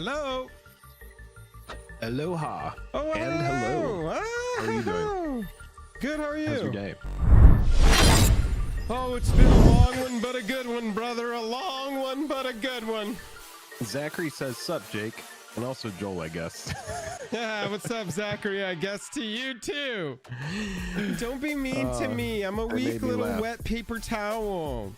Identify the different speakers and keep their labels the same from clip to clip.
Speaker 1: Hello.
Speaker 2: Aloha.
Speaker 1: Oh,
Speaker 2: and hello. How are you doing?
Speaker 1: Good, how are you?
Speaker 2: How's your day?
Speaker 1: Oh, it's been a long one, but a good one, brother. A long one, but a good one.
Speaker 2: Zachary says, sup, Jake. And also Joel, I guess.
Speaker 1: Yeah, what's up, Zachary? I guess to you, too. Don't be mean to me. I'm a weak little wet paper towel.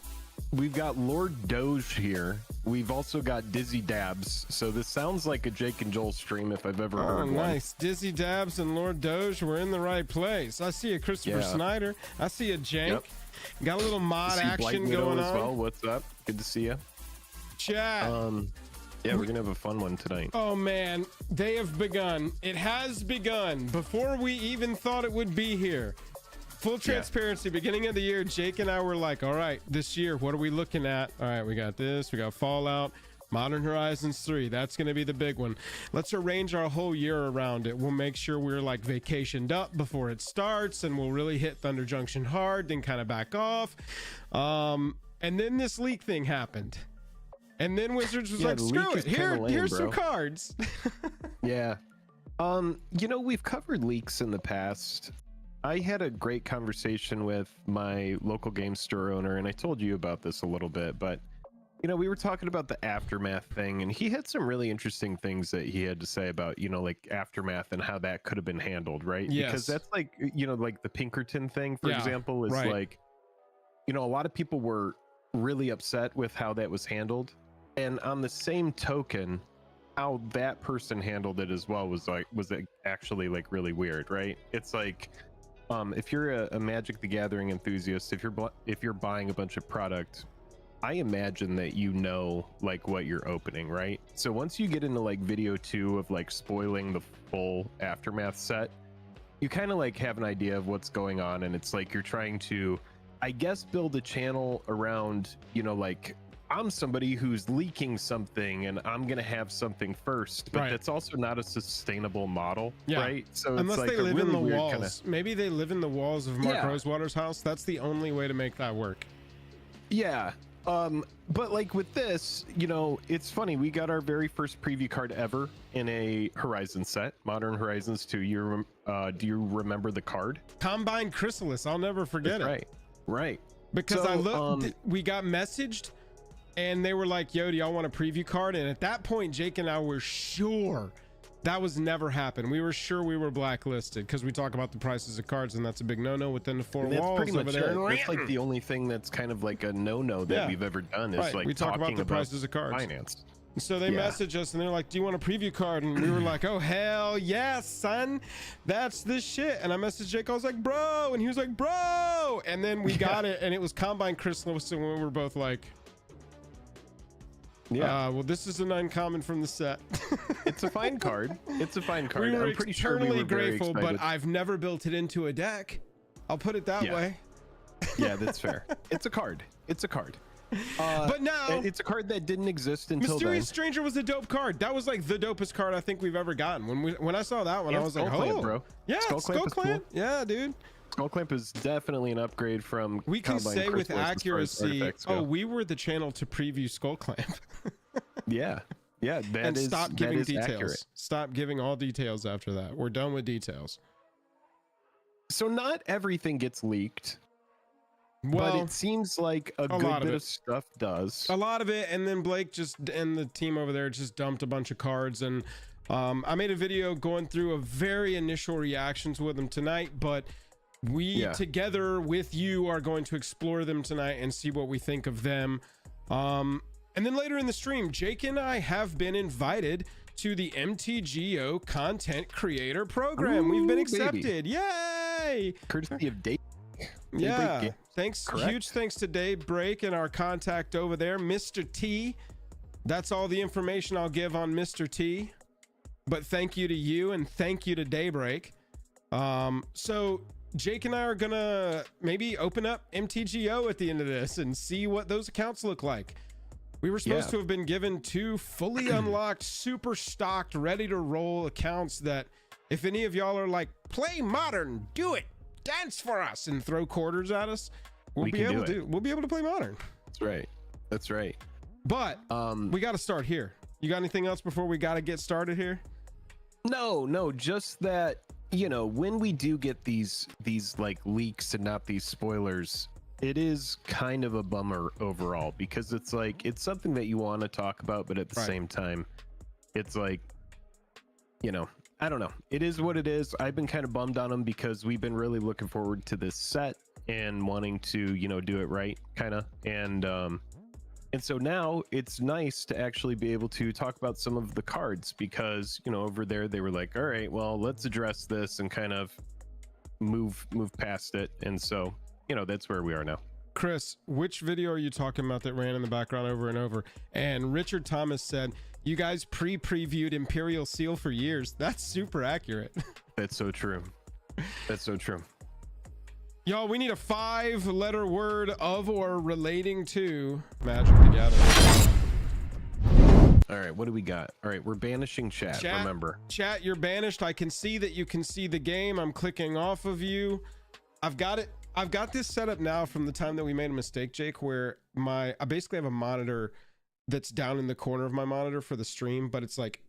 Speaker 2: We've got Lord Doge here. We've also got Dizzy Dabs. So this sounds like a Jake and Joel stream if I've ever heard one.
Speaker 1: Nice. Dizzy Dabs and Lord Doge, we're in the right place. I see a Christopher Snyder. I see a Jank.
Speaker 2: Yep.
Speaker 1: Got a little mod action going on.
Speaker 2: Well. What's up? Good to see you.
Speaker 1: Chat.
Speaker 2: Yeah, we're gonna have a fun one tonight.
Speaker 1: Oh man, they have begun. It has begun before we even thought it would be here. Full transparency, beginning of the year, Jake and I were like, all right, this year, what are we looking at? All right, we got this, we got Fallout, Modern Horizons 3. That's going to be the big one. Let's arrange our whole year around it. We'll make sure we're like vacationed up before it starts, and we'll really hit Thunder Junction hard, then kind of back off. And then this leak thing happened. And then Wizards was like, screw it. Here's some cards.
Speaker 2: Yeah. You know, we've covered leaks in the past. I had a great conversation with my local game store owner, and I told you about this a little bit, but you know, we were talking about the Aftermath thing, and he had some really interesting things that he had to say about, you know, like Aftermath and how that could have been handled, right?
Speaker 1: Yes.
Speaker 2: Because that's like, you know, like the Pinkerton thing, for example, is like, you know, a lot of people were really upset with how that was handled. And on the same token, how that person handled it as well was actually like really weird, right? It's like, if you're a Magic the Gathering enthusiast, if you're buying a bunch of product, I imagine that you know like what you're opening, right? So once you get into like video 2 of like spoiling the full Aftermath set, you kind of like have an idea of what's going on, and it's like you're trying to, I guess, build a channel around, you know, like, I'm somebody who's leaking something and I'm gonna have something first, but that's also not a sustainable model, right? So
Speaker 1: unless
Speaker 2: it's like
Speaker 1: they live in the walls,
Speaker 2: kinda...
Speaker 1: maybe they live in the walls of Mark Rosewater's house. That's the only way to make that work. Yeah.
Speaker 2: But like with this, you know, it's funny. We got our very first preview card ever in a Horizon set, Modern Horizons 2. Do you remember the card?
Speaker 1: Combine Chrysalis. I'll never forget it.
Speaker 2: Right.
Speaker 1: Because so, I looked, we got messaged. And they were like, yo, do y'all want a preview card? And at that point, Jake and I were sure that was never happened. We were sure we were blacklisted because we talk about the prices of cards, and that's a big no-no within the four walls
Speaker 2: pretty much
Speaker 1: over there.
Speaker 2: That's like the only thing that's kind of like a no-no that we've ever done is like
Speaker 1: we talk about the prices of cards.
Speaker 2: Finance.
Speaker 1: So they messaged us and they're like, do you want a preview card? And we were like, oh, hell yes, son. That's the shit. And I messaged Jake. I was like, bro. And he was like, bro. And then we got it. And it was Combine Chrysalis. And we were both like, well, this is an uncommon from the set.
Speaker 2: It's a fine card. It's a fine card.
Speaker 1: We were
Speaker 2: I'm pretty sure we were
Speaker 1: grateful, but I've never built it into a deck. I'll put it that way.
Speaker 2: Yeah, that's fair. It's a card. It's a card.
Speaker 1: But now
Speaker 2: it's a card that didn't exist until
Speaker 1: Mysterious Stranger was a dope card. That was like the dopest card I think we've ever gotten. When I saw that one, I was like, oh,
Speaker 2: bro.
Speaker 1: Yeah, Skull Clamp. Cool. Yeah, dude.
Speaker 2: Skull Clamp is definitely an upgrade from.
Speaker 1: We can say with accuracy, oh, we were the channel to preview Skull Clamp.
Speaker 2: Yeah,
Speaker 1: and stop giving details. Accurate. Stop giving all details after that. We're done with details.
Speaker 2: So not everything gets leaked. Well, but it seems like a good bit of stuff does.
Speaker 1: A lot of it, and then Blake and the team over there just dumped a bunch of cards, and I made a video going through a very initial reactions with them tonight, but we together with you are going to explore them tonight and see what we think of them. And then later in the stream, Jake and I have been invited to the MTGO Content Creator Program. We've been accepted. Baby. Yay!
Speaker 2: Courtesy of Daybreak.
Speaker 1: Yeah. Thanks. Correct. Huge thanks to Daybreak and our contact over there, Mr. T. That's all the information I'll give on Mr. T. But thank you to you and thank you to Daybreak. So Jake and I are gonna maybe open up MTGO at the end of this and see what those accounts look like. We were supposed to have been given 2 fully unlocked, super stocked, ready to roll accounts that if any of y'all are like, play Modern, do it, dance for us, and throw quarters at us, we'll be able to play Modern.
Speaker 2: That's right. That's right.
Speaker 1: But we got to start here. You got anything else before we got to get started here?
Speaker 2: No, just that, you know, when we do get these like leaks and not these spoilers, it is kind of a bummer overall, because it's like, it's something that you want to talk about, but at the same time, it's like, you know, I don't know. It is what it is. I've been kind of bummed on them because we've been really looking forward to this set and wanting to, you know, do it right, kind of. And so now it's nice to actually be able to talk about some of the cards, because, you know, over there they were like, all right, well, let's address this and kind of move past it. And so, you know, that's where we are now.
Speaker 1: Chris, which video are you talking about that ran in the background over and over? And Richard Thomas said, you guys previewed Imperial Seal for years. That's super accurate.
Speaker 2: That's so true. That's so true.
Speaker 1: Y'all, we need a 5-letter word of or relating to Magic the Gathering.
Speaker 2: All right, what do we got? All right, we're banishing chat, remember.
Speaker 1: Chat, you're banished. I can see that you can see the game. I'm clicking off of you. I've got it. I've got this set up now from the time that we made a mistake, Jake, where I basically have a monitor that's down in the corner of my monitor for the stream, but it's like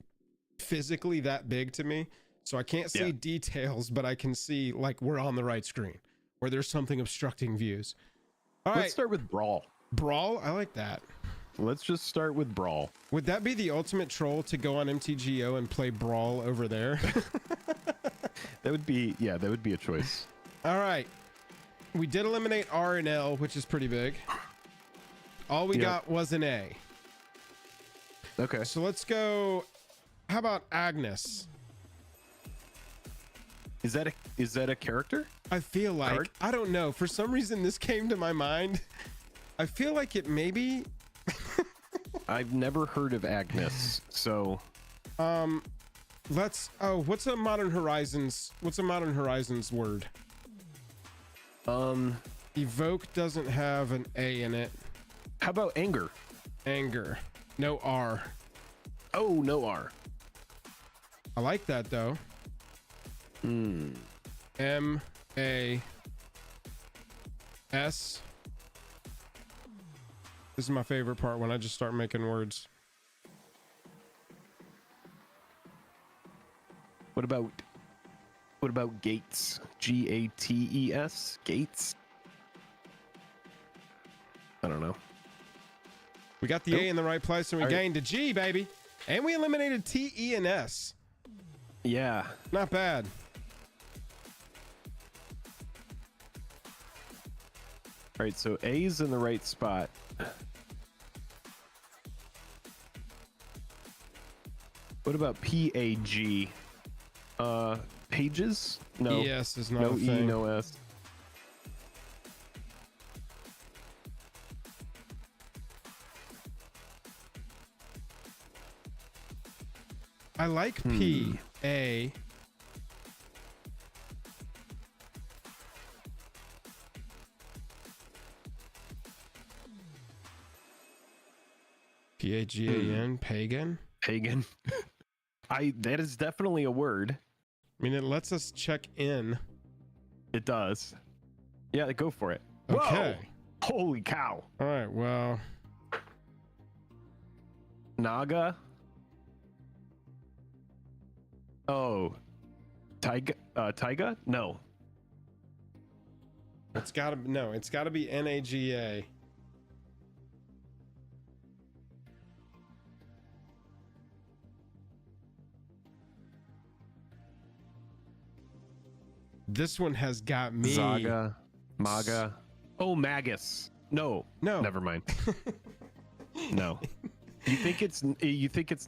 Speaker 1: physically that big to me. So I can't see details, but I can see like we're on the right screen, where there's something obstructing views. All right.
Speaker 2: Let's start with Brawl.
Speaker 1: Brawl? I like that.
Speaker 2: Let's just start with Brawl.
Speaker 1: Would that be the ultimate troll to go on MTGO and play Brawl over there?
Speaker 2: That would be, yeah, that would be a choice.
Speaker 1: All right. We did eliminate R and L, which is pretty big. All we got was an A.
Speaker 2: Okay.
Speaker 1: So let's go. How about Agnes?
Speaker 2: Is that a character?
Speaker 1: I feel like
Speaker 2: card?
Speaker 1: I don't know. For some reason, this came to my mind. I feel like it maybe.
Speaker 2: I've never heard of Agnes, so.
Speaker 1: Let's. Oh, what's a Modern Horizons? What's a Modern Horizons word? Evoke doesn't have an A in it.
Speaker 2: How about Anger?
Speaker 1: Anger. No R.
Speaker 2: Oh, no R.
Speaker 1: I like that though. M-A-S. This is my favorite part, when I just start making words.
Speaker 2: What about Gates? Gates? Gates? I don't know.
Speaker 1: We got the A in the right place, and we gained a G, baby. And we eliminated T, E, and S.
Speaker 2: Yeah.
Speaker 1: Not bad.
Speaker 2: All right, so A's in the right spot. What about P-A-G? Pages? No.
Speaker 1: ES is not
Speaker 2: no
Speaker 1: a thing.
Speaker 2: E, no S.
Speaker 1: I like P. A. P-A-G-A-N. Pagan?
Speaker 2: Pagan. That is definitely a word.
Speaker 1: I mean, it lets us check in.
Speaker 2: It does. Yeah, go for it.
Speaker 1: Okay.
Speaker 2: Whoa! Holy cow.
Speaker 1: All right, well.
Speaker 2: Naga. Oh. Taiga? No.
Speaker 1: It's gotta be N-A-G-A. This one has got me.
Speaker 2: Zaga. Maga. Oh, Magus. No. Never mind. No. You think it's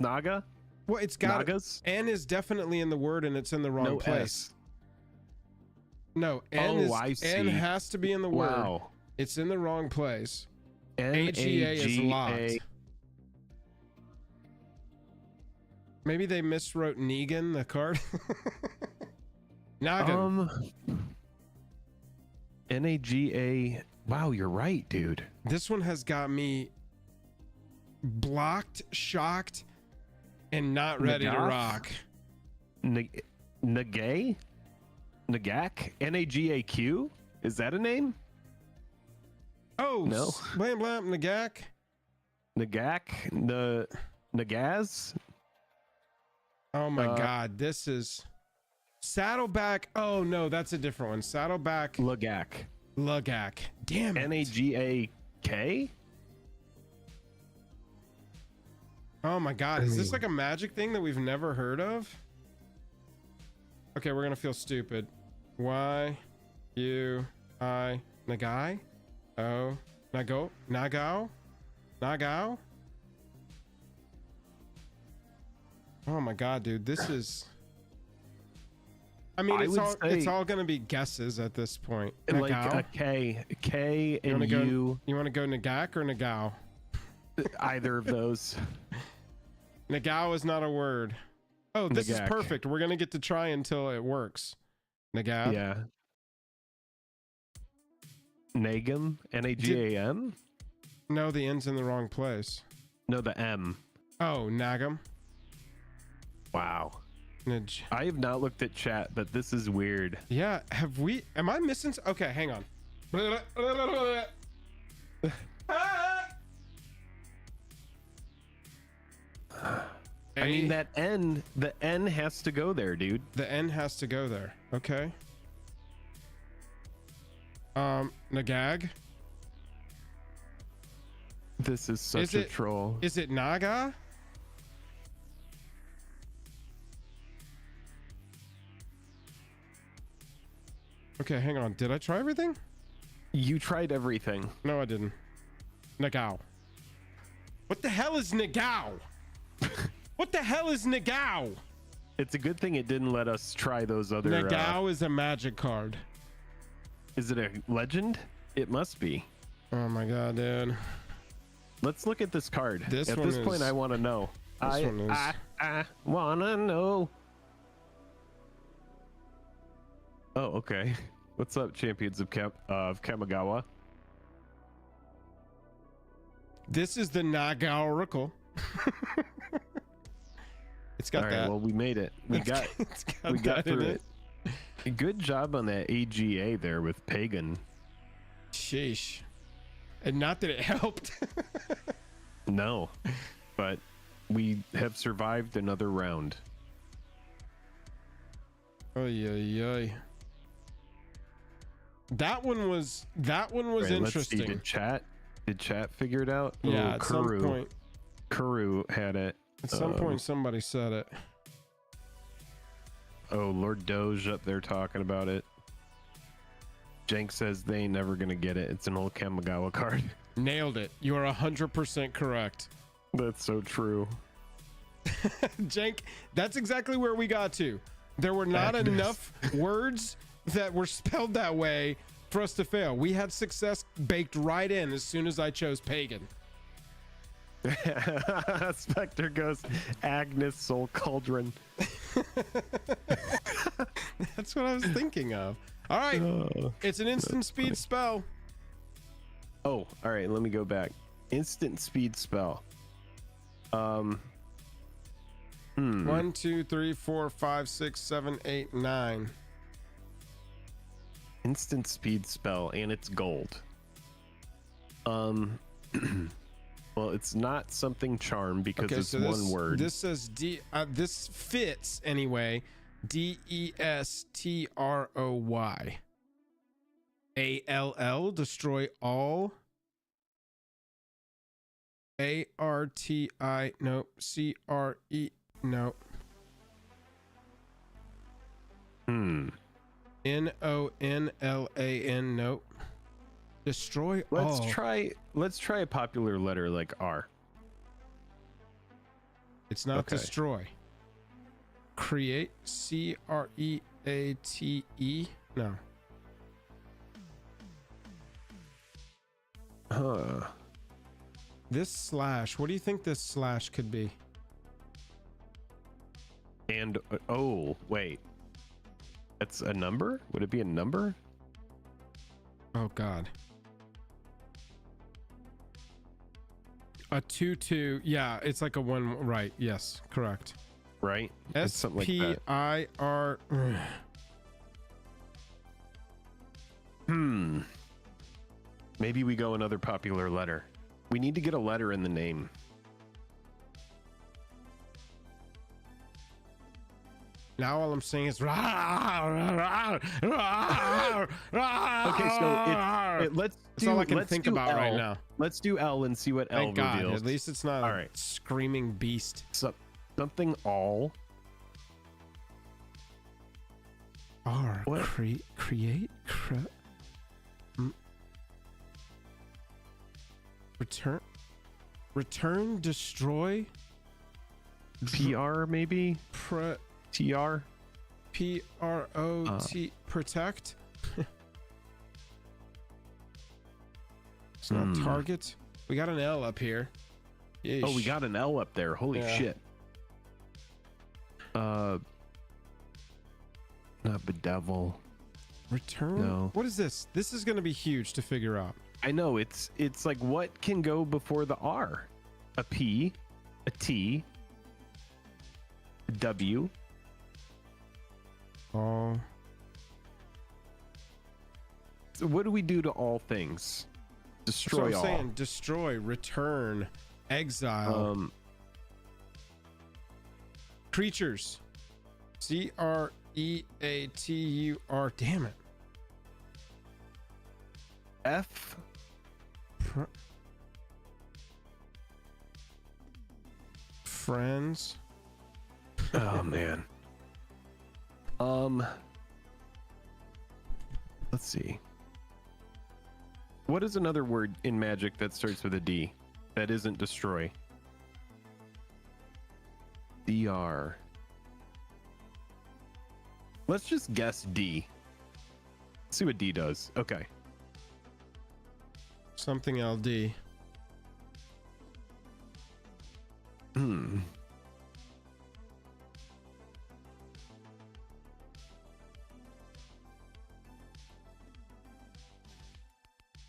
Speaker 2: Naga?
Speaker 1: Well, it's got
Speaker 2: Nagas?
Speaker 1: N is definitely in the word, and it's in the wrong place.
Speaker 2: S.
Speaker 1: No, N has to be in the word.
Speaker 2: Wow.
Speaker 1: It's in the wrong place.
Speaker 2: AGA
Speaker 1: is locked. Maybe they miswrote Negan, the card. Naga.
Speaker 2: NAGA. Wow, you're right, dude.
Speaker 1: This one has got me blocked, shocked, and not ready to rock.
Speaker 2: Nagay? Nagak? N-A-G-A-Q? Is that a name?
Speaker 1: Oh,
Speaker 2: no.
Speaker 1: Blam Blam Nagak.
Speaker 2: Nagak? Nagaz.
Speaker 1: Oh my God, this is Saddleback. Oh no, that's a different one. Saddleback Lugak. Damn it.
Speaker 2: Nagak.
Speaker 1: Oh my God, is this like a magic thing that we've never heard of? Okay, we're gonna feel stupid. Y U I Nagai? Oh, Nagao? Oh my God, dude, this is. I mean, it's all gonna be guesses at this point.
Speaker 2: Like a K and U.
Speaker 1: You want to go Nagak or Nagao?
Speaker 2: Either of those.
Speaker 1: Nagao is not a word. Oh, this is
Speaker 2: Nagak.
Speaker 1: perfect. We're gonna get to try until it works. Nagab.
Speaker 2: Yeah. Nagam. Nagam.
Speaker 1: No, the N's in the wrong place.
Speaker 2: No, the M.
Speaker 1: Oh, Nagam.
Speaker 2: Wow. I have not looked at chat, but this is weird.
Speaker 1: Yeah, am I missing? Okay, hang on.
Speaker 2: I mean, the N has to go there, dude.
Speaker 1: The N has to go there. Okay. Nagag.
Speaker 2: This is such a troll.
Speaker 1: Is it Naga? Okay, hang on. Did I try everything?
Speaker 2: You tried everything.
Speaker 1: No, I didn't. Nagao. What the hell is Nagao? What the hell is Nagao?
Speaker 2: It's a good thing it didn't let us try those other.
Speaker 1: Nagao is a magic card.
Speaker 2: Is it a legend? It must be.
Speaker 1: Oh my God, dude.
Speaker 2: Let's look at this card. At this point, I want to know.
Speaker 1: I
Speaker 2: wanna know. Oh, okay. What's up, champions of Kamigawa?
Speaker 1: This is the Naga Oracle. It's got that.
Speaker 2: Well, we made it. We got through it. Good job on that AGA there with Pagan.
Speaker 1: Sheesh. And not that it helped.
Speaker 2: No, but we have survived another round.
Speaker 1: Oy, oy, oy. That one was interesting.
Speaker 2: Let's see. Did chat figure it out?
Speaker 1: Yeah, at some point.
Speaker 2: Kuru had it.
Speaker 1: At some point, somebody said it.
Speaker 2: Oh, Lord Doge up there talking about it. Jank says they ain't never gonna get it. It's an old Kamigawa card.
Speaker 1: Nailed it. You are 100% correct.
Speaker 2: That's so true.
Speaker 1: Jank, that's exactly where we got to. There were not enough words that were spelled that way for us to fail. We had success baked right in as soon as I chose Pagan.
Speaker 2: Spectre goes Agnes Soul Cauldron.
Speaker 1: That's what I was thinking of. All right, it's an instant speed spell.
Speaker 2: Oh, all right, let me go back. Instant speed spell. 1,
Speaker 1: 2, 3, 4, 5, 6, 7, 8, 9.
Speaker 2: Instant speed spell, and it's gold. Well, it's not something charm because it's one word.
Speaker 1: This says this fits anyway. DESTROY. ALL, destroy all. ARTI, nope. CRE, nope. NONLAN, nope. Destroy all.
Speaker 2: Let's try a popular letter like R.
Speaker 1: It's not destroy. Create, CREATE, no. This slash, what do you think this slash could be?
Speaker 2: And oh wait, that's a number? Would it be a number?
Speaker 1: Oh God. A 2-2, yeah, it's like a 1, right? Yes, correct.
Speaker 2: Right?
Speaker 1: SPIR.
Speaker 2: Maybe we go another popular letter. We need to get a letter in the name.
Speaker 1: Now all I'm saying is okay,
Speaker 2: so let's do,
Speaker 1: all I can think about
Speaker 2: L.
Speaker 1: right now.
Speaker 2: Let's do L and see what
Speaker 1: Thank
Speaker 2: L
Speaker 1: God.
Speaker 2: reveals.
Speaker 1: At least it's not
Speaker 2: all
Speaker 1: a
Speaker 2: right.
Speaker 1: screaming beast.
Speaker 2: So, something all.
Speaker 1: R.
Speaker 2: What?
Speaker 1: Create. Return. Destroy.
Speaker 2: PR maybe. TR.
Speaker 1: PROT. Protect. It's not target. We got an L up here. Yeesh.
Speaker 2: Oh, we got an L up there. Holy shit. Not bedevil.
Speaker 1: Return.
Speaker 2: No.
Speaker 1: What is this? This is going to be huge to figure out.
Speaker 2: I know it's like what can go before the R? A P, a T, a W.
Speaker 1: Oh.
Speaker 2: So what do we do to all things? Destroy
Speaker 1: That's what I'm
Speaker 2: all.
Speaker 1: saying. Destroy, return, exile. Creatures. CREATUR. Damn it.
Speaker 2: F.
Speaker 1: Friends.
Speaker 2: Oh man. Let's see. What is another word in Magic that starts with a D that isn't destroy? DR. Let's just guess D. Let's see what D does. Okay.
Speaker 1: Something LD.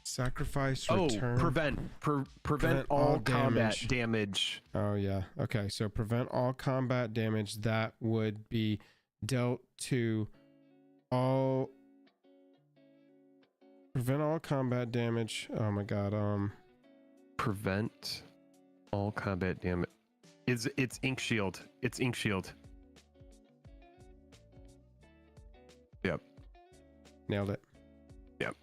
Speaker 1: Sacrifice, return.
Speaker 2: Prevent all combat damage.
Speaker 1: Oh yeah. Okay, so prevent all combat damage that would be dealt to all. Prevent all combat damage. Oh my god.
Speaker 2: Prevent all combat damage. It's Ink Shield. It's Ink Shield. Yep.
Speaker 1: Nailed it.
Speaker 2: Yep.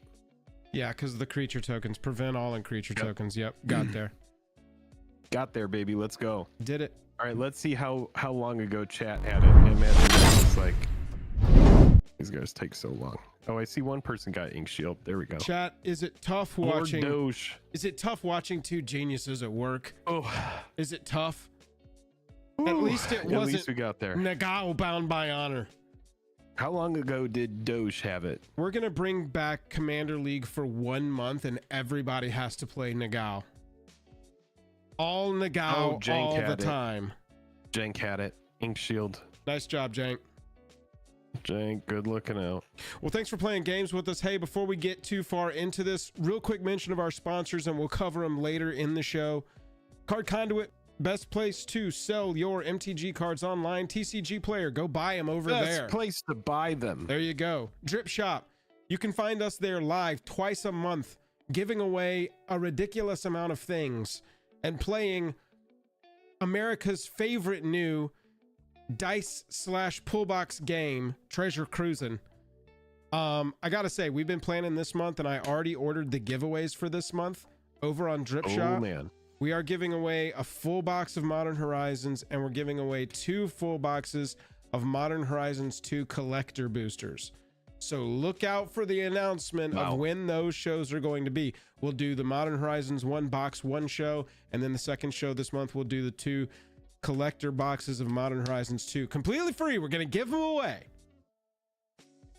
Speaker 1: Yeah, because of the creature tokens. Prevent all and creature tokens. Yep. Got there.
Speaker 2: Got there, baby. Let's go.
Speaker 1: Did it.
Speaker 2: All right, let's see how long ago chat had it. I imagine it's like these guys take so long. Oh, I see one person got Ink Shield. There we go.
Speaker 1: Chat, is it tough watching? Is it tough watching two geniuses at work?
Speaker 2: Oh,
Speaker 1: is it tough?
Speaker 2: Ooh,
Speaker 1: at least it wasn't.
Speaker 2: At least we got there.
Speaker 1: Nagao bound by honor.
Speaker 2: How long ago did Doge have it?
Speaker 1: We're gonna bring back Commander League for 1 month, and everybody has to play Nagao. All Nagao all the time.
Speaker 2: Jank had it. Ink Shield.
Speaker 1: Nice job, Jank.
Speaker 2: Jank, good looking out.
Speaker 1: Well, thanks for playing games with us. Hey, before we get too far into this, real quick mention of our sponsors, and we'll cover them later in the show. Card Conduit, best place to sell your MTG cards online. TCG Player, go buy them over there.
Speaker 2: Best place to buy them.
Speaker 1: There you go. Drip Shop, you can find us there live twice a month, giving away a ridiculous amount of things and playing America's favorite new dice/pullbox game, Treasure Cruising. I gotta say, we've been planning this month, and I already ordered the giveaways for this month over on Drip Shop.
Speaker 2: Oh man.
Speaker 1: We are giving away a full box of Modern Horizons, and we're giving away 2 full boxes of Modern Horizons 2 collector boosters. So look out for the announcement of when those shows are going to be. We'll do the Modern Horizons 1 box 1 show, and then the second show this month we'll do the 2 collector boxes of Modern Horizons 2 completely free. We're going to give them away.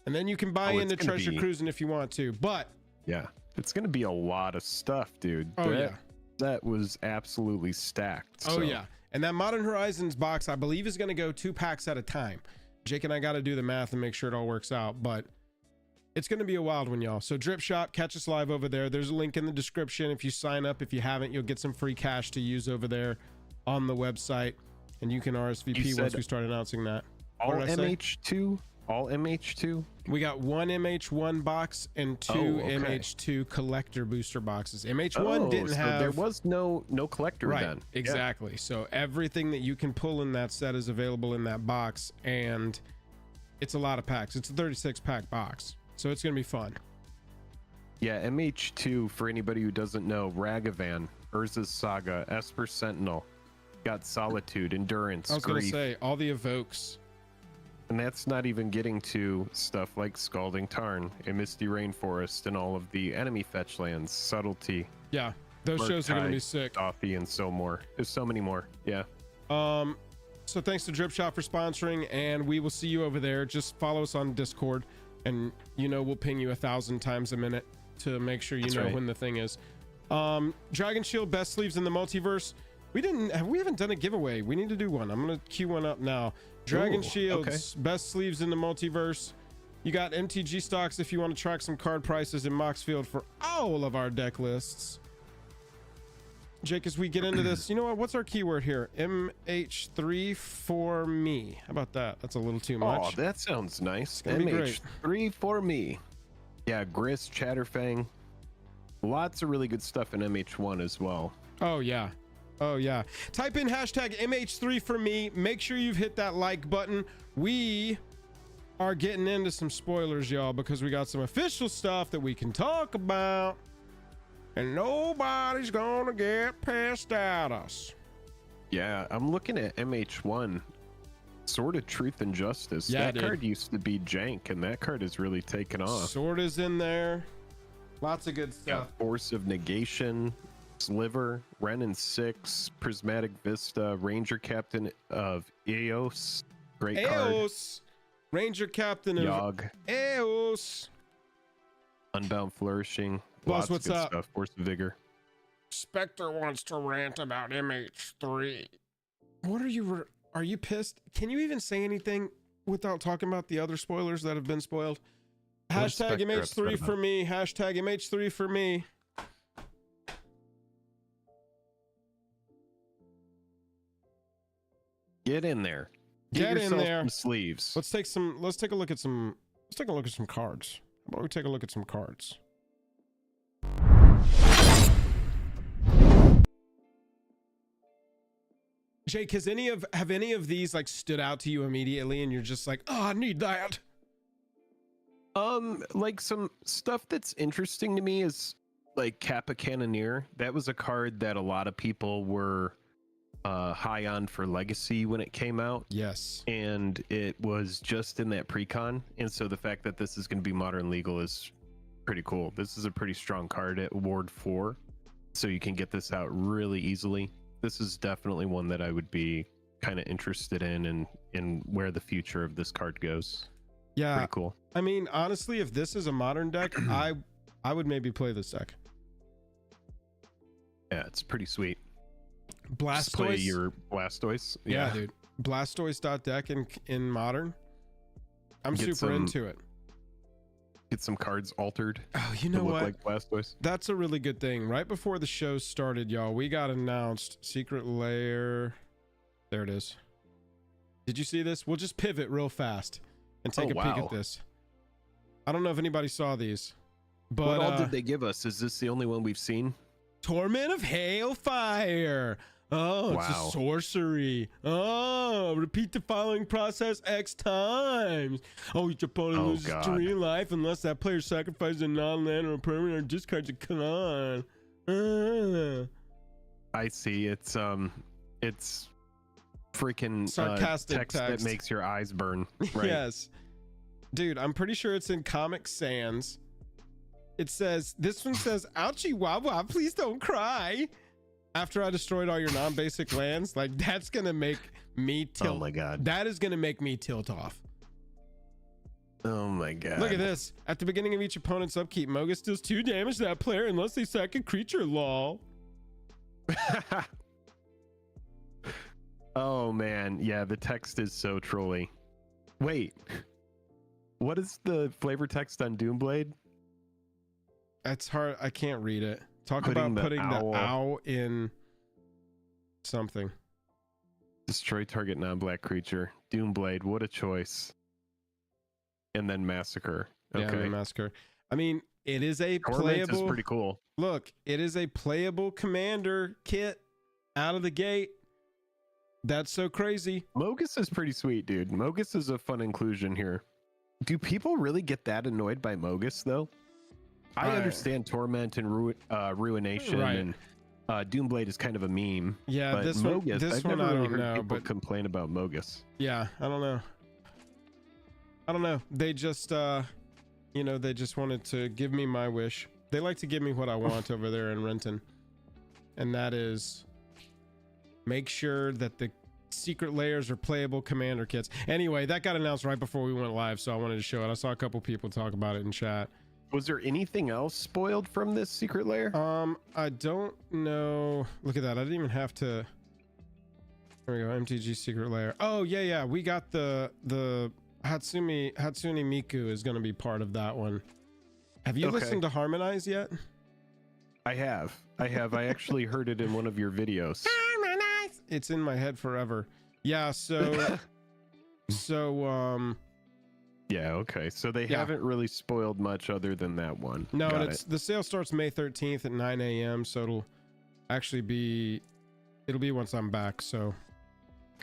Speaker 1: And then you can buy into Treasure Cruising if you want to. But
Speaker 2: yeah, it's going to be a lot of stuff, dude.
Speaker 1: Oh,
Speaker 2: That was absolutely stacked.
Speaker 1: Oh, yeah. And that Modern Horizons box, I believe, is going to go 2 packs at a time. Jake and I got to do the math and make sure it all works out. But it's going to be a wild one, y'all. So Drip Shop, catch us live over there. There's a link in the description. If you sign up, if you haven't, you'll get some free cash to use over there on the website. And you can RSVP once we start announcing that.
Speaker 2: All MH2? All MH2?
Speaker 1: We got 1 MH1 box and 2 MH2 collector booster boxes. MH1 didn't have.
Speaker 2: There was no collector then.
Speaker 1: Exactly. Yeah. So everything that you can pull in that set is available in that box. And it's a lot of packs. It's a 36 pack box, so it's gonna be fun.
Speaker 2: Yeah, MH2, for anybody who doesn't know, Ragavan, Urza's Saga, Esper Sentinel, got Solitude, Endurance,
Speaker 1: I was
Speaker 2: Grief.
Speaker 1: gonna say all the evokes.
Speaker 2: And that's not even getting to stuff like Scalding Tarn and Misty Rainforest and all of the enemy fetch lands, Subtlety.
Speaker 1: Yeah, those shows are gonna be sick.
Speaker 2: Coffee and so more. There's so many more. Yeah.
Speaker 1: So thanks to Drip Shot for sponsoring, and we will see you over there. Just follow us on Discord, and we'll ping you 1,000 times a minute to make sure you know when the thing is. Dragon Shield best sleeves in the multiverse. We haven't done a giveaway. We need to do one. I'm gonna queue one up now. Dragon Shields best sleeves in the multiverse. You got MTG stocks if you want to track some card prices in Moxfield for all of our deck lists. Jake, as we get into this, you know what? What's our keyword here? MH3 for me. How about that? That's a little too much.
Speaker 2: Oh, that sounds nice.
Speaker 1: MH3
Speaker 2: for me. Yeah, Gris, Chatterfang. Lots of really good stuff in MH1 as well.
Speaker 1: Oh, yeah. Oh, yeah. Type in hashtag MH3 for me. Make sure you've hit that like button. We are getting into some spoilers, y'all, because we got some official stuff that we can talk about. And nobody's gonna get pissed at us.
Speaker 2: Yeah, I'm looking at MH1. Sword of Truth and Justice.
Speaker 1: Yeah,
Speaker 2: that card used to be jank, and that card has really taken off.
Speaker 1: Sword is in there. Lots of good stuff.
Speaker 2: Yeah, Force of Negation, Sliver, Ren and 6, Prismatic Vista, Ranger Captain of Eos. Great card.
Speaker 1: Ranger Captain of
Speaker 2: Yogg.
Speaker 1: Eos.
Speaker 2: Unbound Flourishing.
Speaker 1: Boss,
Speaker 2: Lots
Speaker 1: what's
Speaker 2: of good
Speaker 1: up?
Speaker 2: stuff. Force of Vigor.
Speaker 1: Spectre wants to rant about MH3. What are you pissed? Can you even say anything without talking about the other spoilers that have been spoiled? Hashtag MH3 for me. Hashtag MH3 for me.
Speaker 2: Get in there.
Speaker 1: Get in there.
Speaker 2: Some sleeves.
Speaker 1: Let's take a look at some cards. How about we take a look at some cards? Jake, have any of these like stood out to you immediately and you're just like, oh, I need that?
Speaker 2: Like some stuff that's interesting to me is like Kappa Cannoneer. That was a card that a lot of people were high on for Legacy when it came out.
Speaker 1: Yes.
Speaker 2: And it was just in that pre-con. And so the fact that this is going to be modern legal is pretty cool. This is a pretty strong card at Ward 4. So you can get this out really easily. This is definitely one that I would be kind of interested in and where the future of this card goes.
Speaker 1: Yeah.
Speaker 2: Pretty cool.
Speaker 1: I mean, honestly, if this is a modern deck, I would maybe play this deck.
Speaker 2: Yeah, it's pretty sweet.
Speaker 1: Blastoise.
Speaker 2: Play your Blastoise.
Speaker 1: Yeah, dude. Blastoise.deck in modern. I'm super into it.
Speaker 2: Get some cards altered.
Speaker 1: Oh, you know what?
Speaker 2: Like Blastoise.
Speaker 1: That's a really good thing. Right before the show started, y'all, we got announced Secret Lair. There it is. Did you see this? We'll just pivot real fast and take a peek at this. I don't know if anybody saw these, but
Speaker 2: what all did they give us? Is this the only one we've seen?
Speaker 1: Torment of Hailfire. Oh, it's a sorcery. Oh, repeat the following process X times. Oh, each opponent loses 3 life unless that player sacrifices a non-land or a permanent or discards a con.
Speaker 2: I see. It's freaking
Speaker 1: sarcastic
Speaker 2: text that makes your eyes burn. Right?
Speaker 1: Yes. Dude, I'm pretty sure it's in Comic Sans. It says, this one says, ouchie wawa, please don't cry. After I destroyed all your non-basic lands, like that's gonna make me tilt.
Speaker 2: Oh my god.
Speaker 1: That is gonna make me tilt off.
Speaker 2: Oh my god.
Speaker 1: Look at this. At the beginning of each opponent's upkeep, Mogus deals 2 damage to that player unless they sack a creature, lol.
Speaker 2: Oh man, yeah, the text is so trolly. Wait. What is the flavor text on Doomblade?
Speaker 1: That's hard. I can't read it. Talk about putting the owl in something.
Speaker 2: Destroy target non-black creature. Doomblade, what a choice. And then Massacre. Okay.
Speaker 1: Yeah, Massacre. I mean, it is a
Speaker 2: Torment
Speaker 1: playable.
Speaker 2: is pretty cool.
Speaker 1: Look, it is a playable commander kit out of the gate. That's so crazy.
Speaker 2: Mogus is pretty sweet, dude. Mogus is a fun inclusion here. Do people really get that annoyed by Mogus, though? I understand Torment and Ruination,
Speaker 1: right.
Speaker 2: and Doomblade is kind of a meme.
Speaker 1: Yeah,
Speaker 2: but
Speaker 1: this
Speaker 2: Mogus,
Speaker 1: one,
Speaker 2: I've never
Speaker 1: I
Speaker 2: really
Speaker 1: don't
Speaker 2: heard
Speaker 1: know,
Speaker 2: people
Speaker 1: but
Speaker 2: complain about Mogus.
Speaker 1: yeah, I don't know. They just, you know, they just wanted to give me my wish. They like to give me what I want over there in Renton, and that is make sure that the secret layers are playable commander kits. Anyway, that got announced right before we went live, so I wanted to show it. I saw a couple people talk about it in chat.
Speaker 2: Was there anything else spoiled from this secret layer?
Speaker 1: I don't know. Look at that. I didn't even have to. There we go. MTG secret layer. Oh yeah, we got the Hatsune Miku is going to be part of that one. Have you listened to Harmonize yet?
Speaker 2: I have. I actually heard it in one of your videos.
Speaker 1: Harmonize. It's in my head forever. Yeah. So
Speaker 2: yeah, okay. So they haven't really spoiled much other than that one.
Speaker 1: No, and the sale starts May 13th at 9 a.m. So it'll actually be once I'm back. So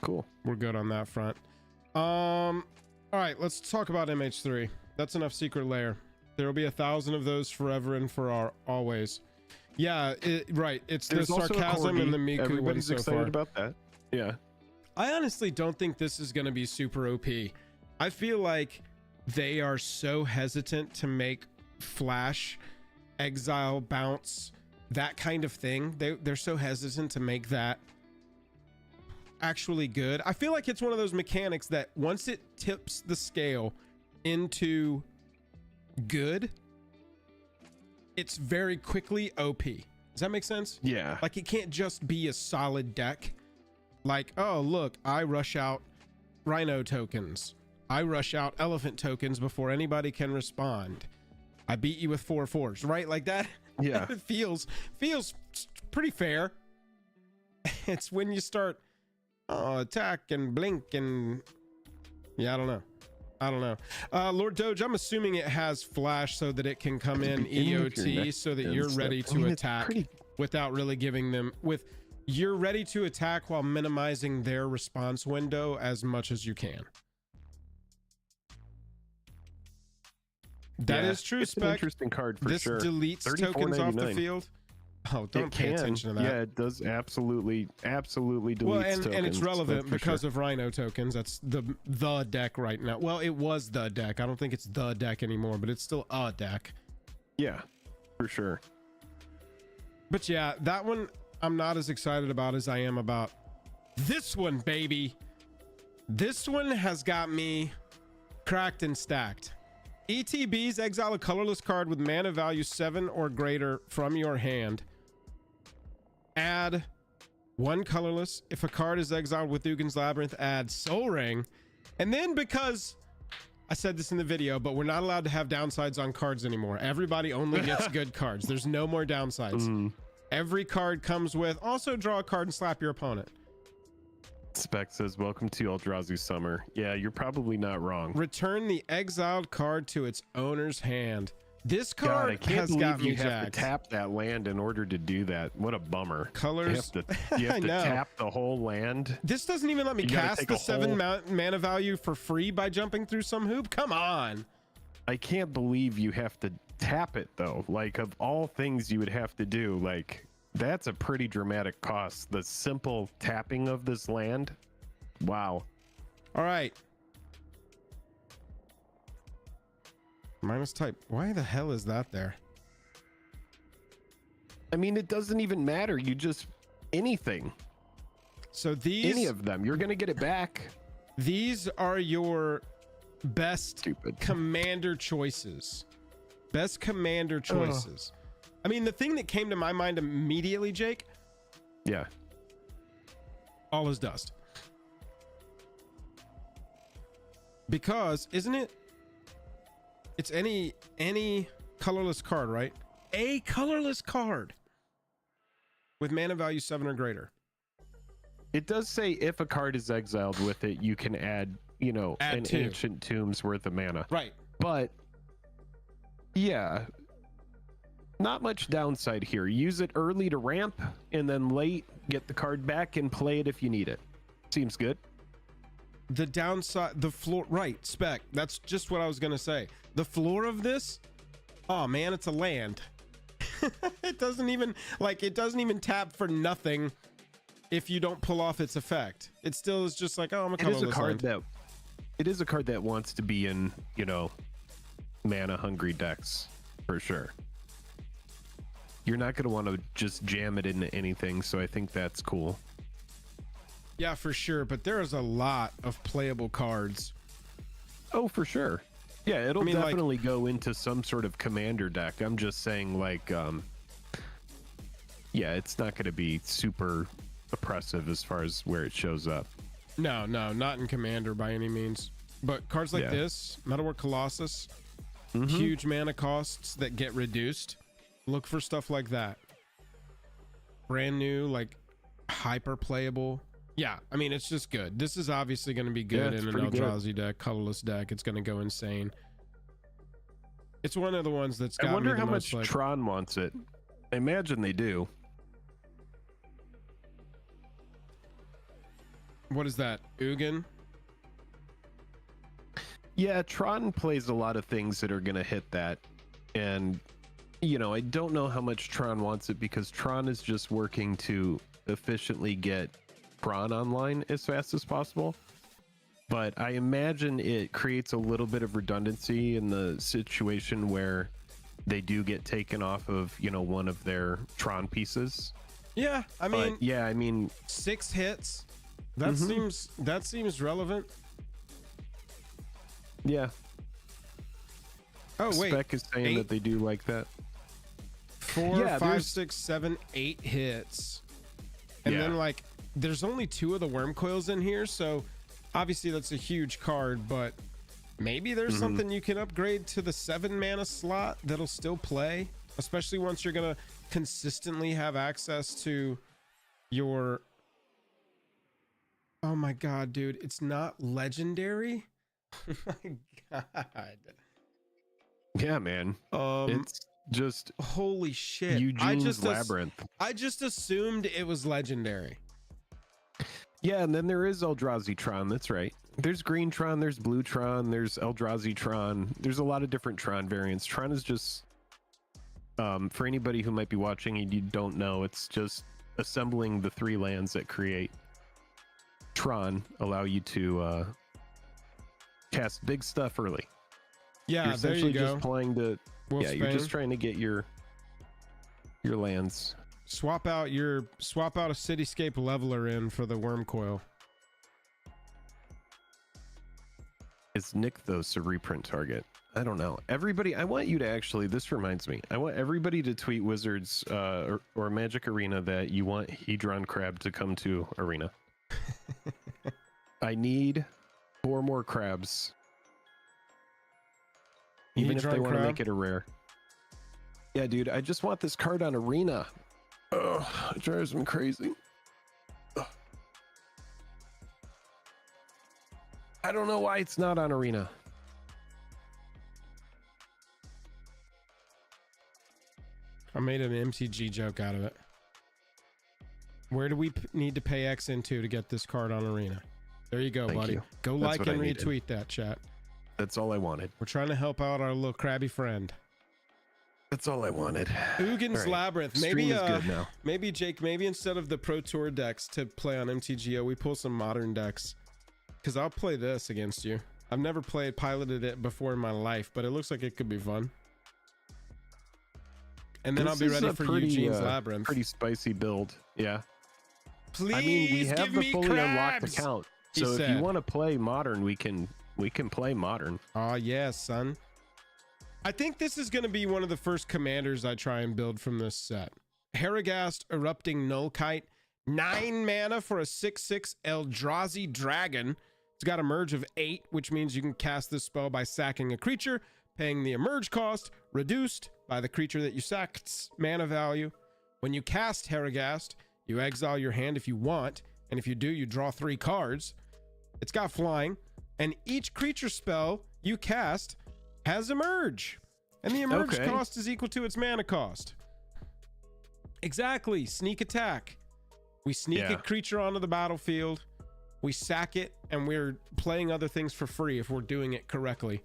Speaker 2: cool.
Speaker 1: We're good on that front. All right, let's talk about MH3. That's enough secret layer. There will be 1,000 of those forever and for always. Yeah, right. It's the sarcasm and the Miku.
Speaker 2: Everybody's excited about that. Yeah.
Speaker 1: I honestly don't think this is going to be super OP. I feel like they are so hesitant to make flash, exile, bounce, that kind of thing. They're so hesitant to make that actually good. I feel like it's one of those mechanics that once it tips the scale into good, it's very quickly OP. Does that make sense?
Speaker 2: Yeah.
Speaker 1: Like it can't just be a solid deck. Like, oh, look, I rush out Rhino tokens. I rush out elephant tokens before anybody can respond. I beat you with 4/4s, right? Like that.
Speaker 2: Yeah.
Speaker 1: It feels pretty fair. It's when you start attack and blink and yeah, I don't know. Lord Doge, I'm assuming it has flash so that it can come in EOT so that you're ready to attack without really giving them you're ready to attack while minimizing their response window as much as you can. That is true,
Speaker 2: it's
Speaker 1: Spec.
Speaker 2: an interesting card for sure.
Speaker 1: This deletes tokens off the field. Oh, don't pay attention to that.
Speaker 2: Yeah, it does absolutely deletes tokens.
Speaker 1: And it's relevant because of Rhino tokens. That's the deck right now. Well, it was the deck. I don't think it's the deck anymore, but it's still a deck.
Speaker 2: Yeah, for sure.
Speaker 1: But yeah, that one I'm not as excited about as I am about this one, baby. This one has got me cracked and stacked. ETBs, exile a colorless card with mana value 7 or greater from your hand. Add 1 colorless. If a card is exiled with Dugan's Labyrinth, add Soul Ring. And then, because I said this in the video, but we're not allowed to have downsides on cards anymore. Everybody only gets good cards. There's no more downsides. Every card comes with also draw a card and slap your opponent.
Speaker 2: Spec says, welcome to Eldrazi Summer. Yeah, you're probably not wrong.
Speaker 1: Return the exiled card to its owner's hand. This card has got me
Speaker 2: you have
Speaker 1: jacked.
Speaker 2: to tap that land in order to do that. What a bummer.
Speaker 1: Colors.
Speaker 2: You have to tap the whole land.
Speaker 1: This doesn't even let me cast the 7 mana value for free by jumping through some hoop. Come on.
Speaker 2: I can't believe you have to tap it though. Like, of all things you would have to do, like, that's a pretty dramatic cost. The simple tapping of this land. Wow.
Speaker 1: All right. Minus type. Why the hell is that there?
Speaker 2: I mean, it doesn't even matter. You just anything.
Speaker 1: So these,
Speaker 2: any of them, you're gonna get it back.
Speaker 1: These are your best commander choices. Best commander choices. I mean, the thing that came to my mind immediately, Jake.
Speaker 2: Yeah.
Speaker 1: All is dust. Because isn't it? It's any colorless card, right? A colorless card with mana value 7 or greater.
Speaker 2: It does say if a card is exiled with it, you can add, you know, an ancient tomb's worth of mana.
Speaker 1: Right.
Speaker 2: But yeah, not much downside here. Use it early to ramp, and then late get the card back and play it if you need it. Seems good.
Speaker 1: The downside, the floor, right, spec. That's just what I was gonna say. The floor of this, oh man, it's a land. It doesn't even tap for nothing if you don't pull off its effect. It still is just like, oh, I'm a colorless land.
Speaker 2: It is a card that wants to be in, you know, mana hungry decks for sure. You're not going to want to just jam it into anything, so I think that's cool.
Speaker 1: Yeah, for sure, but there is a lot of playable cards.
Speaker 2: Oh, for sure. Yeah, it'll definitely go into some sort of commander deck. I'm just saying, like, yeah, it's not going to be super oppressive as far as where it shows up.
Speaker 1: No, not in commander by any means. But cards like this, Metalwork Colossus, huge mana costs that get reduced. Look for stuff like that. Brand new, like hyper playable. Yeah, I mean, it's just good. This is obviously going to be good in an Eldrazi deck, colorless deck. It's going to go insane. It's one of the ones that's got me the most. I wonder how much
Speaker 2: Tron wants it. I imagine they do.
Speaker 1: What is that? Ugin?
Speaker 2: Yeah, Tron plays a lot of things that are going to hit that. And, you know, I don't know how much Tron wants it because Tron is just working to efficiently get Tron online as fast as possible. But I imagine it creates a little bit of redundancy in the situation where they do get taken off of, you know, one of their Tron pieces.
Speaker 1: Yeah, I mean,
Speaker 2: yeah, I mean,
Speaker 1: 6 hits. That seems relevant.
Speaker 2: Yeah.
Speaker 1: Oh wait,
Speaker 2: Spec is saying that they do like that.
Speaker 1: 4, 5, 6, 7, 8 hits, and then like there's only 2 of the worm coils in here, so obviously that's a huge card. But maybe there's something you can upgrade to the 7 mana slot that'll still play, especially once you're gonna consistently have access to your. Oh my god, dude, it's not legendary. Oh my god.
Speaker 2: Yeah, man. It's just
Speaker 1: holy shit.
Speaker 2: Eugene's Labyrinth.
Speaker 1: I just assumed it was legendary.
Speaker 2: Yeah, and then there is Eldrazi Tron. That's right. There's Green Tron, there's Blue Tron, there's Eldrazi Tron. There's a lot of different Tron variants. Tron is just for anybody who might be watching and you don't know, it's just assembling the 3 lands that create Tron, allow you to cast big stuff early.
Speaker 1: Yeah,
Speaker 2: you're essentially
Speaker 1: there you
Speaker 2: just playing to you're just trying to get your lands.
Speaker 1: Swap out a Cityscape Leveler in for the Worm Coil.
Speaker 2: Is Nykthos a reprint target? I don't know. Everybody, I want you to actually, this reminds me, I want everybody to tweet Wizards or Magic Arena that you want Hedron Crab to come to Arena. I need 4 more crabs. Even if they want to make it a rare. Yeah, dude, I just want this card on Arena. Ugh, it drives me crazy. Ugh. I don't know why it's not on Arena.
Speaker 1: I made an MTG joke out of it. Where do we need to pay X into to get this card on Arena? There you go, buddy. Go like and retweet that, chat.
Speaker 2: That's all I wanted.
Speaker 1: We're trying to help out our little crabby friend.
Speaker 2: That's all I wanted.
Speaker 1: Ugin's Labyrinth. Maybe good now. Maybe Jake, maybe instead of the Pro Tour decks to play on MTGO, we pull some modern decks. Because I'll play this against you. I've never piloted it before in my life, but it looks like it could be fun. And then I'll be ready for Eugene's Labyrinth.
Speaker 2: Pretty spicy build. Yeah.
Speaker 1: Please,
Speaker 2: I mean, we have the fully unlocked account. So if you want to play modern, we can play modern.
Speaker 1: Oh yeah, son. I think this is going to be one of the first commanders I try and build from this set. Harrogast Erupting Nullkite, 9 mana for a 6/6 Eldrazi Dragon. It's got a merge of 8, which means you can cast this spell by sacking a creature, paying the emerge cost, reduced by the creature that you sacked's mana value. When you cast Harrogast, you exile your hand if you want, and if you do, you draw 3 cards. It's got flying, and each creature spell you cast has emerge, and the emerge cost is equal to its mana cost. Exactly. Sneak attack. We sneak a creature onto the battlefield. we sack it, and we're playing other things for free if we're doing it correctly,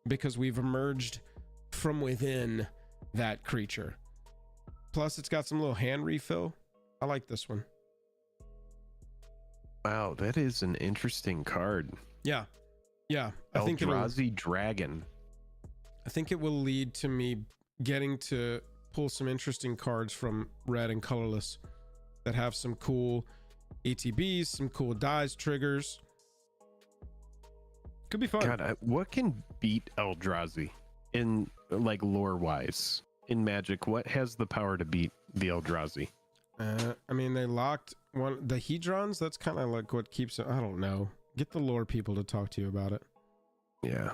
Speaker 1: because we've emerged from within that creature. Plus, it's got some little hand refill. I like this one.
Speaker 2: Wow, that is an interesting card.
Speaker 1: Yeah. I think
Speaker 2: Eldrazi Dragon.
Speaker 1: I think it will lead to me getting to pull some interesting cards from red and colorless that have some cool ETBs, some cool dies, triggers. Could be fun.
Speaker 2: God, what can beat Eldrazi in like lore wise in Magic? What has the power to beat the Eldrazi?
Speaker 1: I mean, they locked the Hedrons. That's kind of like what keeps it. I don't know. Get the lore people to talk to you about it.
Speaker 2: Yeah,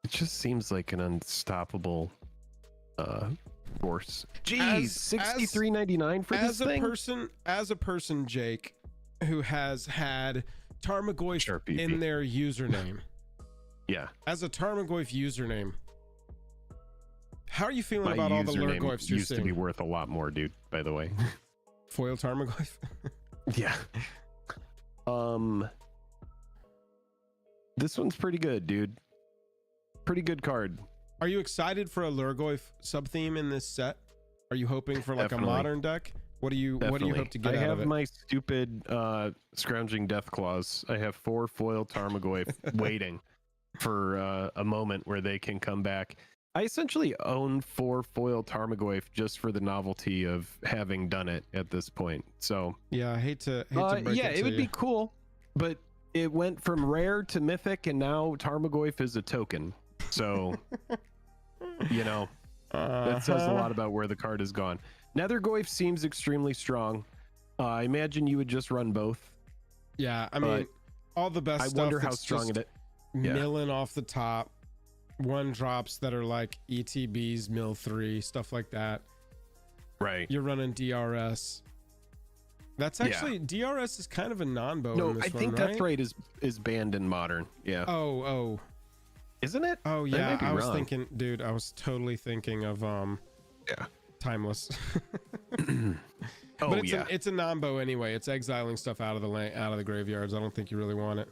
Speaker 2: it just seems like an unstoppable force. Jeez, $63.99 for this thing.
Speaker 1: As a person, Jake, who has had Tarmogoyf in their username.
Speaker 2: Yeah. As
Speaker 1: a Tarmogoyf username, how are you feeling about all the Lurgoyfs you're
Speaker 2: used
Speaker 1: seeing?
Speaker 2: To be worth a lot more, dude, by the way.
Speaker 1: Foil Tarmogoyf?
Speaker 2: Yeah. This one's pretty good, dude. Pretty good card.
Speaker 1: Are you excited for a Lurgoyf sub-theme in this set? Are you hoping for like
Speaker 2: Definitely.
Speaker 1: a modern deck? What do you hope to get out of it?
Speaker 2: I have my stupid Scrounging Death Claws. I have 4 foil Tarmogoyf waiting for a moment where they can come back. I essentially own 4 foil Tarmogoyf just for the novelty of having done it at this point. So
Speaker 1: yeah, I hate to break
Speaker 2: it would be cool, but it went from rare to mythic, and now Tarmogoyf is a token. So you know, that says a lot about where the card has gone. Nethergoyf seems extremely strong. I imagine you would just run both.
Speaker 1: Yeah, I mean, all the best stuff.
Speaker 2: I wonder how strong it is.
Speaker 1: Milling off the top. 1-drops that are like ETBs, mill 3, stuff like that.
Speaker 2: Right.
Speaker 1: You're running DRS. That's actually DRS is kind of a non-bow.
Speaker 2: No,
Speaker 1: in this
Speaker 2: I think
Speaker 1: right?
Speaker 2: Death Rate is banned in Modern. Yeah.
Speaker 1: Oh.
Speaker 2: Isn't it?
Speaker 1: Oh yeah, I was thinking, dude. I was totally thinking of Timeless. But it's a non-bow anyway. It's exiling stuff out of the graveyards. I don't think you really want it.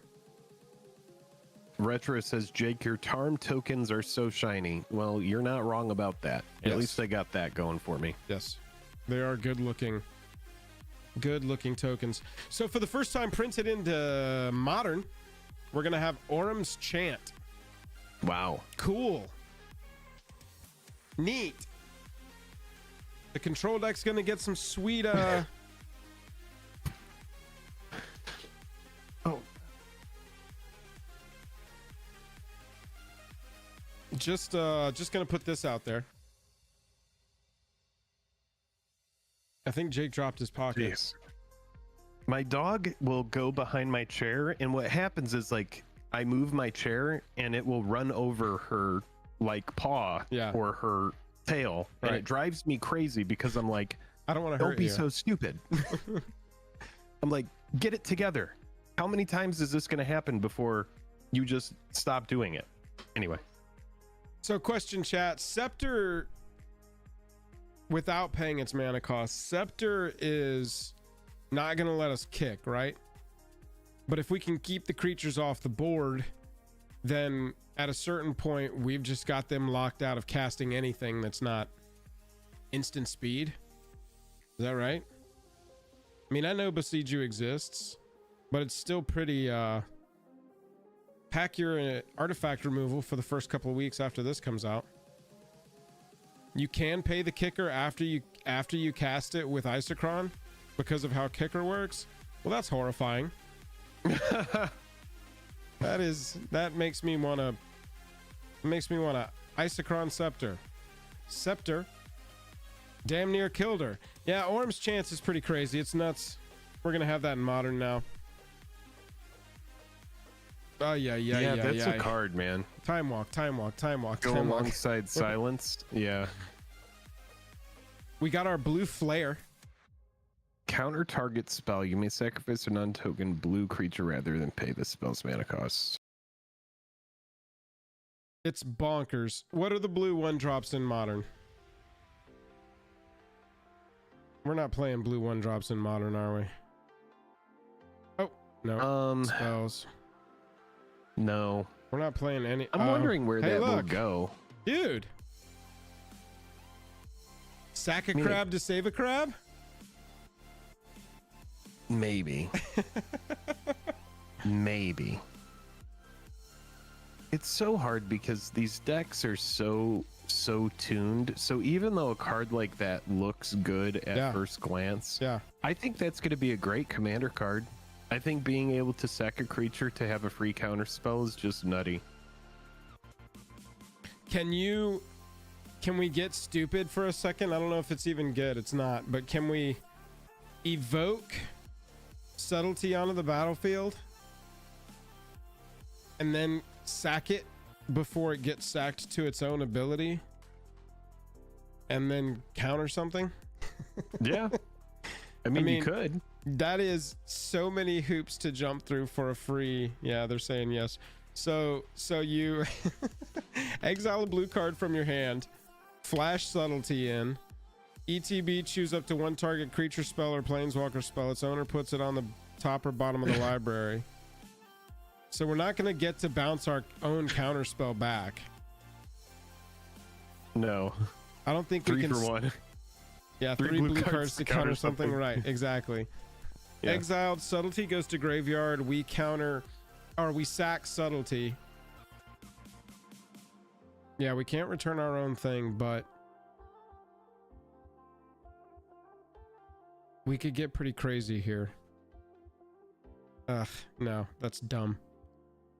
Speaker 2: Retro says, Jake, your Tarm tokens are so shiny. Well, you're not wrong about that. At least I got that going for me.
Speaker 1: Yes, they are good looking tokens. So for the first time printed into Modern, we're gonna have Orym's Chant.
Speaker 2: Wow,
Speaker 1: cool, neat. The control deck's gonna get some sweet just gonna put this out there. I think Jake dropped his pocket.
Speaker 2: Jeez. My dog will go behind my chair, and what happens is like I move my chair and it will run over her like paw or her tail, and it drives me crazy because I'm like,
Speaker 1: I don't want to hurt you.
Speaker 2: Don't be so stupid. I'm like, get it together. How many times is this going to happen before you just stop doing it? Anyway.
Speaker 1: So question chat, Scepter, without paying its mana cost, Scepter is not going to let us kick, right? But if we can keep the creatures off the board, then at a certain point, we've just got them locked out of casting anything that's not instant speed. Is that right? I mean, I know Besiju exists, but it's still pretty... pack your artifact removal for the first couple of weeks after this comes out. You can pay the kicker after you cast it with Isochron because of how kicker works. Well, that's horrifying. That makes me wanna Isochron Scepter. Damn near killed her. Yeah, Orym's Chance is pretty crazy. It's nuts. We're gonna have that in Modern now. Oh yeah.
Speaker 2: That's a card, man.
Speaker 1: Time walk.
Speaker 2: Go alongside Silenced. Yeah.
Speaker 1: We got our blue flare.
Speaker 2: Counter target spell. You may sacrifice a non-token blue creature rather than pay the spell's mana cost.
Speaker 1: It's bonkers. What are the blue 1-drops in Modern? We're not playing blue 1-drops in Modern, are we? Oh, No. Spells.
Speaker 2: No.
Speaker 1: We're not playing any.
Speaker 2: I'm wondering where that will go.
Speaker 1: Dude. Sack a crab to save a crab?
Speaker 2: Maybe. Maybe. It's so hard because these decks are so tuned. So even though a card like that looks good at first glance, I think that's going to be a great commander card. I think being able to sack a creature to have a free counter spell is just nutty. Can
Speaker 1: we get stupid for a second? I don't know if it's even good. It's not. But can we evoke Subtlety onto the battlefield and then sack it before it gets sacked to its own ability and then counter something?
Speaker 2: Yeah. I mean, you could.
Speaker 1: That is so many hoops to jump through for a free. Yeah, they're saying yes. So you exile a blue card from your hand, flash Subtlety in, ETB, choose up to one target creature spell or planeswalker spell. Its owner puts it on the top or bottom of the library. So we're not going to get to bounce our own counter spell back.
Speaker 2: No.
Speaker 1: I don't think we can.
Speaker 2: 3 for 1.
Speaker 1: Yeah, 3 blue cards to counter something. Right, exactly. Yeah. Exiled, Subtlety goes to graveyard. We counter, or we sack Subtlety. Yeah, we can't return our own thing, but we could get pretty crazy here. Ugh, no, that's dumb.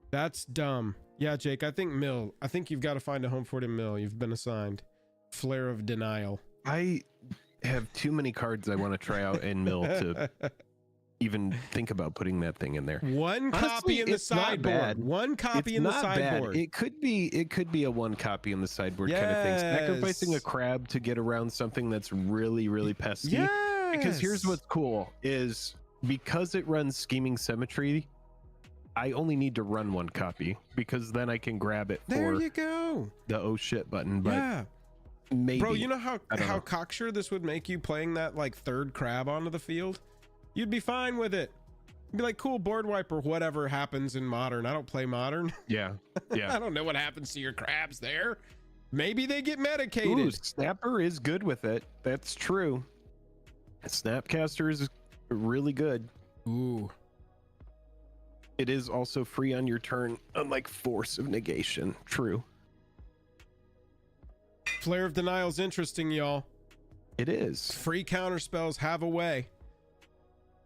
Speaker 1: That's dumb. Yeah, Jake, I think Mill. I think you've got to find a home for it in Mill. You've been assigned. Flare of Denial.
Speaker 2: I have too many cards I want to try out in Mill to even think about putting that thing in there.
Speaker 1: One copy in the sideboard. One copy in the sideboard.
Speaker 2: It could be a one copy in the sideboard kind of thing. Sacrificing a crab to get around something that's really, really pesky.
Speaker 1: Yes.
Speaker 2: Because here's what's cool is because it runs Scheming Symmetry, I only need to run one copy because then I can grab it
Speaker 1: there you go.
Speaker 2: The oh shit button. But maybe.
Speaker 1: Bro, you know how cocksure this would make you playing that like third crab onto the field? You'd be fine with it. You'd be like, cool, board wiper, whatever happens in Modern. I don't play Modern.
Speaker 2: Yeah.
Speaker 1: I don't know what happens to your crabs there. Maybe they get medicated.
Speaker 2: Ooh, Snapper is good with it. That's true. Snapcaster is really good.
Speaker 1: Ooh.
Speaker 2: It is also free on your turn, unlike Force of Negation. True.
Speaker 1: Flare of Denial is interesting, y'all.
Speaker 2: It is.
Speaker 1: Free counter spells have a way.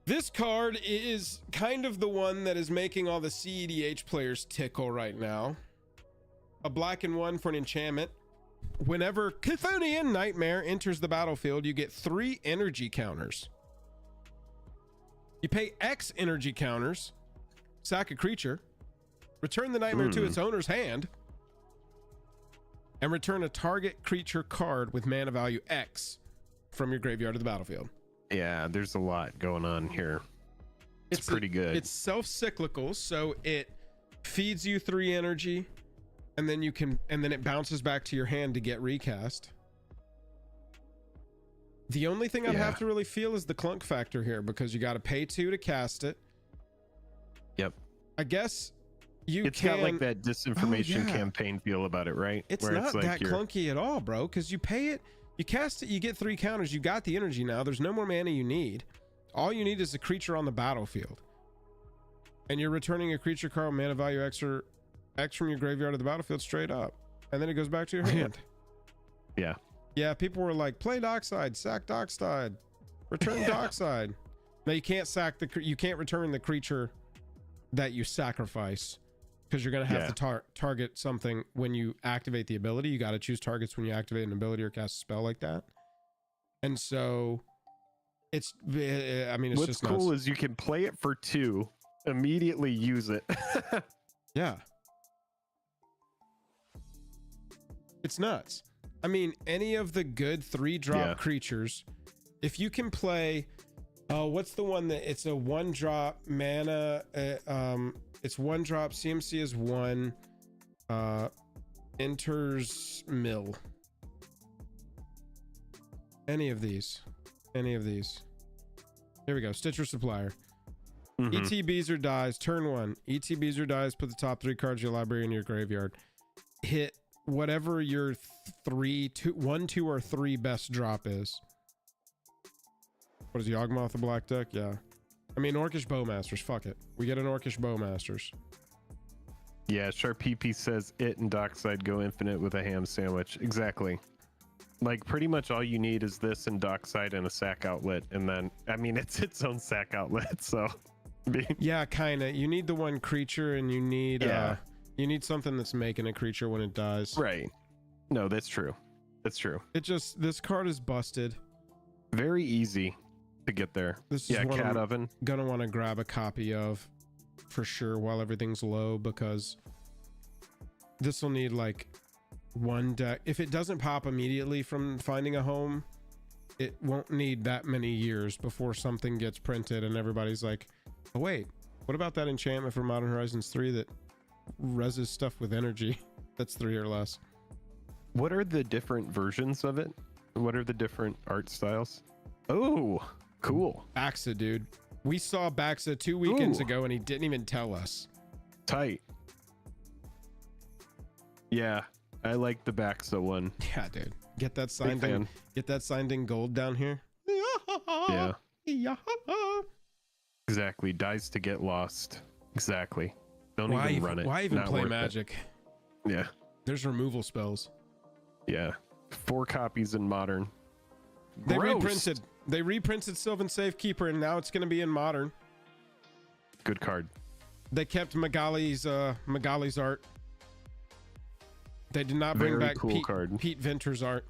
Speaker 1: This card is kind of the one that is making all the CEDH players tickle right now. A black and 1 for an enchantment. Whenever Chthonian Nightmare enters the battlefield, you get 3 energy counters. You pay X energy counters, sack a creature, return the nightmare to its owner's hand, and return a target creature card with mana value X from your graveyard to the battlefield.
Speaker 2: Yeah, there's a lot going on here. It's pretty good.
Speaker 1: It's self-cyclical, so it feeds you 3 energy, and then it bounces back to your hand to get recast. The only thing I'd have to really feel is the clunk factor here, because you got to pay 2 to cast it.
Speaker 2: Yep.
Speaker 1: I guess
Speaker 2: it's got like that disinformation campaign feel about it, right?
Speaker 1: It's not that clunky at all, bro, because you pay it, you cast it, you get 3 counters, you got the energy now. There's no more mana you need. All you need is a creature on the battlefield. And you're returning a creature card with mana value X from your graveyard to the battlefield straight up. And then it goes back to your hand.
Speaker 2: Yeah.
Speaker 1: Yeah, people were like, play Dockside, sack Dockside, return Dockside. Now you can't you can't return the creature that you sacrifice, because you're going to have to target something when you activate the ability. You got to choose targets when you activate an ability or cast a spell like that. And so it's
Speaker 2: what's
Speaker 1: just
Speaker 2: cool
Speaker 1: nuts.
Speaker 2: Is you can play it for 2, immediately use it.
Speaker 1: Yeah. It's nuts. I mean, any of the good 3-drop creatures, if you can play, what's the one that it's a 1-drop mana, it's 1-drop, CMC is 1, enters mill. Any of these. Here we go. Stitcher Supplier. ETBs or dies. Turn 1. ETBs or dies. Put the top 3 cards of your library in your graveyard. Hit whatever your 1, 2, or 3 best drop is. What is Yawgmoth the black deck? Yeah. I mean, Orcish Bowmasters. Fuck it. We get an Orcish Bowmasters.
Speaker 2: Yeah, Sharp PP says it and Dockside go infinite with a ham sandwich. Exactly. Like, pretty much all you need is this and Dockside and a sack outlet. And then, I mean, it's its own sack outlet, so...
Speaker 1: Yeah, kind of. You need the one creature and you need... you need something that's making a creature when it dies.
Speaker 2: Right. No, that's true. That's true.
Speaker 1: It just... This card is busted.
Speaker 2: Very easy to get there.
Speaker 1: This is
Speaker 2: Cat Oven.
Speaker 1: Gonna want to grab a copy of for sure while everything's low, because this will need like one deck. If it doesn't pop immediately from finding a home, it won't need that many years before something gets printed and everybody's like, oh wait, what about that enchantment for Modern Horizons 3 that reses stuff with energy that's 3 or less?
Speaker 2: What are the different versions of it? What are the different art styles? Oh, cool.
Speaker 1: Baxa, dude. We saw Baxa 2 weekends ago and he didn't even tell us.
Speaker 2: Tight. Yeah, I like the Baxa one.
Speaker 1: Yeah, dude. Get that signed in. Get that signed in gold down here.
Speaker 2: Yeah. Exactly. Dies to get lost. Exactly. Don't even run it.
Speaker 1: Why even play Magic?
Speaker 2: Yeah.
Speaker 1: There's removal spells.
Speaker 2: Yeah. 4 copies in Modern.
Speaker 1: They reprinted Sylvan Safekeeper and now it's going to be in Modern.
Speaker 2: Good card.
Speaker 1: They kept Magali's art. They did not bring back Pete Venter's art.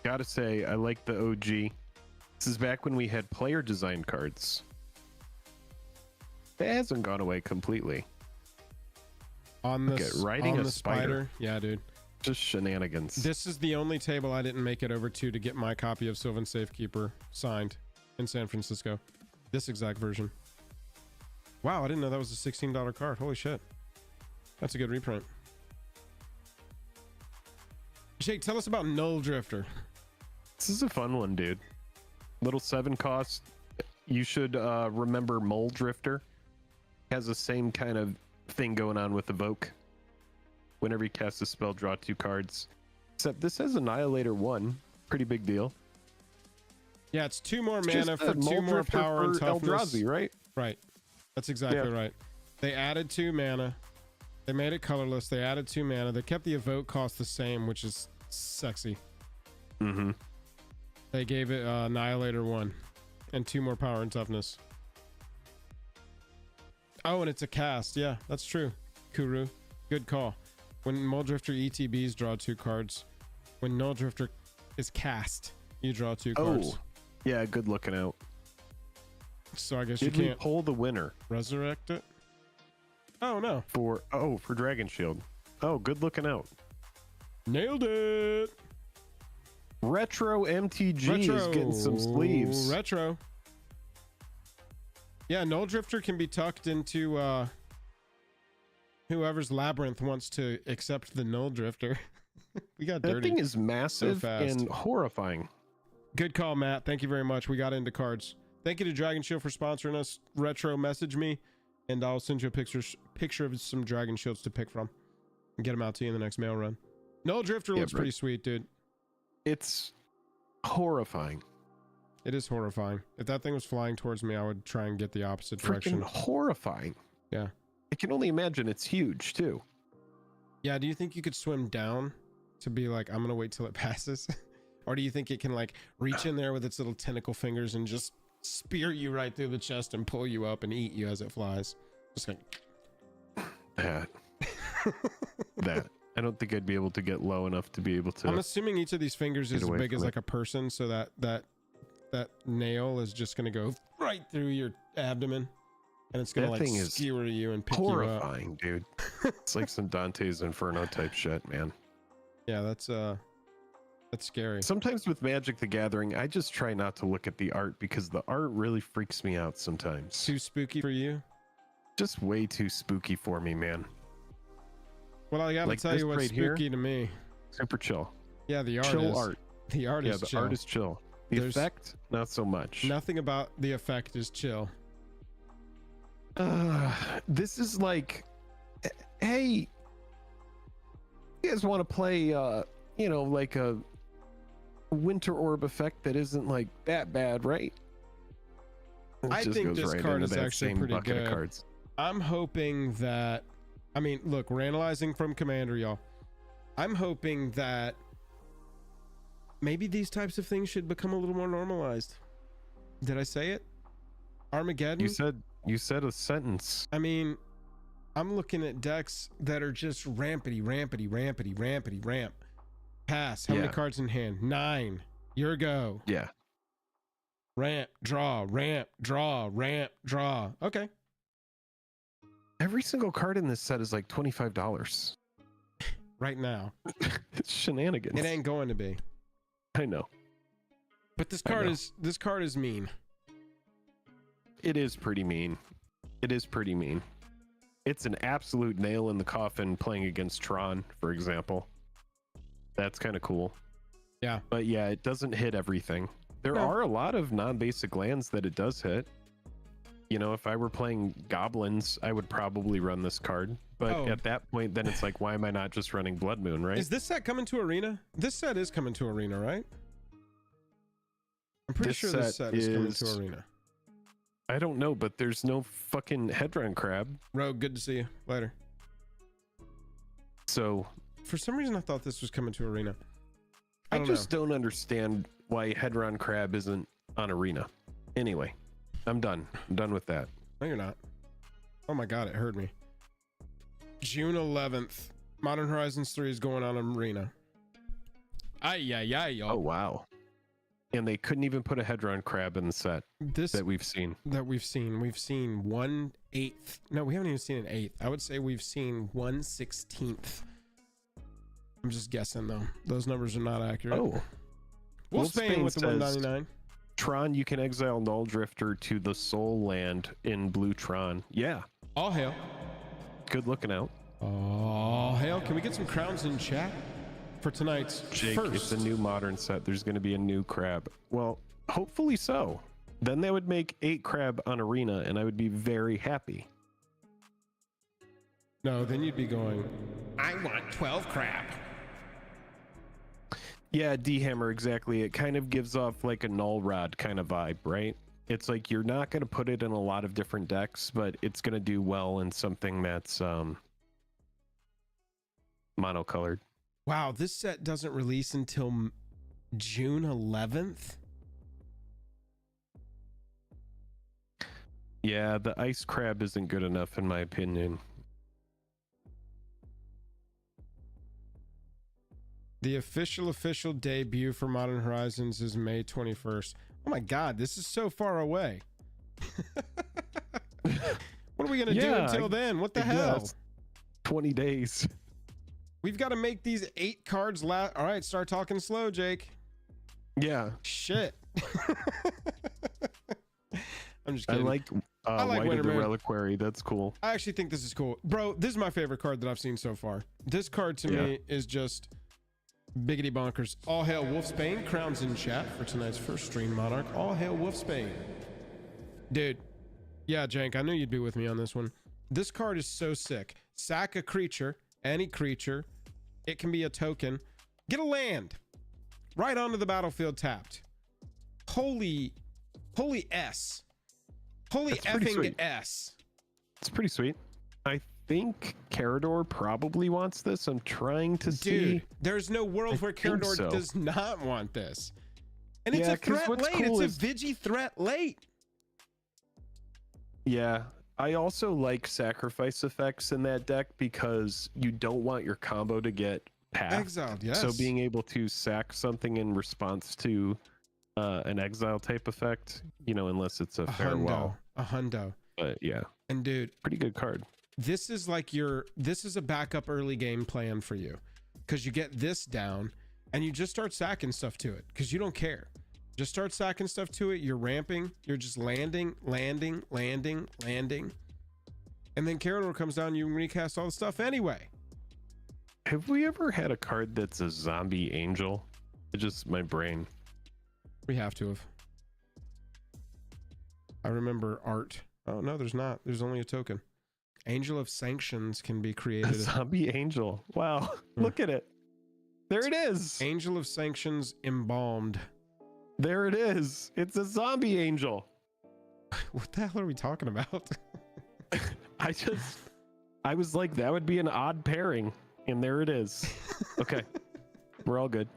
Speaker 2: Gotta say, I like the OG. This is back when we had player design cards. It hasn't gone away completely.
Speaker 1: On the spider. Yeah, dude.
Speaker 2: Just shenanigans.
Speaker 1: This is the only table I didn't make it over to get my copy of Sylvan Safekeeper signed in San Francisco. This exact version. Wow, I didn't know that was a $16 card. Holy shit. That's a good reprint. Jake, tell us about Null Drifter.
Speaker 2: This is a fun one, dude. Little 7 cost. You should remember Mole Drifter. Has the same kind of thing going on with Evoke. Whenever you cast a spell, draw 2 cards. Except this has Annihilator 1. Pretty big deal.
Speaker 1: Yeah, it's 2 more mana for 2 more power and toughness.
Speaker 2: Eldrazi, right?
Speaker 1: Right. That's exactly right. They added 2 mana. They made it colorless. They added 2 mana. They kept the evoke cost the same, which is sexy.
Speaker 2: Mm-hmm.
Speaker 1: They gave it Annihilator 1 and 2 more power and toughness. Oh, and it's a cast. Yeah, that's true. Kuru. Good call. When Muldrifter ETBs, draw 2 cards. When Null Drifter is cast, you draw 2 cards.
Speaker 2: Oh, yeah, good looking out.
Speaker 1: So I guess
Speaker 2: Did
Speaker 1: you can't
Speaker 2: pull the winner.
Speaker 1: Resurrect it. Oh no.
Speaker 2: For Dragon Shield. Oh, good looking out.
Speaker 1: Nailed it.
Speaker 2: Retro MTG is getting some sleeves.
Speaker 1: Retro. Yeah, Null Drifter can be tucked into whoever's Labyrinth wants to accept the Null Drifter. We got dirty.
Speaker 2: That thing is massive and horrifying.
Speaker 1: Good call, Matt. Thank you very much. We got into cards. Thank you to Dragon Shield for sponsoring us. Retro, message me, and I'll send you a picture of some Dragon Shields to pick from and get them out to you in the next mail run. Null Drifter looks pretty sweet, dude.
Speaker 2: It's horrifying.
Speaker 1: It is horrifying. If that thing was flying towards me, I would try and get the opposite direction.
Speaker 2: Freaking horrifying.
Speaker 1: Yeah.
Speaker 2: I can only imagine it's huge, too.
Speaker 1: Yeah, do you think you could swim down to be like, I'm going to wait till it passes? Or do you think it can, like, reach in there with its little tentacle fingers and just spear you right through the chest and pull you up and eat you as it flies? Just like...
Speaker 2: That. I don't think I'd be able to get low enough to be able to...
Speaker 1: I'm assuming each of these fingers is as big as like a person, so that nail is just going to go right through your abdomen, and it's going to like skewer you and pick you up.
Speaker 2: Horrifying, dude. It's like some Dante's Inferno type shit, man.
Speaker 1: Yeah, that's scary.
Speaker 2: Sometimes with Magic the Gathering, I just try not to look at the art because the art really freaks me out sometimes.
Speaker 1: Too spooky for you?
Speaker 2: Just way too spooky for me, man.
Speaker 1: Well, I gotta tell you what's spooky to me.
Speaker 2: Super chill.
Speaker 1: Yeah, the art
Speaker 2: chill
Speaker 1: is.
Speaker 2: Art.
Speaker 1: The art is chill.
Speaker 2: The art is chill. The effect, not so much.
Speaker 1: Nothing about the effect is chill.
Speaker 2: This is like, hey, you guys want to play, you know, like a winter orb effect that isn't like that bad, right?
Speaker 1: I think this card is actually pretty good.
Speaker 2: Cards.
Speaker 1: I'm hoping that, I mean, look, we're analyzing from Commander, y'all. I'm hoping that maybe these types of things should become a little more normalized. Did I say it? Armageddon?
Speaker 2: You said a sentence.
Speaker 1: I mean, I'm looking at decks that are just ramp. Pass. How many cards in hand? 9. Your go.
Speaker 2: Yeah.
Speaker 1: Ramp, draw, ramp, draw, ramp, draw. Okay.
Speaker 2: Every single card in this set is like $25.
Speaker 1: Right now.
Speaker 2: It's shenanigans.
Speaker 1: It ain't going to be.
Speaker 2: I know.
Speaker 1: But this card is mean.
Speaker 2: It is pretty mean. It is pretty mean. It's an absolute nail in the coffin playing against Tron, for example. That's kind of cool.
Speaker 1: Yeah.
Speaker 2: But yeah, it doesn't hit everything. There are a lot of non-basic lands that it does hit. You know, if I were playing goblins, I would probably run this card. But at that point, then it's like, why am I not just running Blood Moon, right?
Speaker 1: Is this set coming to Arena? This set is coming to Arena, right? I'm pretty sure this set is coming to Arena.
Speaker 2: I don't know, but there's no fucking Hedron Crab.
Speaker 1: Rogue, good to see you. Later.
Speaker 2: So,
Speaker 1: for some reason, I thought this was coming to Arena.
Speaker 2: I just don't understand why Hedron Crab isn't on Arena. Anyway, I'm done. I'm done with that.
Speaker 1: No, you're not. Oh my God, it heard me. June 11th, Modern Horizons 3 is going on Arena. Y'all.
Speaker 2: Oh, wow. And they couldn't even put a Hedron Crab in the set that we've seen.
Speaker 1: We've seen 1/8. No, we haven't even seen an 8th. I would say we've seen 1/16. I'm just guessing though. Those numbers are not accurate.
Speaker 2: Oh.
Speaker 1: Wolfsbane with the 199.
Speaker 2: Tron, you can exile Null Drifter to the Soul Land in Blue Tron. Yeah.
Speaker 1: All hail.
Speaker 2: Good looking out.
Speaker 1: All hail. Can we get some crowns in chat for tonight's
Speaker 2: Jake,
Speaker 1: first?
Speaker 2: It's a new modern set. There's going to be a new crab. Well, hopefully so. Then they would make 8 crab on Arena, and I would be very happy.
Speaker 1: No, then you'd be going, I want 12 crab.
Speaker 2: Yeah, D-Hammer, exactly. It kind of gives off like a Null Rod kind of vibe, right? It's like you're not going to put it in a lot of different decks, but it's going to do well in something that's monocolored.
Speaker 1: Wow, this set doesn't release until June 11th?
Speaker 2: Yeah, the Ice Crab isn't good enough in my opinion.
Speaker 1: The official debut for Modern Horizons is May 21st. Oh my God, this is so far away. What are we going to do until then? What the hell?
Speaker 2: 20 days.
Speaker 1: We've got to make these 8 cards last. All right, start talking slow, Jake.
Speaker 2: Yeah.
Speaker 1: Shit. I'm just kidding.
Speaker 2: I like White of the Reliquary. That's cool.
Speaker 1: I actually think this is cool. Bro, this is my favorite card that I've seen so far. This card to me is just biggity bonkers. All hail Wolfsbane. Crowns in chat for tonight's first stream, Monarch. All hail Wolfsbane. Dude. Yeah, Jank, I knew you'd be with me on this one. This card is so sick. Sack a creature, any creature. It can be a token. Get a land. Right onto the battlefield tapped. Holy S. Holy effing S.
Speaker 2: It's pretty sweet. I think Carador probably wants this. I'm trying to see.
Speaker 1: Dude, there's no world where Carador does not want this. And it's a threat late. It's a Vigi threat late.
Speaker 2: Yeah. I also like sacrifice effects in that deck because you don't want your combo to get packed.
Speaker 1: Exiled, yes.
Speaker 2: So being able to sack something in response to an exile type effect, you know, unless it's a farewell.
Speaker 1: A hundo.
Speaker 2: But yeah.
Speaker 1: And dude,
Speaker 2: pretty good card.
Speaker 1: This is like this is a backup early game plan for you, because you get this down and you just start sacking stuff to it because you don't care. Just start sacking stuff to it. You're ramping. You're just landing. And then Carador comes down. You recast all the stuff anyway.
Speaker 2: Have we ever had a card that's a zombie angel? It's just my brain.
Speaker 1: We have to have. I remember art. Oh no, there's not. There's only a token. Angel of Sanctions can be created.
Speaker 2: A zombie angel. Wow. Look at it. There it is. Angel
Speaker 1: of Sanctions embalmed.
Speaker 2: There it is. It's a zombie angel.
Speaker 1: What the hell are we talking about?
Speaker 2: I was like, that would be an odd pairing. And there it is. Okay. We're all good.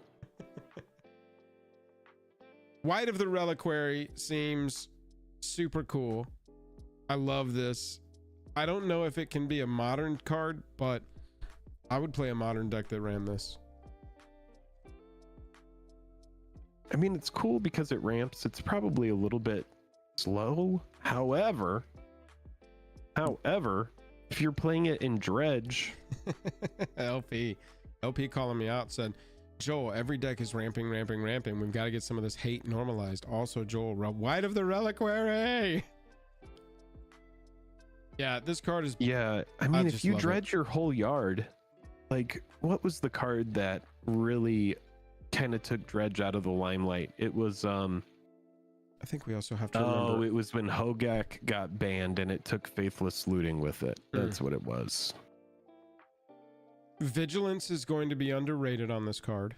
Speaker 1: White of the Reliquary seems super cool. I love this. I don't know if it can be a modern card, but I would play a modern deck that ran this.
Speaker 2: I mean, it's cool because it ramps. It's probably a little bit slow. However, if you're playing it in Dredge.
Speaker 1: LP calling me out said, Joel, every deck is ramping. We've got to get some of this hate normalized. Also, Joel, White of the Reliquary. Yeah, this card is...
Speaker 2: Yeah, I mean, if you dredge your whole yard, like, what was the card that really kind of took Dredge out of the limelight? It was... I
Speaker 1: think we also have to remember...
Speaker 2: Oh, it was when Hogak got banned and it took Faithless Looting with it. That's what it was.
Speaker 1: Vigilance is going to be underrated on this card.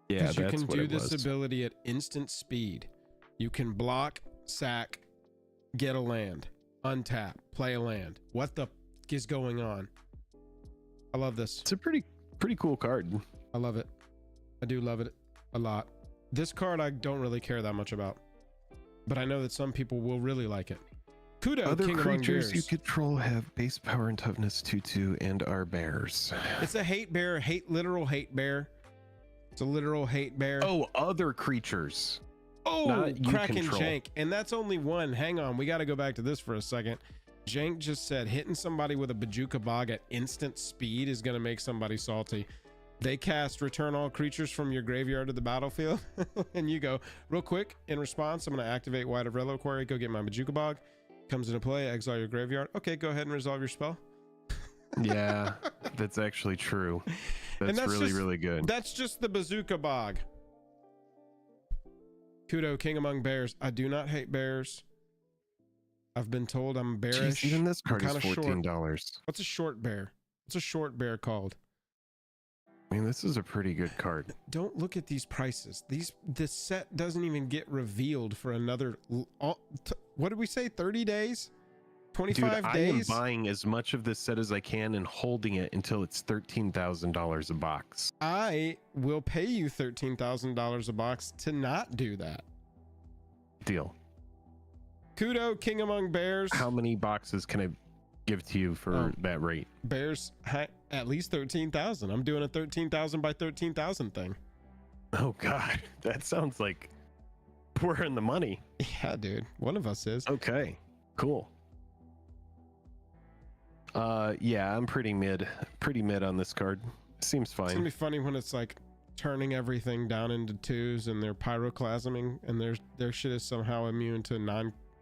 Speaker 2: Yeah, that's
Speaker 1: you can
Speaker 2: what
Speaker 1: do
Speaker 2: it
Speaker 1: this
Speaker 2: was.
Speaker 1: ability at instant speed. You can block, sack, get a land, untap, play a land. What the f is going on? I love this.
Speaker 2: It's a pretty cool card.
Speaker 1: I love it. I do love it a lot. This card I don't really care that much about, but I know that some people will really like it. Kudo,
Speaker 2: Other
Speaker 1: King
Speaker 2: creatures you control have base power and toughness 2/2 and are bears.
Speaker 1: It's a hate bear, literal hate bear. It's a literal hate bear.
Speaker 2: Oh, other creatures.
Speaker 1: Oh, Kraken Jank. And that's only one. Hang on, we got to go back to this for a second. Jank just said hitting somebody with a Bajuka Bog at instant speed is going to make somebody salty. They cast return all creatures from your graveyard to the battlefield. And you go, real quick, in response, I'm going to activate White of Reliquary, go get my Bajuka Bog. Comes into play, exile your graveyard. Okay, go ahead and resolve your spell.
Speaker 2: Yeah, that's actually true. That's really good.
Speaker 1: That's just the Bazooka Bog. Kudo, King Among Bears. I do not hate bears. I've been told I'm bearish.
Speaker 2: Jeez, even this card is $14.
Speaker 1: What's a short bear? What's a short bear called?
Speaker 2: I mean, this is a pretty good card.
Speaker 1: Don't look at these prices. This set doesn't even get revealed for another... what did we say? 30 days? 25 days?
Speaker 2: I am buying as much of this set as I can and holding it until it's $13,000 a box.
Speaker 1: I will pay you $13,000 a box to not do that.
Speaker 2: Deal.
Speaker 1: Kudo, King Among Bears.
Speaker 2: How many boxes can I give to you for that rate?
Speaker 1: Bears, at least 13,000. I'm doing a 13,000 by 13,000 thing.
Speaker 2: Oh God, that sounds like we're in the money.
Speaker 1: Yeah, dude. One of us is.
Speaker 2: Okay, cool. Yeah, I'm pretty mid on this card. Seems fine.
Speaker 1: It's gonna be funny when it's like turning everything down into twos and they're pyroclasming and their shit is somehow immune to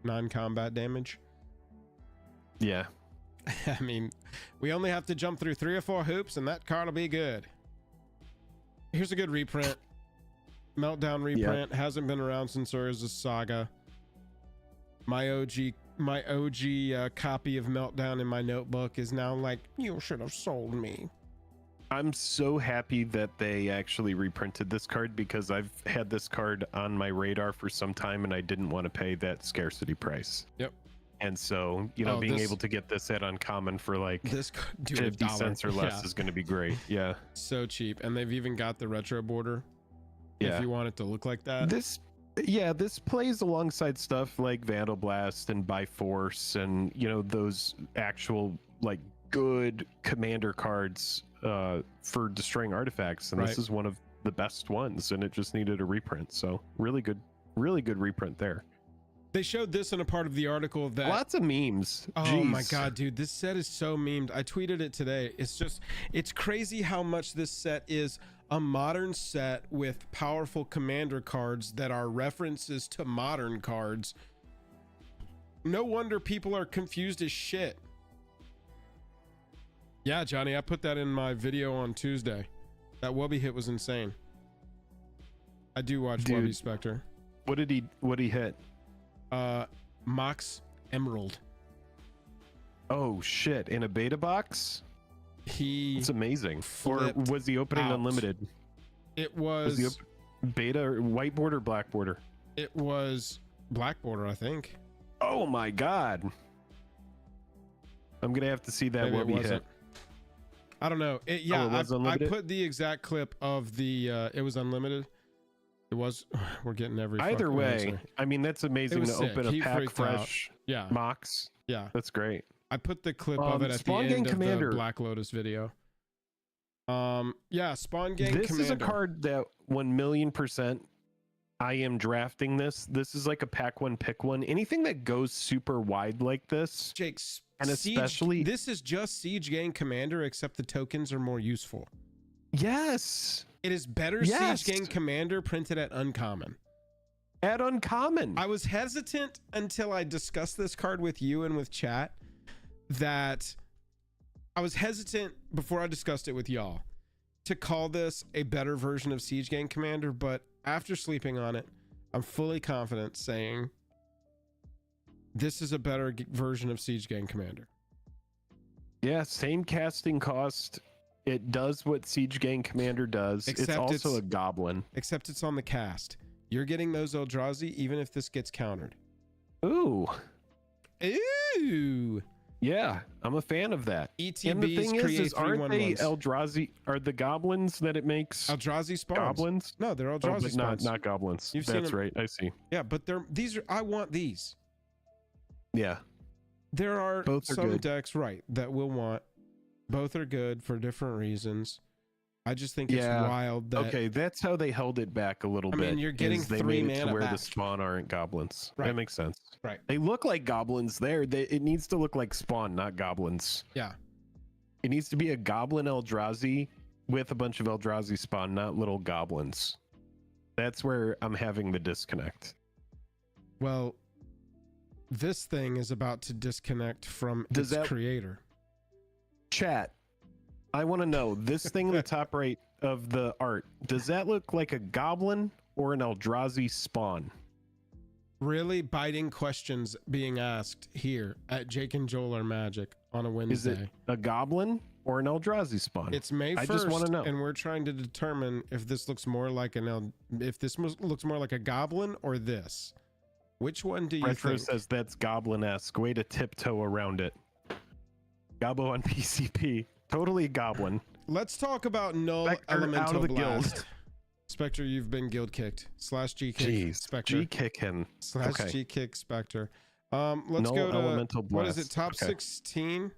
Speaker 1: non-combat damage.
Speaker 2: Yeah.
Speaker 1: I mean, we only have to jump through 3 or 4 hoops and that card will be good. Here's a good reprint. Meltdown reprint. Yep. Hasn't been around since Urza's Saga. My OG copy of Meltdown in my notebook is now like, you should have sold me.
Speaker 2: I'm so happy that they actually reprinted this card because I've had this card on my radar for some time and I didn't want to pay that scarcity price.
Speaker 1: Yep.
Speaker 2: And so, you know, being able to get this at Uncommon for like 50 cents or less is going to be great. Yeah.
Speaker 1: So cheap. And they've even got the retro border.
Speaker 2: Yeah.
Speaker 1: If you want it to look like that.
Speaker 2: This plays alongside stuff like Vandal Blast and By Force and, you know, those actual like good commander cards for destroying artifacts. And this is one of the best ones and it just needed a reprint. So really good reprint there.
Speaker 1: They showed this in a part of the article that
Speaker 2: lots of memes.
Speaker 1: Oh
Speaker 2: Jeez.
Speaker 1: my God, dude, this set is so memed. I tweeted it today. It's crazy how much this set is a modern set with powerful commander cards that are references to modern cards. No wonder people are confused as shit. Yeah, Johnny, I put that in my video on Tuesday. That Wubby hit was insane. I do watch Webby Spectre.
Speaker 2: What did he hit?
Speaker 1: Mox
Speaker 2: Oh shit! In a beta box? It's amazing. Or was he opening unlimited?
Speaker 1: It was
Speaker 2: beta or white border, black border?
Speaker 1: It was black border, I think.
Speaker 2: Oh my god! I'm gonna have to see that Webby hit.
Speaker 1: I don't know. I put the exact clip of the. It was unlimited. It was. We're getting every.
Speaker 2: Either way, I mean that's amazing to open a pack fresh.
Speaker 1: Yeah.
Speaker 2: Mox.
Speaker 1: Yeah.
Speaker 2: That's great.
Speaker 1: I put the clip of it at the end of the Black Lotus video. Yeah, Spawn Gang Commander.
Speaker 2: This is a card that 1,000,000% I am drafting this. This is like a pack one, pick one. Anything that goes super wide like this.
Speaker 1: Jake's
Speaker 2: and especially
Speaker 1: this is just Siege Gang Commander, except the tokens are more useful.
Speaker 2: Yes.
Speaker 1: It is better Siege Gang Commander printed at uncommon.
Speaker 2: At uncommon.
Speaker 1: I was hesitant until I discussed this card with you and with chat. That I was hesitant before I discussed it with y'all to call this a better version of Siege Gang Commander, but after sleeping on it, I'm fully confident saying this is a better version of Siege Gang Commander.
Speaker 2: Yeah, same casting cost. It does what Siege Gang Commander does. Except it's also a goblin.
Speaker 1: Except it's on the cast. You're getting those Eldrazi even if this gets countered.
Speaker 2: Ooh.
Speaker 1: Ooh.
Speaker 2: Yeah, I'm a fan of that.
Speaker 1: ETBs
Speaker 2: and the thing is aren't they Eldrazi? Are the goblins that it makes
Speaker 1: Eldrazi spawns?
Speaker 2: Goblins?
Speaker 1: No, they're Eldrazi spawns.
Speaker 2: Not goblins. That's right. I see.
Speaker 1: Yeah, but these are. I want these.
Speaker 2: Yeah.
Speaker 1: There are some decks, right, that we'll want. Both are good for different reasons. I just think it's wild that.
Speaker 2: Okay, that's how they held it back a little bit.
Speaker 1: I mean, you're getting 3 mana
Speaker 2: to where
Speaker 1: back.
Speaker 2: the spawn aren't goblins.
Speaker 1: Right.
Speaker 2: That makes sense.
Speaker 1: Right.
Speaker 2: They look like goblins there. It needs to look like spawn, not goblins.
Speaker 1: Yeah.
Speaker 2: It needs to be a goblin Eldrazi with a bunch of Eldrazi spawn, not little goblins. That's where I'm having the disconnect.
Speaker 1: Well, this thing is about to disconnect from its creator.
Speaker 2: Chat. I want to know, this thing in the top right of the art, does that look like a goblin or an Eldrazi spawn?
Speaker 1: Really biting questions being asked here at Jake and Joel Are Magic on a Wednesday.
Speaker 2: Is it a goblin or an Eldrazi spawn?
Speaker 1: It's May 1st,
Speaker 2: I just want to know.
Speaker 1: And we're trying to determine if this looks more like looks more like a goblin or this. Which one do you
Speaker 2: Retro
Speaker 1: think?
Speaker 2: Says that's goblin-esque. Way to tiptoe around it. Gobbo on PCP. Totally goblin.
Speaker 1: Let's talk about Null
Speaker 2: Spectre
Speaker 1: Elemental
Speaker 2: out of the
Speaker 1: Blast.
Speaker 2: guild.
Speaker 1: Spectre, you've been guild kicked. /G kick.
Speaker 2: Jeez,
Speaker 1: Spectre.
Speaker 2: G kick him.
Speaker 1: /G kick Spectre. Let's
Speaker 2: Null
Speaker 1: go to
Speaker 2: Elemental Blast.
Speaker 1: What is it? Top 16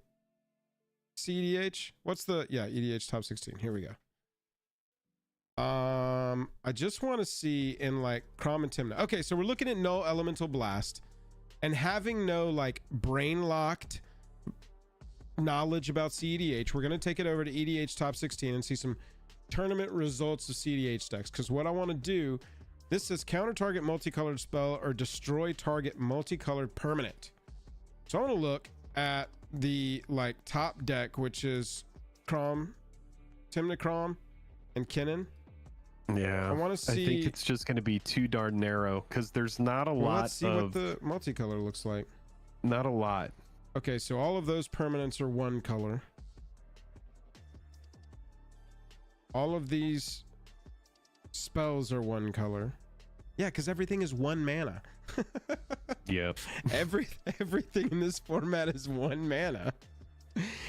Speaker 1: CEDH. What's the EDH top 16? Here we go. I just want to see in like Crom and Timna. Okay, so we're looking at Null Elemental Blast and having no like brain locked knowledge about CEDH. We're going to take it over to EDH top 16 and see some tournament results of CEDH decks, because what I want to do, this says counter target multicolored spell or destroy target multicolored permanent. So I want to look at the like top deck, which is Crom, Timna Crom, and Kinnan.
Speaker 2: Yeah,
Speaker 1: I want to see.
Speaker 2: I think it's just going to be too darn narrow because there's not a lot.
Speaker 1: Let's see what the multicolor looks like.
Speaker 2: Not a lot.
Speaker 1: Okay, so all of those permanents are one color. All of these spells are one color. Yeah, because everything is 1 mana.
Speaker 2: Yep.
Speaker 1: Everything in this format is 1 mana.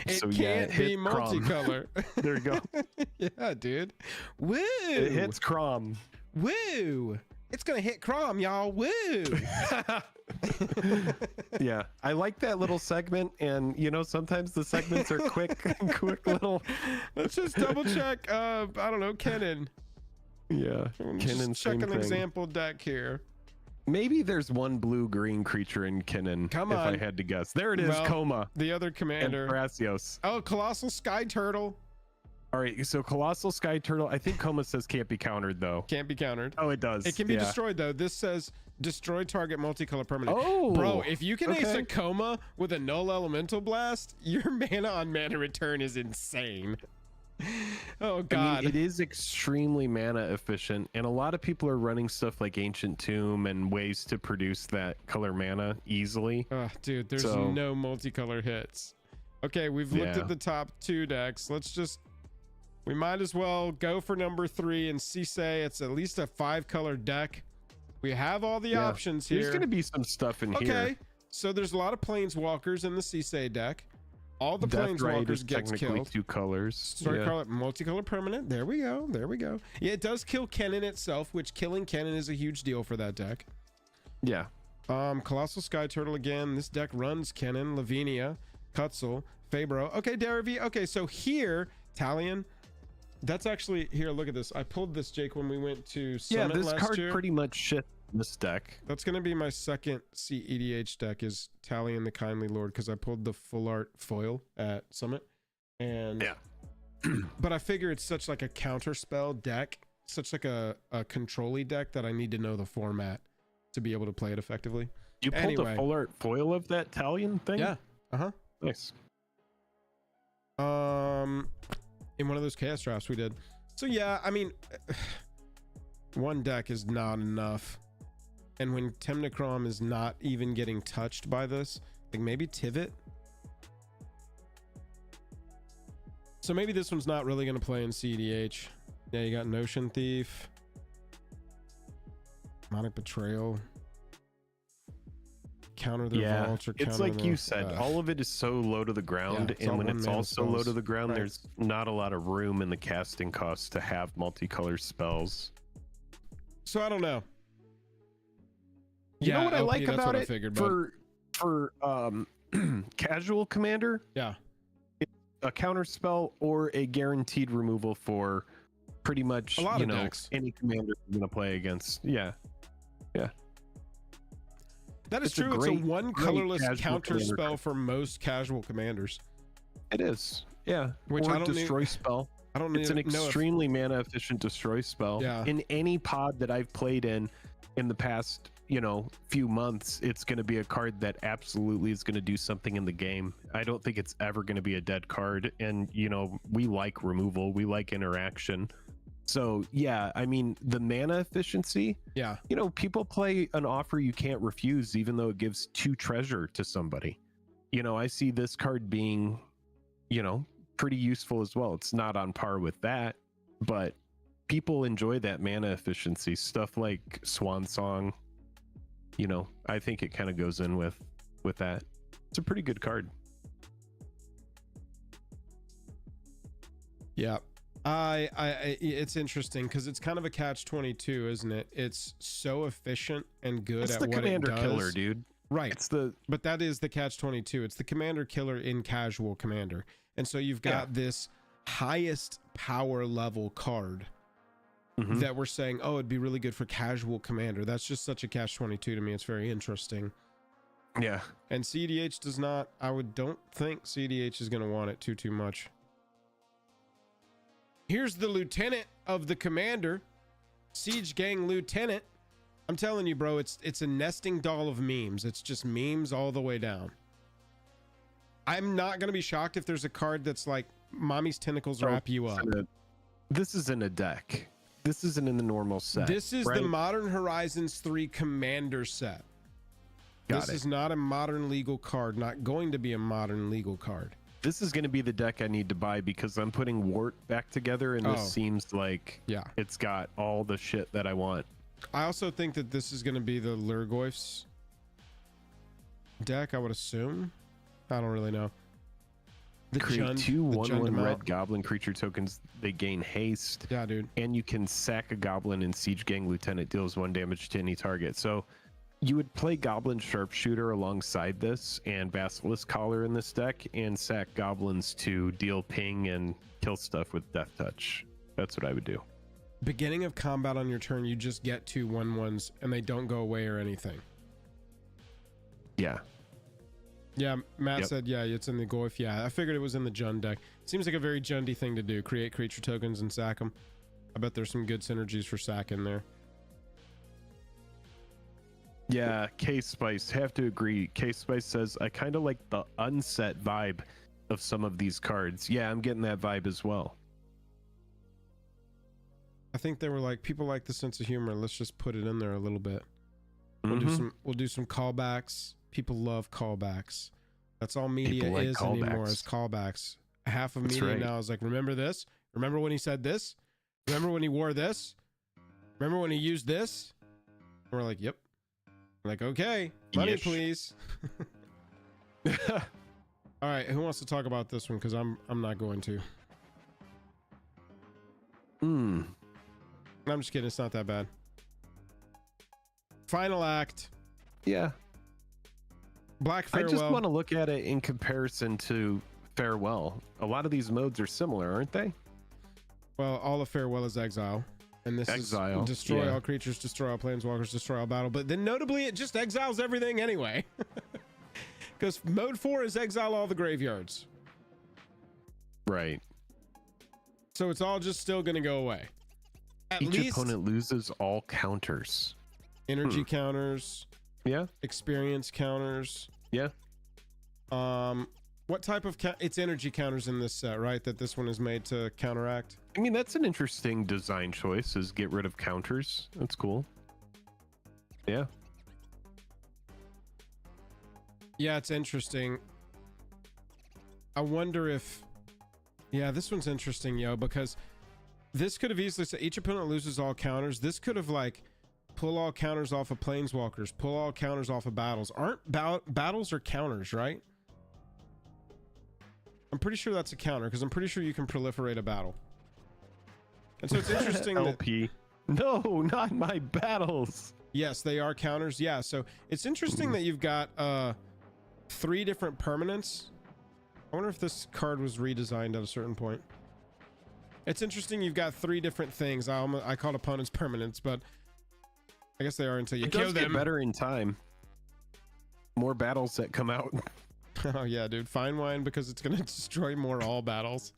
Speaker 1: It
Speaker 2: so,
Speaker 1: can't be multicolor.
Speaker 2: There you go.
Speaker 1: Yeah, dude. Woo!
Speaker 2: It hits Crom.
Speaker 1: Woo! It's gonna hit Crom, y'all. Woo!
Speaker 2: Yeah, I like that little segment, and you know sometimes the segments are quick little.
Speaker 1: Let's just double check. I don't know, Kennen.
Speaker 2: Yeah, Kennen.
Speaker 1: Check an example deck here.
Speaker 2: Maybe there's one blue-green creature in Kennen.
Speaker 1: Come on.
Speaker 2: If I had to guess, there it is.
Speaker 1: Well,
Speaker 2: Coma.
Speaker 1: The other commander.
Speaker 2: And Thrasios.
Speaker 1: Oh, Colossal Sky Turtle.
Speaker 2: All right, so Colossal Sky Turtle. I think Coma says can't be countered though.
Speaker 1: Can't be countered.
Speaker 2: Oh, it does.
Speaker 1: It can be destroyed though. This says destroy target multicolor permanent.
Speaker 2: Oh,
Speaker 1: bro, if you can ace a Coma with a Null Elemental Blast, your mana on mana return is insane. Oh God.
Speaker 2: I mean, it is extremely mana efficient, and a lot of people are running stuff like Ancient Tomb and ways to produce that color mana easily.
Speaker 1: Oh, dude, there's no multicolor hits. Okay, we've looked at the top 2 decks. We might as well go for number 3 and say it's at least a 5-color deck. We have all the options here.
Speaker 2: There's gonna be some stuff in here.
Speaker 1: Okay, so there's a lot of planeswalkers in the Sisei deck. All the planeswalkers gets killed.
Speaker 2: 2 colors.
Speaker 1: Call it multicolor permanent. There we go. Yeah, it does kill Kennen itself, which killing Kennen is a huge deal for that deck.
Speaker 2: Yeah.
Speaker 1: Colossal Sky Turtle again. This deck runs Kennen, Lavinia, Kutzel, Fabro. Okay, Daravi. Okay, so here, Talion. That's actually here. Look at this. I pulled this, Jake, when we went to Summit
Speaker 2: this
Speaker 1: last
Speaker 2: card
Speaker 1: year.
Speaker 2: pretty much shit this deck.
Speaker 1: That's gonna be my second CEDH deck is Talion the Kindly Lord, because I pulled the full art foil at Summit, and but I figure it's such like a counter spell deck, such like a control-y deck that I need to know the format to be able to play it effectively.
Speaker 2: You pulled the full art foil of that Talion thing?
Speaker 1: Yeah.
Speaker 2: Nice.
Speaker 1: In one of those chaos drafts we did. So yeah, I mean, one deck is not enough. And when Temnicrom is not even getting touched by this, like maybe Tivit. So maybe this one's not really going to play in CDH. Yeah, you got Notion Thief, Demonic Betrayal, counter the vault, or
Speaker 2: it's like you said, all of it is so low to the ground, and when it's also low to the ground, there's not a lot of room in the casting costs to have multicolor spells.
Speaker 1: So I don't know.
Speaker 2: You know what I like about it for casual commander?
Speaker 1: Yeah.
Speaker 2: A counter spell or a guaranteed removal for pretty much
Speaker 1: a lot of decks.
Speaker 2: Any commander you're gonna play against. Yeah.
Speaker 1: That is true. It's a one colorless counter spell for most casual commanders.
Speaker 2: It is. Yeah.
Speaker 1: Which
Speaker 2: or I don't destroy spell.
Speaker 1: I don't
Speaker 2: It's an extremely mana efficient destroy spell.
Speaker 1: Yeah.
Speaker 2: In any pod that I've played in the past, few months, it's going to be a card that absolutely is going to do something in the game. I don't think it's ever going to be a dead card. And, we like removal. We like interaction. So, yeah, I mean, the mana efficiency.
Speaker 1: Yeah.
Speaker 2: People play an offer you can't refuse, even though it gives 2 treasure to somebody. I see this card being, pretty useful as well. It's not on par with that, but people enjoy that mana efficiency. Stuff like Swan Song, I think it kind of goes in with that. It's a pretty good card.
Speaker 1: Yeah. It's interesting because it's kind of a catch-22, isn't it? It's so efficient and good at what it does. It's the commander killer,
Speaker 2: dude.
Speaker 1: Right. But that is the catch-22. It's the commander killer in casual commander. And so you've got this highest power level card that we're saying, oh, it'd be really good for casual commander. That's just such a catch-22 to me. It's very interesting.
Speaker 2: Yeah.
Speaker 1: And CDH does not, don't think CDH is going to want it too much. Here's the lieutenant of the commander, Siege Gang Lieutenant. I'm telling you, bro, it's a nesting doll of memes. It's just memes all the way down. I'm not going to be shocked if there's a card that's like Mommy's Tentacles wrap you up.
Speaker 2: This isn't a deck. This isn't in the normal set.
Speaker 1: This is the Modern Horizons 3 commander set. This is not a modern legal card, not going to be a modern legal card.
Speaker 2: This is going to be the deck I need to buy because I'm putting Wart back together, and this seems like it's got all the shit that I want.
Speaker 1: I also think that this is going to be the Lurgoyf's deck, I would assume. I don't really know.
Speaker 2: Create 2 1/1 red goblin creature tokens. They gain haste.
Speaker 1: Yeah, dude.
Speaker 2: And you can sack a goblin, and Siege Gang Lieutenant deals 1 damage to any target. So you would play Goblin Sharpshooter alongside this and Basilisk Collar in this deck and sack goblins to deal ping and kill stuff with Death Touch. That's what I would do.
Speaker 1: Beginning of combat on your turn, you just get 2 1/1s and they don't go away or anything.
Speaker 2: Yeah.
Speaker 1: Yeah, Matt said, yeah, it's in the Goyf. Yeah, I figured it was in the Jund deck. Seems like a very Jundy thing to do. Create creature tokens and sack them. I bet there's some good synergies for sack in there.
Speaker 2: Yeah, K-Spice, have to agree. K-Spice says, I kind of like the unset vibe of some of these cards. Yeah, I'm getting that vibe as well.
Speaker 1: think they were like, people like the sense of humor. Let's just put it in there a little bit. We'll do some callbacks. People love callbacks. That's all media like is callbacks. Anymore is callbacks. Half of media now is like, remember this? Remember when he said this? Remember when he wore this? Remember when he used this? And we're like, yep. We're like, okay, money please. All right, who wants to talk about this one? Because I'm not going to. I'm just kidding. It's not that bad. Final act.
Speaker 2: Yeah.
Speaker 1: Black Farewell.
Speaker 2: I just want to look at it in comparison to Farewell. A lot of these modes are similar, aren't they?
Speaker 1: Well, all of Farewell is Exile. And this
Speaker 2: Exile.
Speaker 1: is destroy all creatures, destroy all planeswalkers, destroy all battle. But then notably, it just exiles everything anyway. Because mode 4 is exile all the graveyards.
Speaker 2: Right.
Speaker 1: So it's all just still going to go away. At
Speaker 2: Each
Speaker 1: least
Speaker 2: opponent loses all counters.
Speaker 1: Energy counters.
Speaker 2: Yeah.
Speaker 1: Experience counters.
Speaker 2: Yeah.
Speaker 1: What type of it's energy counters in this set, right? That this one is made to counteract.
Speaker 2: I mean, that's an interesting design choice, is get rid of counters. That's cool. Yeah.
Speaker 1: Yeah, it's interesting. I wonder if... Yeah, this one's interesting, yo, because this could have easily said each opponent loses all counters. This could have, like, pull all counters off of planeswalkers, pull all counters off of battles. Aren't battles are counters, right? I'm pretty sure that's a counter, because I'm pretty sure you can proliferate a battle. And so it's interesting
Speaker 2: LP. No, not my battles.
Speaker 1: Yes, they are counters. Yeah, so it's interesting that you've got 3 different permanents. I wonder if this card was redesigned at a certain point. It's interesting you've got 3 different things. I called opponents permanents, but I guess they are until you kill them.
Speaker 2: Get better in time. More battles that come out.
Speaker 1: Oh yeah, dude. Fine wine, because it's gonna destroy more all battles.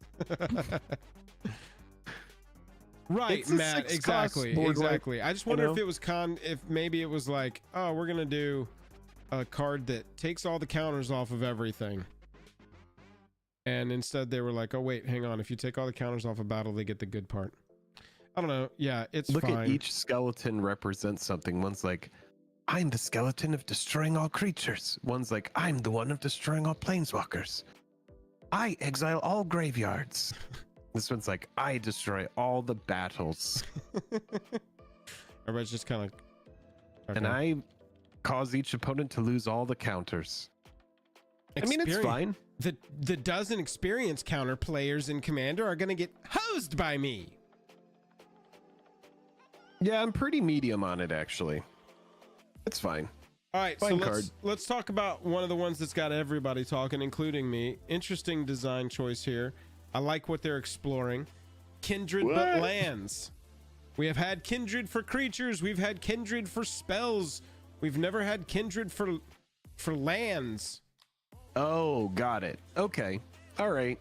Speaker 1: Right, Matt. Exactly. I just wonder if it was if maybe it was like, oh, we're gonna do a card that takes all the counters off of everything. And instead they were like, oh wait, hang on. If you take all the counters off a battle, they get the good part. I don't know. Yeah, it's
Speaker 2: Look
Speaker 1: fine.
Speaker 2: At each skeleton represents something. One's like, I'm the skeleton of destroying all creatures. One's like, I'm the one of destroying all planeswalkers. I exile all graveyards. This one's like, I destroy all the battles.
Speaker 1: Everybody's just kind of... Okay.
Speaker 2: And I cause each opponent to lose all the counters. I mean, it's fine.
Speaker 1: The dozen experience counter players in Commander are going to get hosed by me.
Speaker 2: Yeah, I'm pretty medium on it, actually. It's fine.
Speaker 1: All right, fine, so let's talk about one of the ones that's got everybody talking, including me. Interesting design choice here. I like what they're exploring. Kindred but lands. We have had Kindred for creatures. We've had Kindred for spells. We've never had Kindred for lands.
Speaker 2: Oh, got it. Okay. All right.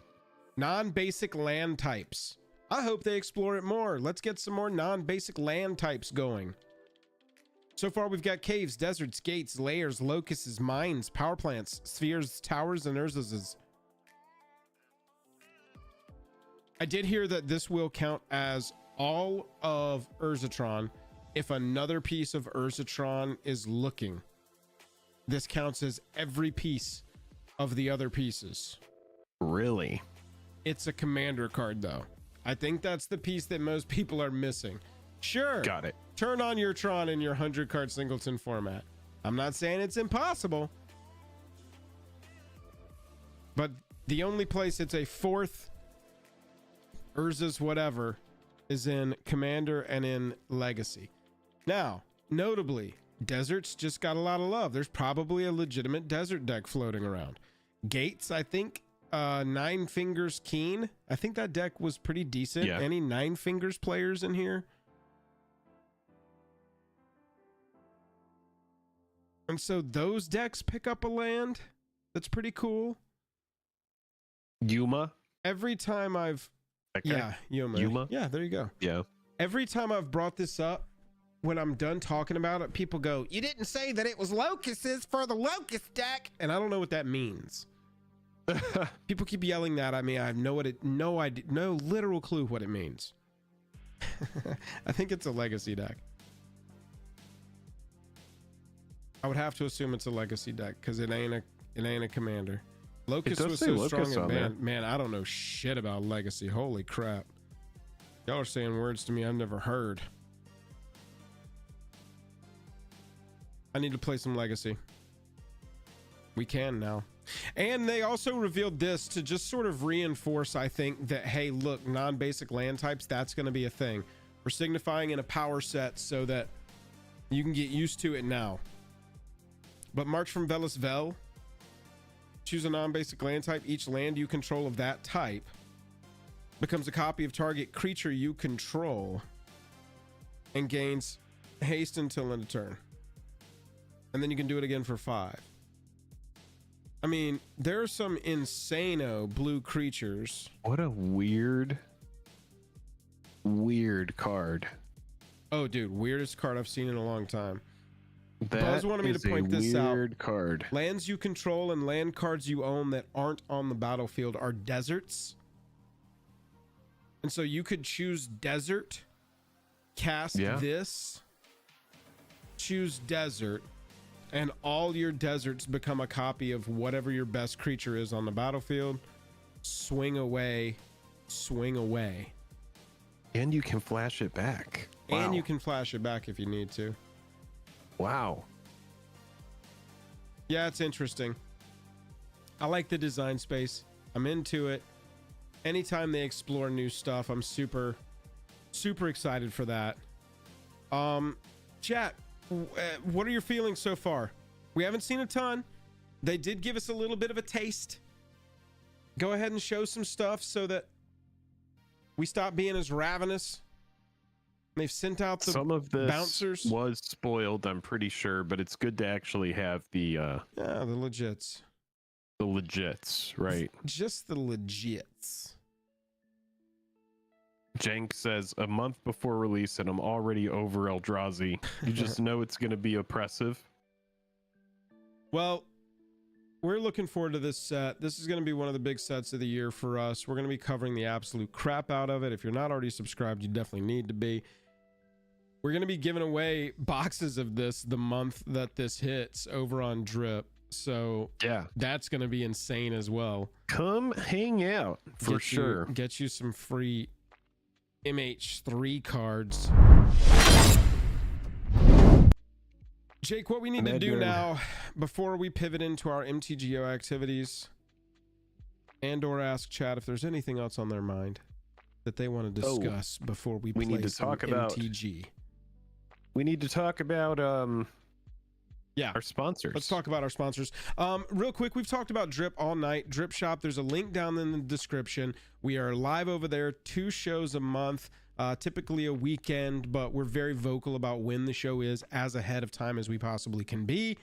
Speaker 1: Non-basic land types. I hope they explore it more. Let's get some more non-basic land types going. So far, we've got caves, deserts, gates, layers, locusts, mines, power plants, spheres, towers, and Urzas. I did hear that this will count as all of Urzatron if another piece of Urzatron is looking. This counts as every piece of the other pieces.
Speaker 2: Really?
Speaker 1: It's a commander card, though. I think that's the piece that most people are missing. Sure.
Speaker 2: Got it.
Speaker 1: Turn on your Tron in your 100-card singleton format. I'm not saying it's impossible. But the only place it's a 4th Urza's whatever is in Commander and in Legacy. Now, notably, Deserts just got a lot of love. There's probably a legitimate Desert deck floating around. Gates, I think, 9 Fingers Keen. I think that deck was pretty decent.
Speaker 2: Yeah.
Speaker 1: Any 9 Fingers players in here? And so those decks pick up a land. That's pretty cool.
Speaker 2: Yuma.
Speaker 1: Every time I've...
Speaker 2: Okay.
Speaker 1: Yeah, Yuma. Yeah, there you go.
Speaker 2: Yeah.
Speaker 1: Every time I've brought this up, when I'm done talking about it, people go, you didn't say that it was locusts for the locust deck. And I don't know what that means. People keep yelling that at me. I have no literal clue what it means. I think it's a legacy deck. I would have to assume it's a legacy deck because it ain't a commander. Locust was so strong in band. Man, I don't know shit about legacy. Holy crap. Y'all are saying words to me I've never heard. I need to play some legacy. We can now. And they also revealed this to just sort of reinforce, I think, that, hey, look, non-basic land types, that's going to be a thing. We're signifying in a power set so that you can get used to it now. But March from Velis Vel, choose a non-basic land type. Each land you control of that type becomes a copy of target creature you control and gains haste until end of turn. And then you can do it again for 5. I mean, there are some insano blue creatures.
Speaker 2: What a weird card.
Speaker 1: Oh, dude, weirdest card I've seen in a long time.
Speaker 2: Buzz
Speaker 1: wanted me to point this out.
Speaker 2: Weird card.
Speaker 1: Lands you control and land cards you own that aren't on the battlefield are deserts. And so you could choose desert, cast this, choose desert, and all your deserts become a copy of whatever your best creature is on the battlefield. Swing away, swing away.
Speaker 2: And you can flash it back.
Speaker 1: Wow. And you can flash it back if you need to.
Speaker 2: Wow.
Speaker 1: Yeah, it's interesting. I like the design space. I'm into it. Anytime they explore new stuff, I'm super excited for that. Chat, what are your feelings so far? We haven't seen a ton. They did give us a little bit of a taste. Go ahead and show some stuff so that we stop being as ravenous. They've sent out the
Speaker 2: some of this
Speaker 1: bouncers.
Speaker 2: Was spoiled, I'm pretty sure, but it's good to actually have the
Speaker 1: the legits.
Speaker 2: The legits, right?
Speaker 1: Just the legits.
Speaker 2: Jank says a month before release and I'm already over Eldrazi. You just know it's going to be oppressive.
Speaker 1: Well, we're looking forward to this set. This is going to be one of the big sets of the year for us. We're going to be covering the absolute crap out of it. If you're not already subscribed, you definitely need to be. We're going to be giving away boxes of this the month that this hits over on Drip. So
Speaker 2: yeah,
Speaker 1: that's going to be insane as well.
Speaker 2: Come hang out for sure.
Speaker 1: Get you some free MH3 cards. Jake, what we need to do now before we pivot into our MTGO activities and or ask chat if there's anything else on their mind that they want to discuss before we play
Speaker 2: need to talk about
Speaker 1: MTG.
Speaker 2: We need to talk about our sponsors.
Speaker 1: Let's talk about our sponsors. Real quick, we've talked about Drip all night. Drip Shop, there's a link down in the description. We are live over there, 2 shows a month, typically a weekend, but we're very vocal about when the show is as ahead of time as we possibly can be.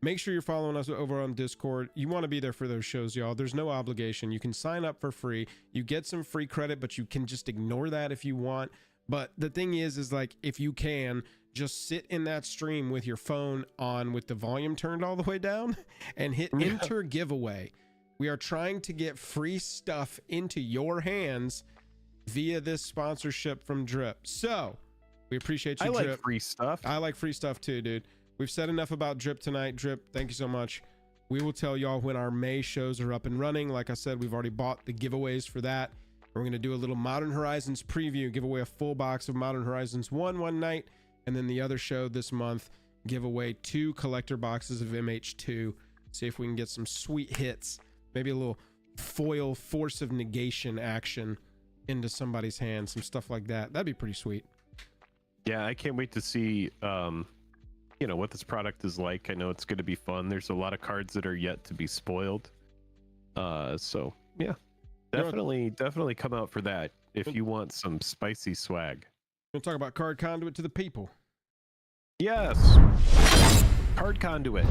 Speaker 1: Make sure you're following us over on Discord. You want to be there for those shows, y'all. There's no obligation. You can sign up for free. You get some free credit, but you can just ignore that if you want. But the thing is like, if you can, just sit in that stream with your phone on with the volume turned all the way down and hit enter giveaway. We are trying to get free stuff into your hands via this sponsorship from Drip. So we appreciate you, Drip.
Speaker 2: I like free stuff.
Speaker 1: I like free stuff too, dude. We've said enough about Drip tonight. Drip, thank you so much. We will tell y'all when our May shows are up and running. Like I said, we've already bought the giveaways for that. We're going to do a little Modern Horizons preview, give away a full box of Modern Horizons 1 one night. And then the other show this month, give away 2 collector boxes of MH2. See if we can get some sweet hits. Maybe a little foil Force of Negation action into somebody's hand. Some stuff like that. That'd be pretty sweet.
Speaker 2: Yeah, I can't wait to see what this product is like. I know it's going to be fun. There's a lot of cards that are yet to be spoiled. So yeah, definitely come out for that if you want some spicy swag.
Speaker 1: We're gonna talk about Card Conduit to the people.
Speaker 2: Yes, Card Conduit.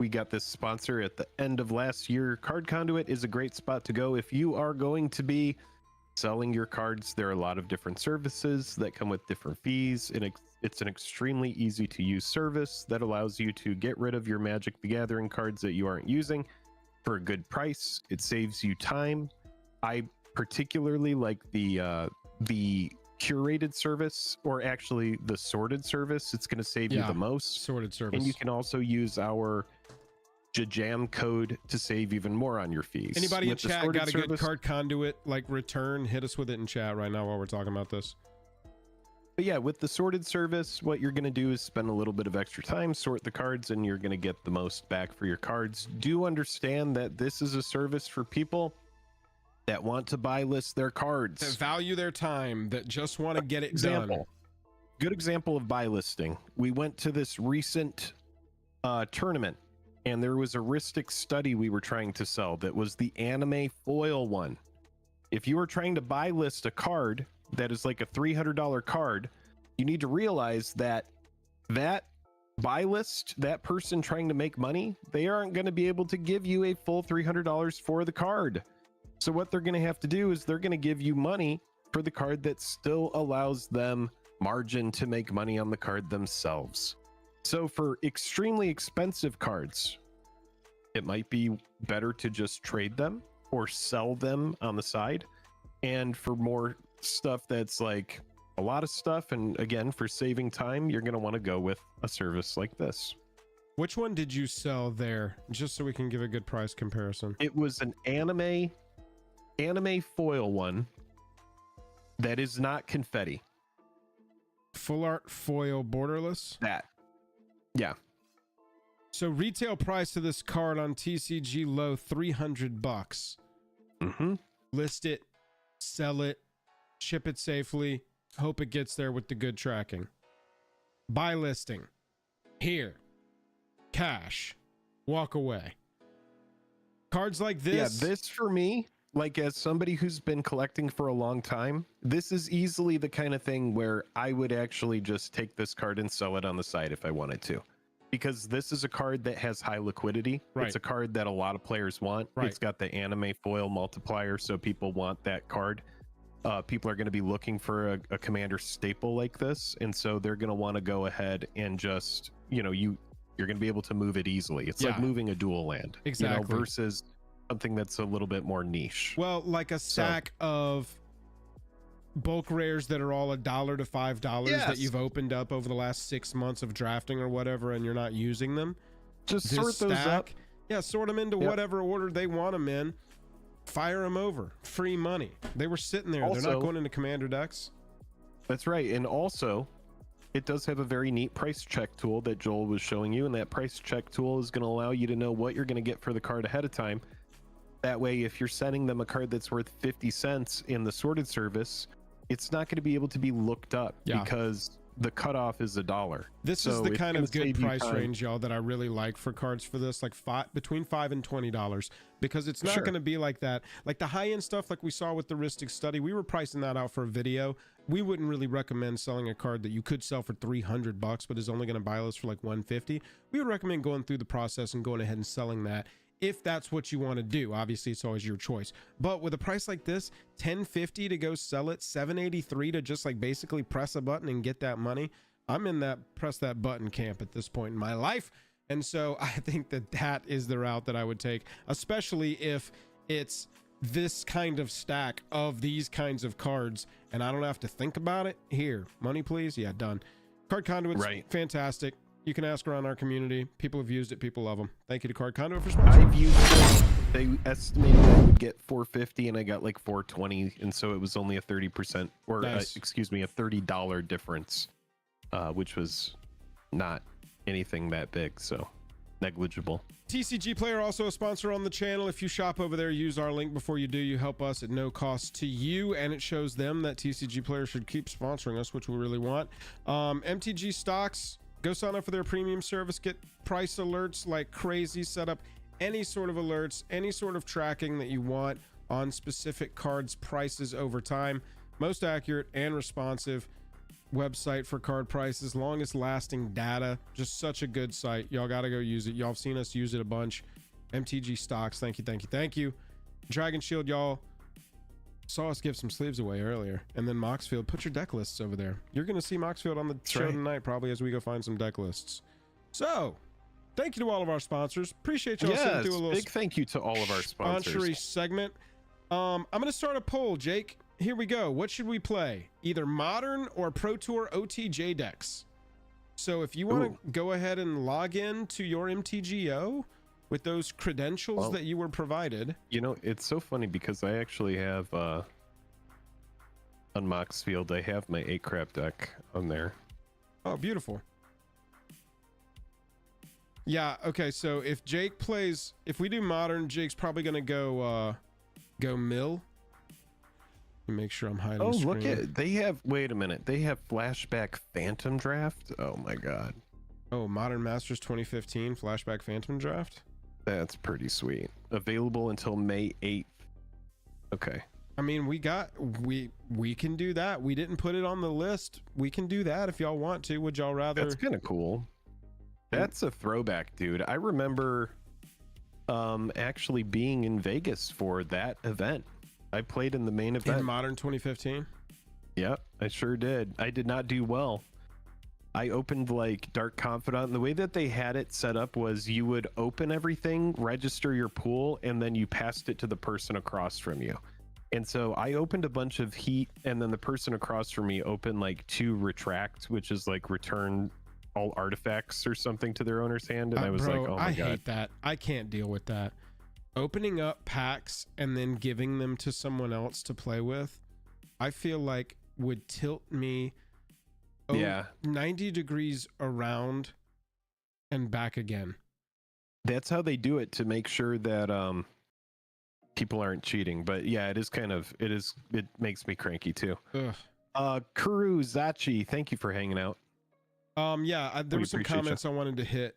Speaker 2: We got this sponsor at the end of last year. Card Conduit is a great spot to go if you are going to be selling your cards. There are a lot of different services that come with different fees, and it's an extremely easy to use service that allows you to get rid of your Magic the Gathering cards that you aren't using for a good price. It saves you time. I particularly like the curated service, or actually the sorted service, it's going to save you the most.
Speaker 1: Sorted service.
Speaker 2: And you can also use our JAJAM code to save even more on your fees.
Speaker 1: Anybody in chat got a good card conduit like return? Hit us with it in chat right now while we're talking about this.
Speaker 2: But yeah, with the sorted service, what you're going to do is spend a little bit of extra time, sort the cards, and you're going to get the most back for your cards. Do understand that this is a service for people that want to buy list their cards,
Speaker 1: that value their time, that just want to get it done.
Speaker 2: Good example of buy listing. We went to this recent tournament, and there was a Ristic study we were trying to sell that was the anime foil one. If you were trying to buy list a card that is like a $300 card, you need to realize that buy list, that person trying to make money, they aren't going to be able to give you a full $300 for the card. So what they're going to have to do is they're going to give you money for the card that still allows them margin to make money on the card themselves. So for extremely expensive cards, it might be better to just trade them or sell them on the side. And for more stuff that's like a lot of stuff, and again, for saving time, you're going to want to go with a service like this.
Speaker 1: Which one did you sell there, just so we can give a good price comparison?
Speaker 2: It was an anime foil one that is not confetti.
Speaker 1: Full art foil borderless?
Speaker 2: That. Yeah.
Speaker 1: So retail price of this card on TCG low, $300.
Speaker 2: Mm-hmm.
Speaker 1: List it, sell it, ship it safely, hope it gets there with the good tracking. Buy listing. Here. Cash. Walk away. Cards like this.
Speaker 2: Yeah, this for me, like as somebody who's been collecting for a long time, this is easily the kind of thing where I would actually just take this card and sell it on the side if I wanted to. Because this is a card that has high liquidity.
Speaker 1: Right.
Speaker 2: It's a card that a lot of players want.
Speaker 1: Right.
Speaker 2: It's got the anime foil multiplier, so people want that card. People are going to be looking for a commander staple like this, and so they're going to want to go ahead and just, you're going to be able to move it easily. It's like moving a dual land,
Speaker 1: exactly,
Speaker 2: versus something that's a little bit more niche.
Speaker 1: Well, like a stack of bulk rares that are all $1 to $5 that you've opened up over the last 6 months of drafting or whatever, and you're not using them.
Speaker 2: Just sort those up.
Speaker 1: Yeah, sort them into whatever order they want them in. Fire them over. Free money. They were sitting there. They're not going into commander decks.
Speaker 2: That's right. And also, it does have a very neat price check tool that Joel was showing you, and that price check tool is going to allow you to know what you're going to get for the card ahead of time. That way, if you're sending them a card that's worth 50 cents in the sorted service, it's not going to be able to be looked up because the cutoff is $1.
Speaker 1: This is the kind of good price range, y'all, that I really like for cards for this, like between $5 and $20, because it's not going to be like that. Like the high end stuff, like we saw with the Ristic study, we were pricing that out for a video. We wouldn't really recommend selling a card that you could sell for $300, but is only going to buy list for like $150. We would recommend going through the process and going ahead and selling that, if that's what you want to do. Obviously, it's always your choice. But with a price like this, $10.50 to go sell it, $7.83 to just like basically press a button and get that money. I'm in that press that button camp at this point in my life. And so I think that is the route that I would take, especially if it's this kind of stack of these kinds of cards and I don't have to think about it. Here, money please. Yeah, done. Card conduits, fantastic. You can ask around our community. People have used it. People love them. Thank you to Card Conduit for sponsoring.
Speaker 2: I've used it. They estimated I would get 450 and I got like 420, and so it was only a 30% or excuse me, a $30 difference, which was not anything that big, so negligible.
Speaker 1: TCG Player, also a sponsor on the channel. If you shop over there, use our link before you do. You help us at no cost to you, and it shows them that TCG Player should keep sponsoring us, which we really want. MTG Stocks, go sign up for their premium service, get price alerts like crazy, set up any sort of alerts, any sort of tracking that you want on specific cards prices over time. Most accurate and responsive website for card prices, longest lasting data, just such a good site. Y'all gotta go use it. Y'all have seen us use it a bunch. MTG Stocks, thank you, thank you, thank you. Dragon Shield, y'all saw us give some sleeves away earlier, and then Moxfield, put your deck lists over there. You're gonna see Moxfield on the show tonight, probably, as we go find some deck lists. So thank you to all of our sponsors. Appreciate y'all sitting through a little
Speaker 2: big thank you to all of our sponsors.
Speaker 1: Sponsory segment. I'm gonna start a poll, Jake. here we go. What should we play? Either Modern or Pro Tour OTJ decks. So if you want to go ahead and log in to your MTGO with those credentials that you were provided.
Speaker 2: You know, it's so funny because I actually have on Moxfield, I have my 8-crap deck on there.
Speaker 1: Oh, beautiful. Yeah, okay, so if Jake plays, if we do Modern, Jake's probably gonna go mill. Let me make sure I'm hiding screen.
Speaker 2: Look at, they have, wait a minute, they have Flashback Phantom Draft. Oh my god.
Speaker 1: Oh, Modern Masters 2015 Flashback Phantom Draft.
Speaker 2: That's pretty sweet. Available until May 8th. Okay.
Speaker 1: I mean, we can do that. We didn't put it on the list. We can do that if y'all want to. Would y'all rather?
Speaker 2: That's kind of cool. That's a throwback, dude. I remember actually being in Vegas for that event. I played in the main event.
Speaker 1: In Modern 2015?
Speaker 2: Yep, I sure did. I did not do well. I opened like Dark Confidant, and the way that they had it set up was you would open everything, register your pool, and then you passed it to the person across from you. And so I opened a bunch of heat, and then the person across from me opened like 2 retract, which is like return all artifacts or something to their owner's hand. And I was like, oh my God.
Speaker 1: I hate that. I can't deal with that. Opening up packs and then giving them to someone else to play with, I feel like would tilt me 90 degrees around and back again.
Speaker 2: That's how they do it to make sure that people aren't cheating. But yeah, it is kind of, it makes me cranky too. Kuru Zachi, thank you for hanging out.
Speaker 1: There were some comments I wanted to hit.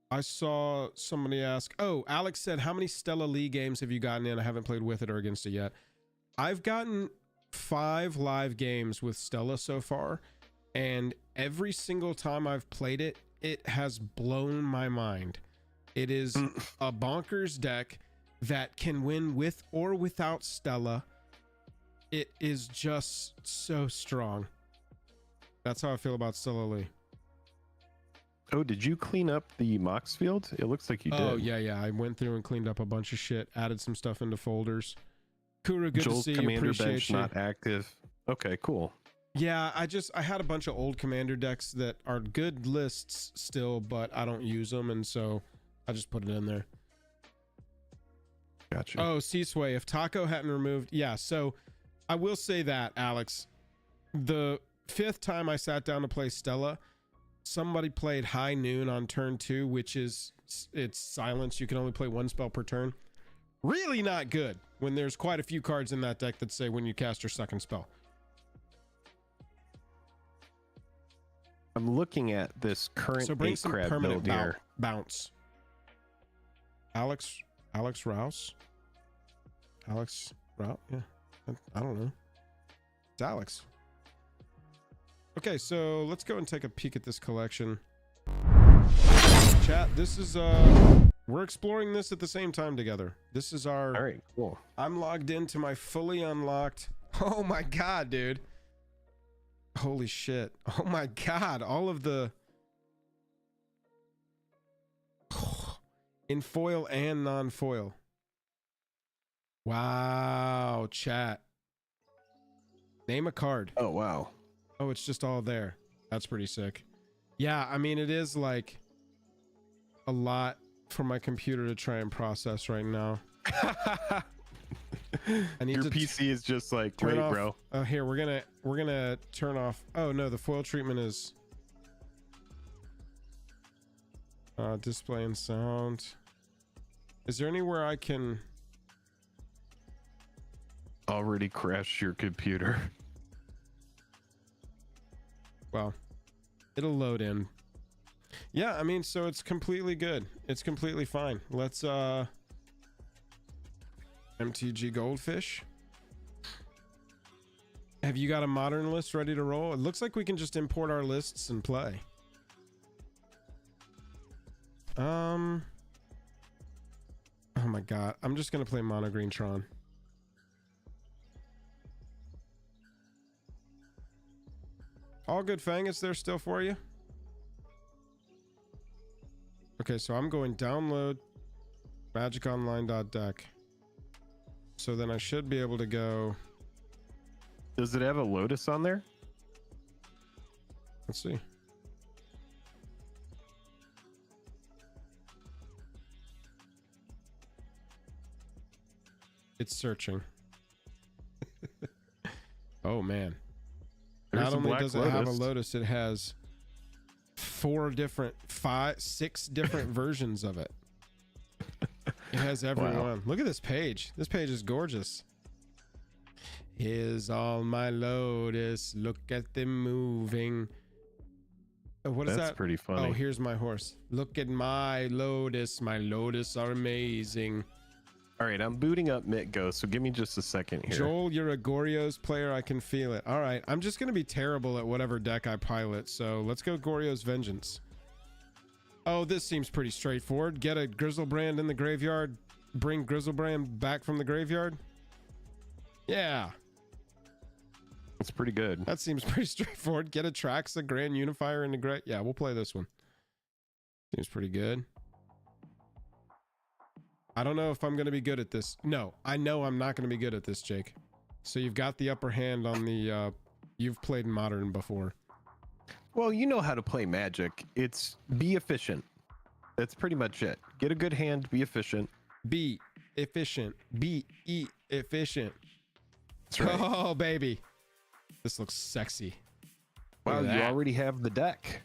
Speaker 1: I saw somebody ask, Alex said, how many Stella Lee games have you gotten in? I haven't played with it or against it yet. I've gotten 5 live games with Stella so far, and every single time I've played it, it has blown my mind. It is a bonkers deck that can win with or without Stella. It is just so strong. That's how I feel about Stella Lee.
Speaker 2: Oh, did you clean up the Moxfield? It looks like you did.
Speaker 1: Oh, yeah. I went through and cleaned up a bunch of shit, added some stuff into folders. Kuru, good
Speaker 2: Joel's
Speaker 1: to see you.
Speaker 2: commander
Speaker 1: Appreciate
Speaker 2: bench
Speaker 1: you.
Speaker 2: not active. Okay, cool.
Speaker 1: Yeah, I had a bunch of old commander decks that are good lists still, but I don't use them, and so I just put it in there.
Speaker 2: Gotcha.
Speaker 1: Oh, C-Sway, if Taco hadn't removed... Yeah, so I will say that, Alex. The 5th time I sat down to play Stella, somebody played High Noon on turn 2, which is... It's silence. You can only play 1 spell per turn. Really not good when there's quite a few cards in that deck that say when you cast your 2nd spell.
Speaker 2: I'm looking at this current
Speaker 1: So bring some permanent
Speaker 2: build here.
Speaker 1: Bounce. Alex Rouse? Alex Rouse? Yeah. I don't know. It's Alex. Okay, so let's go and take a peek at this collection. Chat, this is we're exploring this at the same time together. This is our...
Speaker 2: All right, cool.
Speaker 1: I'm logged into my fully unlocked... Oh my god, dude. Holy shit. Oh my god, all of the... in foil and non-foil. Wow, chat. Name a card.
Speaker 2: Oh, wow.
Speaker 1: Oh, it's just all there. That's pretty sick. Yeah, I mean, it is like a lot for my computer to try and process right now. I need
Speaker 2: Your
Speaker 1: to
Speaker 2: PC is just like, wait,
Speaker 1: off,
Speaker 2: bro.
Speaker 1: Here, we're gonna turn off. Oh no, the foil treatment is display and sound. Is there anywhere I can
Speaker 2: Already crashed your computer?
Speaker 1: Well, it'll load in. Yeah, I mean, so it's completely good. It's completely fine. Let's MTG Goldfish. Have you got a modern list ready to roll? It looks like we can just import our lists and play. Oh my god, I'm just gonna play Mono Green Tron. All good, Fang. It's there still for you. Okay, so I'm going download magiconline.deck. So then I should be able to go.
Speaker 2: Does it have a Lotus on there?
Speaker 1: Let's see. It's searching. Oh man. Not only does it have a Lotus, it has 6 different versions of it. It has every one. Look at this page. This page is gorgeous. Here's all my Lotus. Look at them moving. Oh, what is that?
Speaker 2: That's pretty funny.
Speaker 1: Oh, here's my horse. Look at my Lotus. My Lotus are amazing.
Speaker 2: All right, I'm booting up MTGO, so give me just a second here.
Speaker 1: Joel, you're a Goryo's player. I can feel it. All right, I'm just going to be terrible at whatever deck I pilot, so let's go Goryo's Vengeance. Oh, this seems pretty straightforward. Get a Grizzlebrand in the graveyard. Bring Grizzlebrand back from the graveyard. Yeah.
Speaker 2: That's pretty good.
Speaker 1: That seems pretty straightforward. Get a Traxa Grand Unifier in the graveyard. Yeah, we'll play this one. Seems pretty good. I don't know if I'm going to be good at this. No, I know I'm not going to be good at this, Jake. So you've got the upper hand on the, you've played Modern before.
Speaker 2: Well, you know how to play Magic. It's be efficient. That's pretty much it. Get a good hand, be efficient.
Speaker 1: Be efficient. Be efficient.
Speaker 2: That's right.
Speaker 1: Oh, baby. This looks sexy.
Speaker 2: Wow, you already have the deck.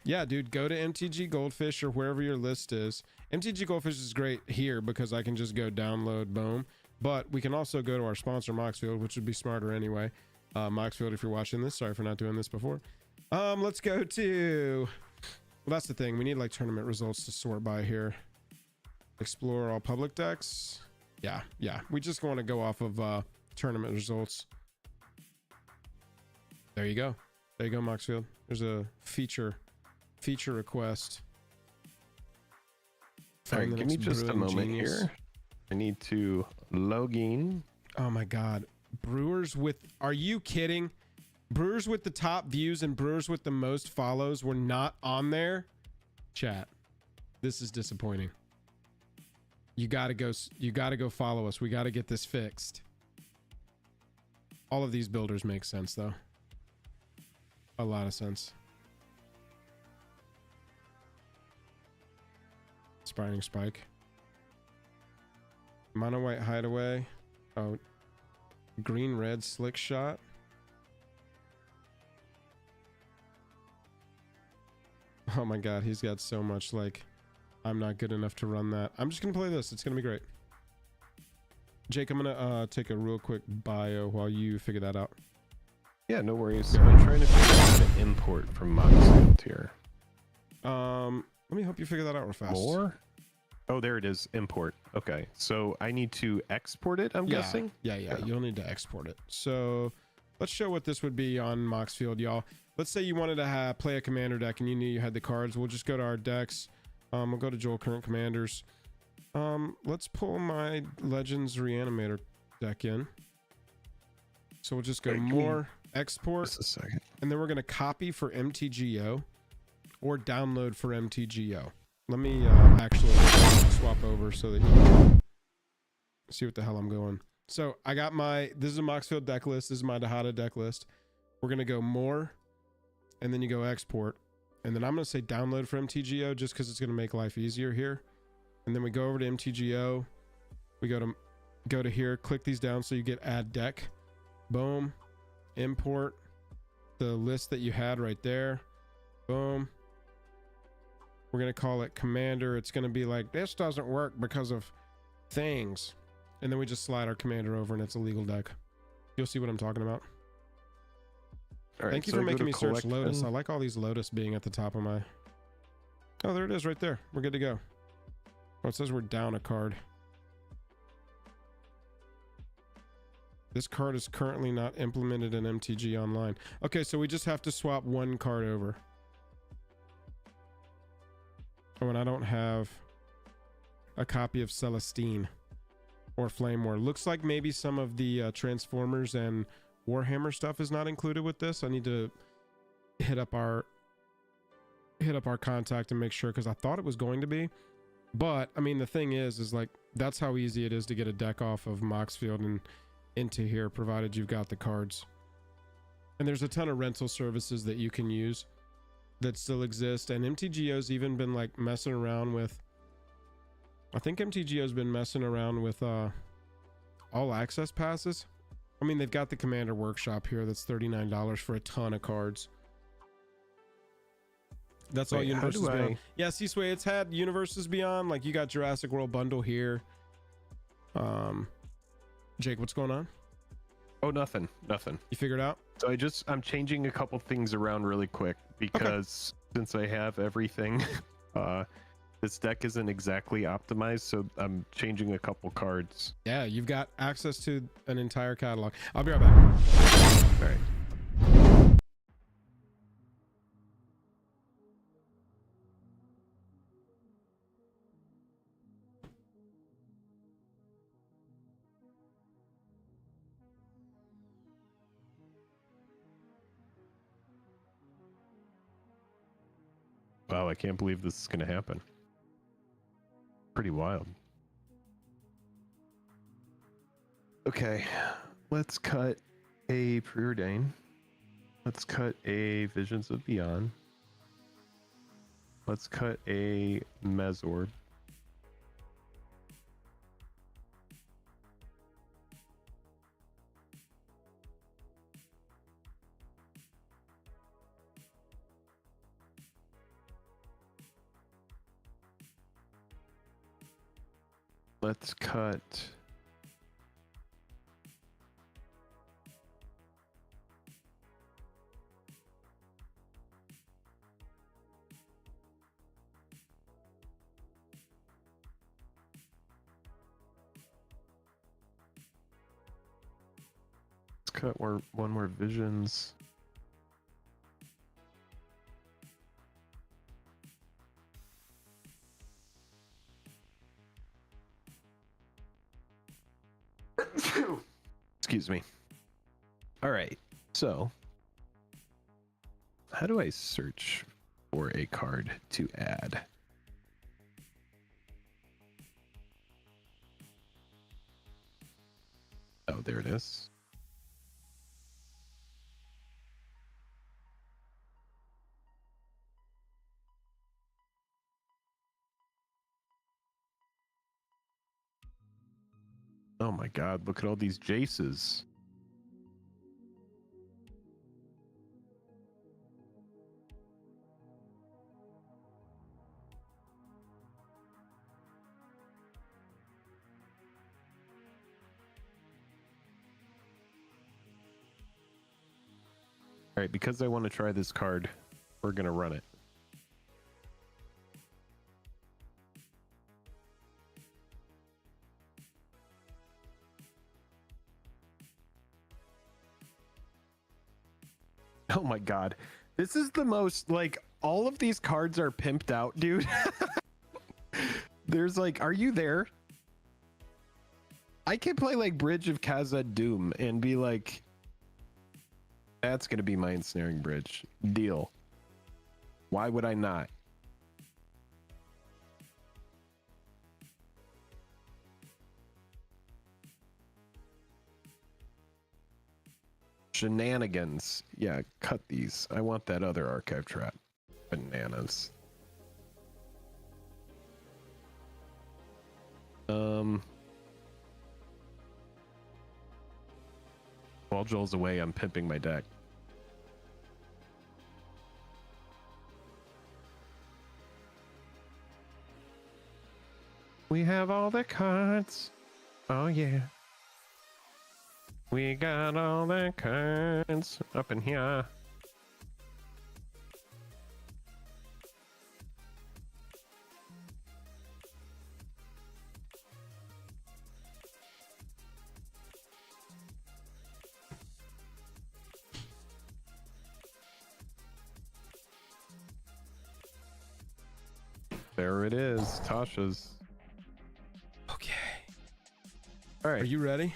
Speaker 1: Yeah, dude, go to MTG Goldfish or wherever your list is. MTG Goldfish is great here because I can just go download, boom. But we can also go to our sponsor, Moxfield, which would be smarter anyway. Moxfield, if you're watching this, sorry for not doing this before. Let's go to... Well, that's the thing. We need like tournament results to sort by here. Explore all public decks. Yeah. We just want to go off of tournament results. There you go. There you go, Moxfield. There's a feature request.
Speaker 2: All right, give me just a moment here. I need to log in.
Speaker 1: Oh my God. Brewers with... Are you kidding? Brewers with the top views and Brewers with the most follows were not on there. Chat. This is disappointing. You gotta go follow us. We gotta get this fixed. All of these builders make sense though. A lot of sense. Spining Spike. Mono White Hideaway. Oh. Green Red Slick Shot. Oh my God, he's got so much like, I'm not good enough to run that. I'm just gonna play this. It's gonna be great. Jake, I'm gonna take a real quick bio while you figure that out.
Speaker 2: Yeah, no worries. I'm trying to figure out how to import from Moxel here.
Speaker 1: Let me help you figure that out real fast.
Speaker 2: More? Oh, there it is. Import. Okay, so I need to export it, I'm guessing?
Speaker 1: Yeah. You'll need to export it. So let's show what this would be on Moxfield, y'all. Let's say you wanted to play a commander deck and you knew you had the cards. We'll just go to our decks. We'll go to Joel Current Commanders. Let's pull my Legends Reanimator deck in. So we'll just go more, export,
Speaker 2: just a second.
Speaker 1: And then we're going to copy for MTGO or download for MTGO. Let me actually swap over so that you can see what the hell I'm going. So I got this is a Moxfield deck list. This is my Dahada deck list. We're going to go more, and then you go export. And then I'm going to say download for MTGO just because it's going to make life easier here. And then we go over to MTGO. We go to here, click these down so you get add deck. Boom. Import the list that you had right there. Boom. We're going to call it commander. It's going to be like, this doesn't work because of things. And then we just slide our commander over and it's a legal deck. You'll see what I'm talking about.
Speaker 2: All right,
Speaker 1: Thank you for making me search Lotus. I like all these Lotus being at the top of my... Oh, there it is right there. We're good to go. Oh, it says we're down a card. This card is currently not implemented in MTG Online. Okay, so we just have to swap one card over. Oh, and I don't have a copy of Celestine or Flame War. Looks like maybe some of the Transformers and Warhammer stuff is not included with this. I need to hit up our contact and make sure, because I thought it was going to be. But I mean, the thing is like That's how easy it is to get a deck off of Moxfield and into here, provided you've got the cards. And there's a ton of rental services that you can use that still exist. And MTGO's even been like messing around with, I think MTGO's been messing around with all access passes. I mean, they've got the Commander Workshop here that's $39 for a ton of cards. That's all Universes Beyond. Yeah, C-Sway, it's had Universes Beyond. Like, you got Jurassic World bundle here. Jake, what's going on?
Speaker 2: Oh, nothing.
Speaker 1: You figured out?
Speaker 2: So I'm changing a couple things around really quick because since I have everything, this deck isn't exactly optimized, so I'm changing a couple cards.
Speaker 1: Yeah, you've got access to an entire catalog. I'll be right back.
Speaker 2: All right. Wow, I can't believe this is going to happen. Pretty wild. Okay, let's cut a Preordain. Let's cut a Visions of Beyond. Let's cut a Mezorb. Let's cut one more Visions. Excuse me. All right, so how do I search for a card to add? Oh, there it is. Oh my God, look at all these Jaces. All right, because I want to try this card, we're going to run it. Oh my God. This is the most, like, all of these cards are pimped out, dude. There's like, are you there? I can play like Bridge of Khazad-dûm and be like, that's going to be my ensnaring bridge. Deal. Why would I not? Shenanigans. Yeah, cut these. I want that other archive trap. Bananas. While Joel's away, I'm pimping my deck. We have all the cards. Oh yeah. We got all the cards up in here. There it is, Tasha's.
Speaker 1: Okay.
Speaker 2: All right.
Speaker 1: Are you ready?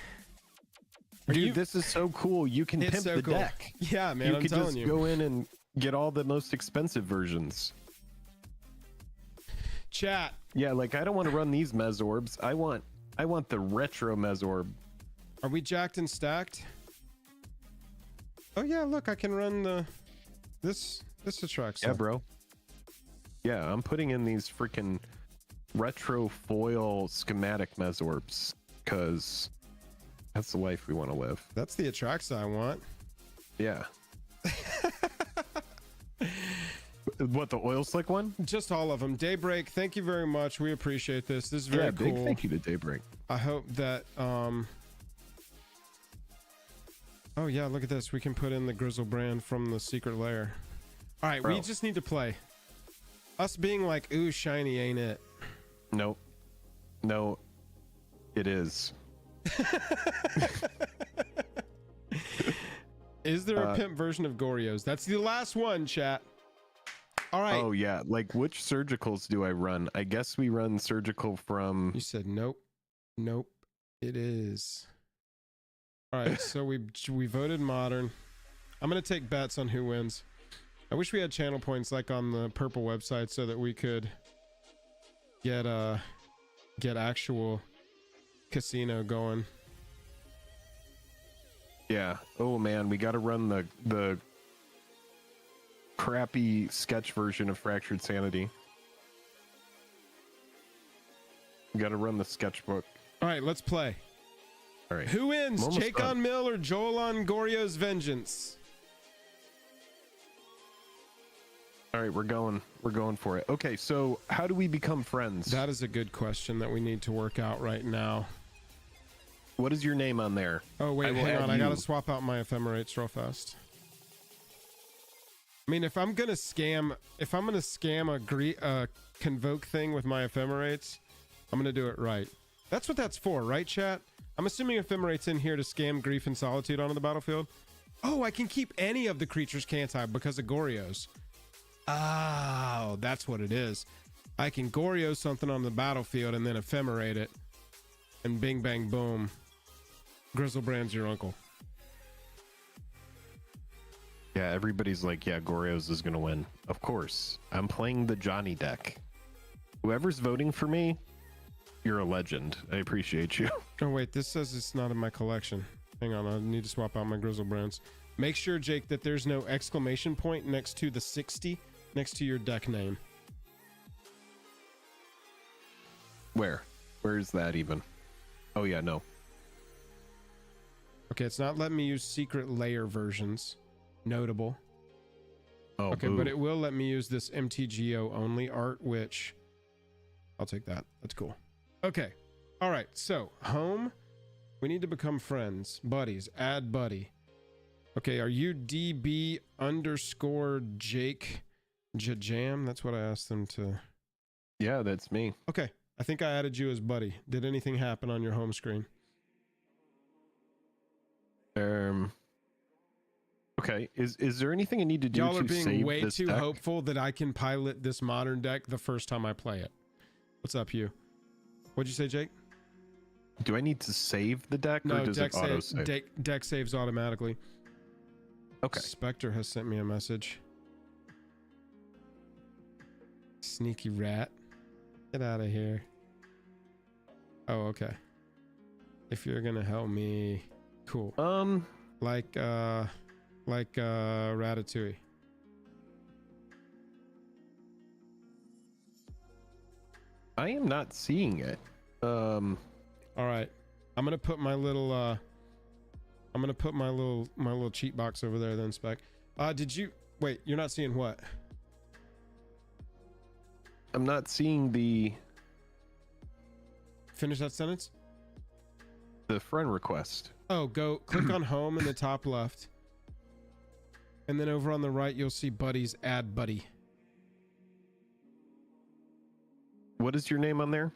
Speaker 2: Dude, this is so cool. You can pimp the deck.
Speaker 1: Yeah, man, I'm telling you.
Speaker 2: You can just go in and get all the most expensive versions.
Speaker 1: Chat.
Speaker 2: Yeah, like I don't want to run these Mesorbs. I want the retro Mesorb.
Speaker 1: Are we jacked and stacked? Oh yeah, look, I can run this attracts.
Speaker 2: Yeah, bro. Yeah, I'm putting in these freaking retro foil schematic Mesorbs because that's the life we want to live.
Speaker 1: That's the attracts I want.
Speaker 2: Yeah. What, the oil slick one?
Speaker 1: Just all of them. Daybreak, thank you very much. We appreciate this. This is very cool.
Speaker 2: Big thank you to Daybreak.
Speaker 1: I hope that oh yeah, look at this. We can put in the Grizzle brand from the secret lair. All right, we just need to play. Us being like, ooh, shiny ain't it.
Speaker 2: Nope. No, it is.
Speaker 1: Is there a pimp version of Goryo's? That's the last one, chat. All right.
Speaker 2: Oh yeah, like which surgicals do I run? I guess we run surgical from...
Speaker 1: You said nope. Nope. It is. All right, so we voted modern. I'm gonna take bets on who wins. I wish we had channel points like on the purple website so that we could get actual casino going.
Speaker 2: Yeah. Oh man, we got to run the crappy sketch version of Fractured Sanity. We got to run the sketchbook.
Speaker 1: All right, let's play.
Speaker 2: All right.
Speaker 1: Who wins? Jake on Mill or Joel on Goryo's Vengeance?
Speaker 2: All right, we're going for it. Okay, so how do we become friends?
Speaker 1: That is a good question that we need to work out right now.
Speaker 2: What is your name on there?
Speaker 1: Oh wait, hang on. I gotta swap out my ephemerates real fast. I mean, if I'm gonna scam a convoke thing with my ephemerates, I'm gonna do it right. That's what that's for, right, chat? I'm assuming ephemerates in here to scam Grief and Solitude onto the battlefield. Oh, I can keep any of the creatures, can't I? Because of Goryo's. Oh, that's what it is. I can Goryo something on the battlefield and then ephemerate it. And bing, bang, boom. Grizzlebrand's your uncle.
Speaker 2: Yeah, everybody's like, yeah, Goryo's is going to win. Of course. I'm playing the Johnny deck. Whoever's voting for me, you're a legend. I appreciate you.
Speaker 1: Oh, wait, this says it's not in my collection. Hang on, I need to swap out my Grizzlebrands. Make sure, Jake, that there's no exclamation point next to the 60 next to your deck name.
Speaker 2: Where is that even? Oh yeah, no.
Speaker 1: Okay, it's not letting me use secret layer versions. Notable.
Speaker 2: Oh,
Speaker 1: okay,
Speaker 2: boo.
Speaker 1: but it will let me use this MTGO only art, which I'll take that. That's cool. Okay. All right. So home, we need to become friends, buddies, add buddy. Okay. Are you DB underscore Jake JAJAM? That's what I asked them to.
Speaker 2: Yeah, that's me.
Speaker 1: Okay. I think I added you as buddy. Did anything happen on your home screen?
Speaker 2: Okay. Is there anything I need to do
Speaker 1: Y'all
Speaker 2: to
Speaker 1: are being
Speaker 2: save
Speaker 1: way
Speaker 2: this
Speaker 1: too
Speaker 2: deck?
Speaker 1: hopeful that I can pilot this modern deck the first time I play it. What's up, you? What'd you say, Jake?
Speaker 2: Do I need to save the deck,
Speaker 1: no,
Speaker 2: or does it auto save?
Speaker 1: Deck saves automatically.
Speaker 2: Okay.
Speaker 1: Spectre has sent me a message. Sneaky rat. Get out of here. Oh, okay. If you're gonna help me, cool. Like Ratatouille.
Speaker 2: I am not seeing it.
Speaker 1: All right. I'm gonna put my little cheat box over there then, Spec. Did you wait, you're not seeing what?
Speaker 2: I'm not seeing the
Speaker 1: Finish that sentence.
Speaker 2: The friend request.
Speaker 1: Oh, go click on home in the top left. And then over on the right, you'll see buddies, add buddy.
Speaker 2: What is your name on there?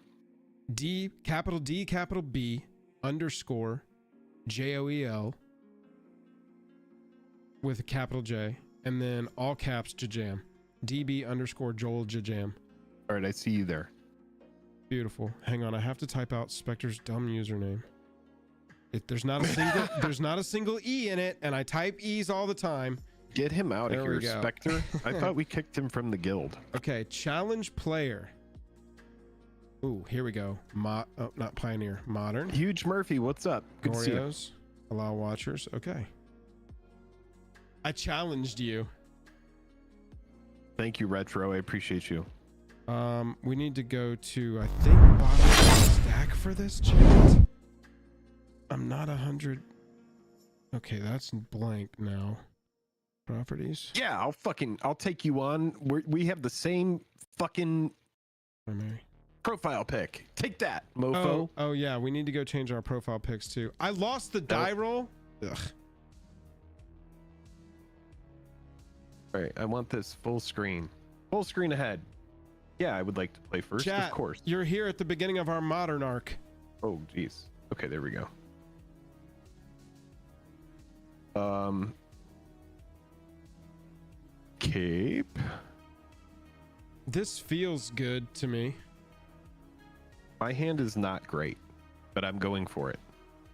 Speaker 1: D, capital B, underscore, JOEL, with a capital J, and then all caps JAJAM. DB underscore Joel JAJAM.
Speaker 2: All right, I see you there.
Speaker 1: Beautiful. Hang on, I have to type out Spectre's dumb username. There's not a single E in it, and I type E's all the time.
Speaker 2: Get him out of here, Spectre. I thought we kicked him from the guild.
Speaker 1: Okay, challenge player. Ooh, here we go. Oh, not Pioneer. Modern.
Speaker 2: Huge Murphy, what's up? Good to see you.
Speaker 1: Allow watchers. Okay. I challenged you.
Speaker 2: Thank you, Retro. I appreciate you.
Speaker 1: We need to go to, I think, bottom stack for this chat. I'm not 100. Okay, that's blank now. Properties.
Speaker 2: Yeah, I'll take you on. We have the same fucking profile pic. Take that, mofo.
Speaker 1: Oh yeah, we need to go change our profile pics too. I lost the die roll. Ugh.
Speaker 2: All right, I want this full screen. Full screen ahead. Yeah, I would like to play first,
Speaker 1: Chat,
Speaker 2: of course.
Speaker 1: You're here at the beginning of our modern arc.
Speaker 2: Oh, geez. Okay, there we go. Cape.
Speaker 1: This feels good to me.
Speaker 2: My hand is not great, but I'm going for it.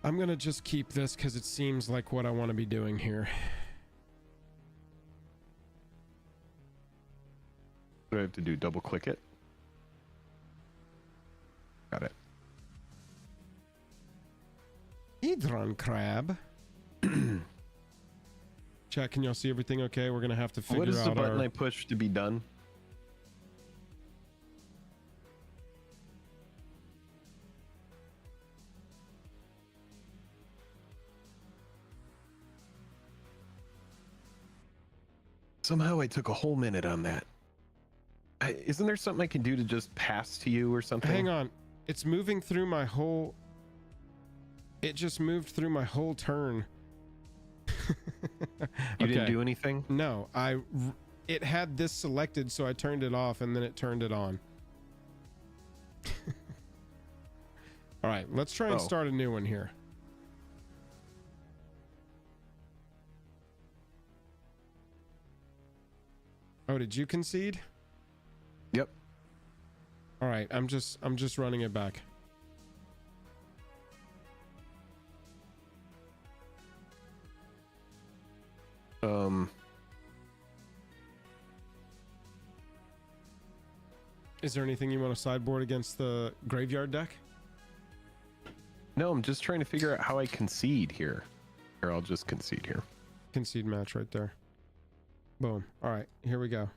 Speaker 1: I'm gonna just keep this because it seems like what I want to be doing here.
Speaker 2: What do I have to do? Double click it? Got it.
Speaker 1: Hedron crab. Chat, can y'all see everything okay? We're gonna have to figure out.
Speaker 2: What is the button I push to be done? Somehow I took a whole minute on that. Isn't there something I can do to just pass to you or something?
Speaker 1: Hang on. It's moving through my whole... It just moved through my whole turn.
Speaker 2: You didn't do anything?
Speaker 1: No, it had this selected, so I turned it off and then it turned it on. All right, let's try and start a new one here. Oh, did you concede?
Speaker 2: Yep.
Speaker 1: All right, I'm just running it back. Is there anything you want to sideboard against the graveyard deck?
Speaker 2: No, I'm just trying to figure out how I concede here. Or I'll just concede here.
Speaker 1: Concede match right there. Boom. All right, here we go.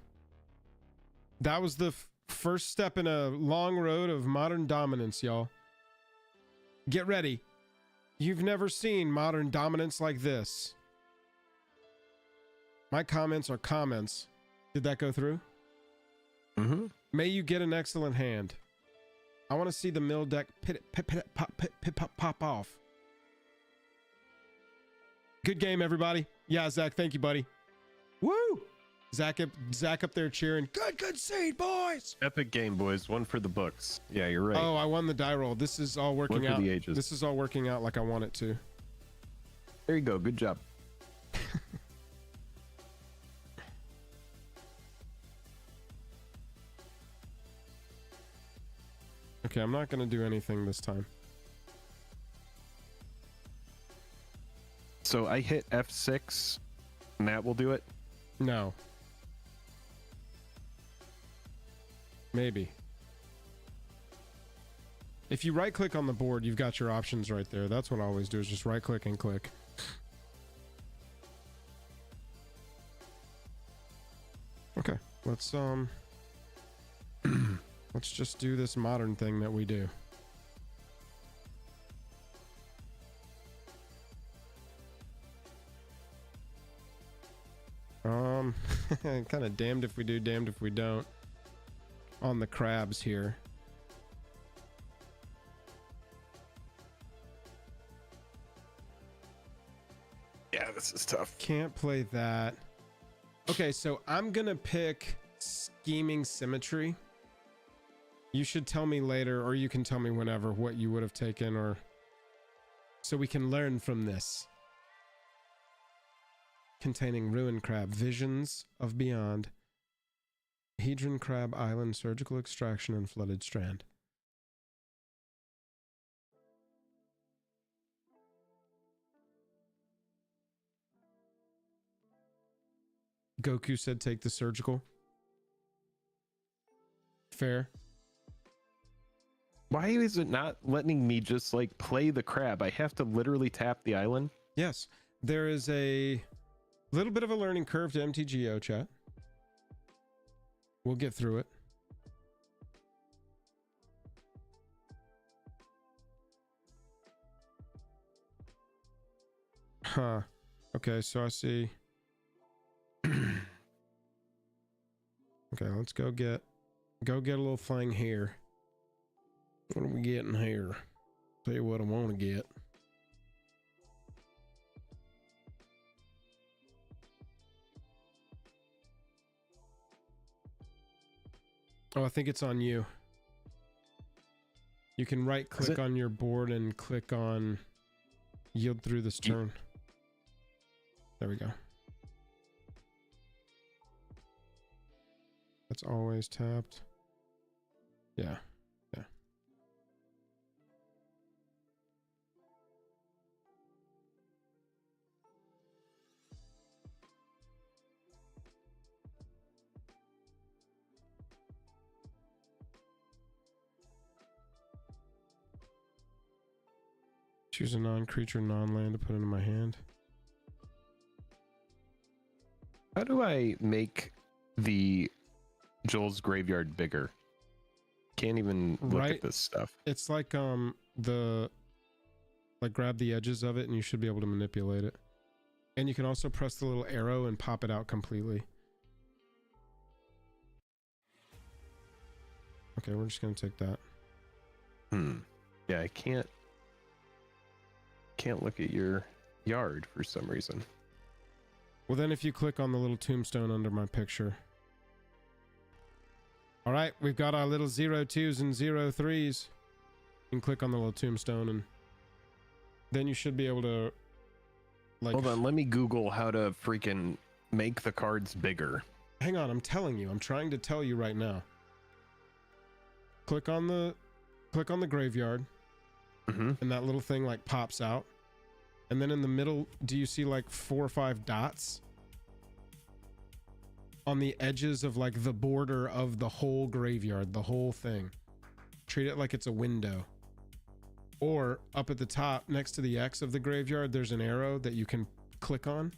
Speaker 1: That was the first step in a long road of modern dominance, y'all. Get ready. You've never seen modern dominance like this. My comments are comments. Did that go through?
Speaker 2: Mm-hmm.
Speaker 1: May you get an excellent hand. I want to see the mill deck pop off. Good game, everybody. Yeah, Zach, thank you, buddy. Woo! Zach up there cheering. Good seed, boys.
Speaker 2: Epic game, boys. One for the books. Yeah, you're right.
Speaker 1: Oh, I won the die roll. This is all working out.
Speaker 2: The ages.
Speaker 1: This is all working out like I want it to.
Speaker 2: There you go. Good job.
Speaker 1: Okay, I'm not going to do anything this time.
Speaker 2: So I hit F6 and that will do it?
Speaker 1: No. Maybe. If you right click on the board, you've got your options right there. That's what I always do, is just right click and click. Okay, let's let's just do this modern thing that we do. Kind of damned if we do, damned if we don't on the crabs here.
Speaker 2: Yeah, this is tough.
Speaker 1: Can't play that. Okay, so I'm gonna pick Scheming Symmetry. You should tell me later, or you can tell me whenever, what you would have taken, or so we can learn from this. Containing Ruin Crab, Visions of Beyond, Hedron Crab Island, Surgical Extraction, and Flooded Strand. Goku said take the surgical. Fair.
Speaker 2: Why is it not letting me just like play the crab? I have to literally tap the island.
Speaker 1: Yes, there is a little bit of a learning curve to MTGO, chat. We'll get through it. Huh. Okay, so I see. Okay, let's go get a little thing here. What are we getting here? Tell you what I want to get. Oh, I think it's on you. You can right click on your board and click on yield through this turn. There we go. That's always tapped. Yeah. Yeah. Choose a non-creature, non-land to put into my hand.
Speaker 2: How do I make the Joel's graveyard bigger? Can't even look at this stuff.
Speaker 1: It's like grab the edges of it and you should be able to manipulate it. And you can also press the little arrow and pop it out completely. Okay, we're just gonna take that.
Speaker 2: Yeah, I can't look at your yard for some reason.
Speaker 1: Well, then if you click on the little tombstone under my picture. All right, we've got our little 0-2s and 0-3s. You can click on the little tombstone and then you should be able to like...
Speaker 2: Hold on, let me Google how to freaking make the cards bigger.
Speaker 1: Hang on, I'm telling you. I'm trying to tell you right now. Click on the graveyard. And that little thing like pops out. And then in the middle, do you see like 4 or 5 dots on the edges of like the border of the whole graveyard, the whole thing? Treat it like it's a window. Or up at the top next to the X of the graveyard, there's an arrow that you can click on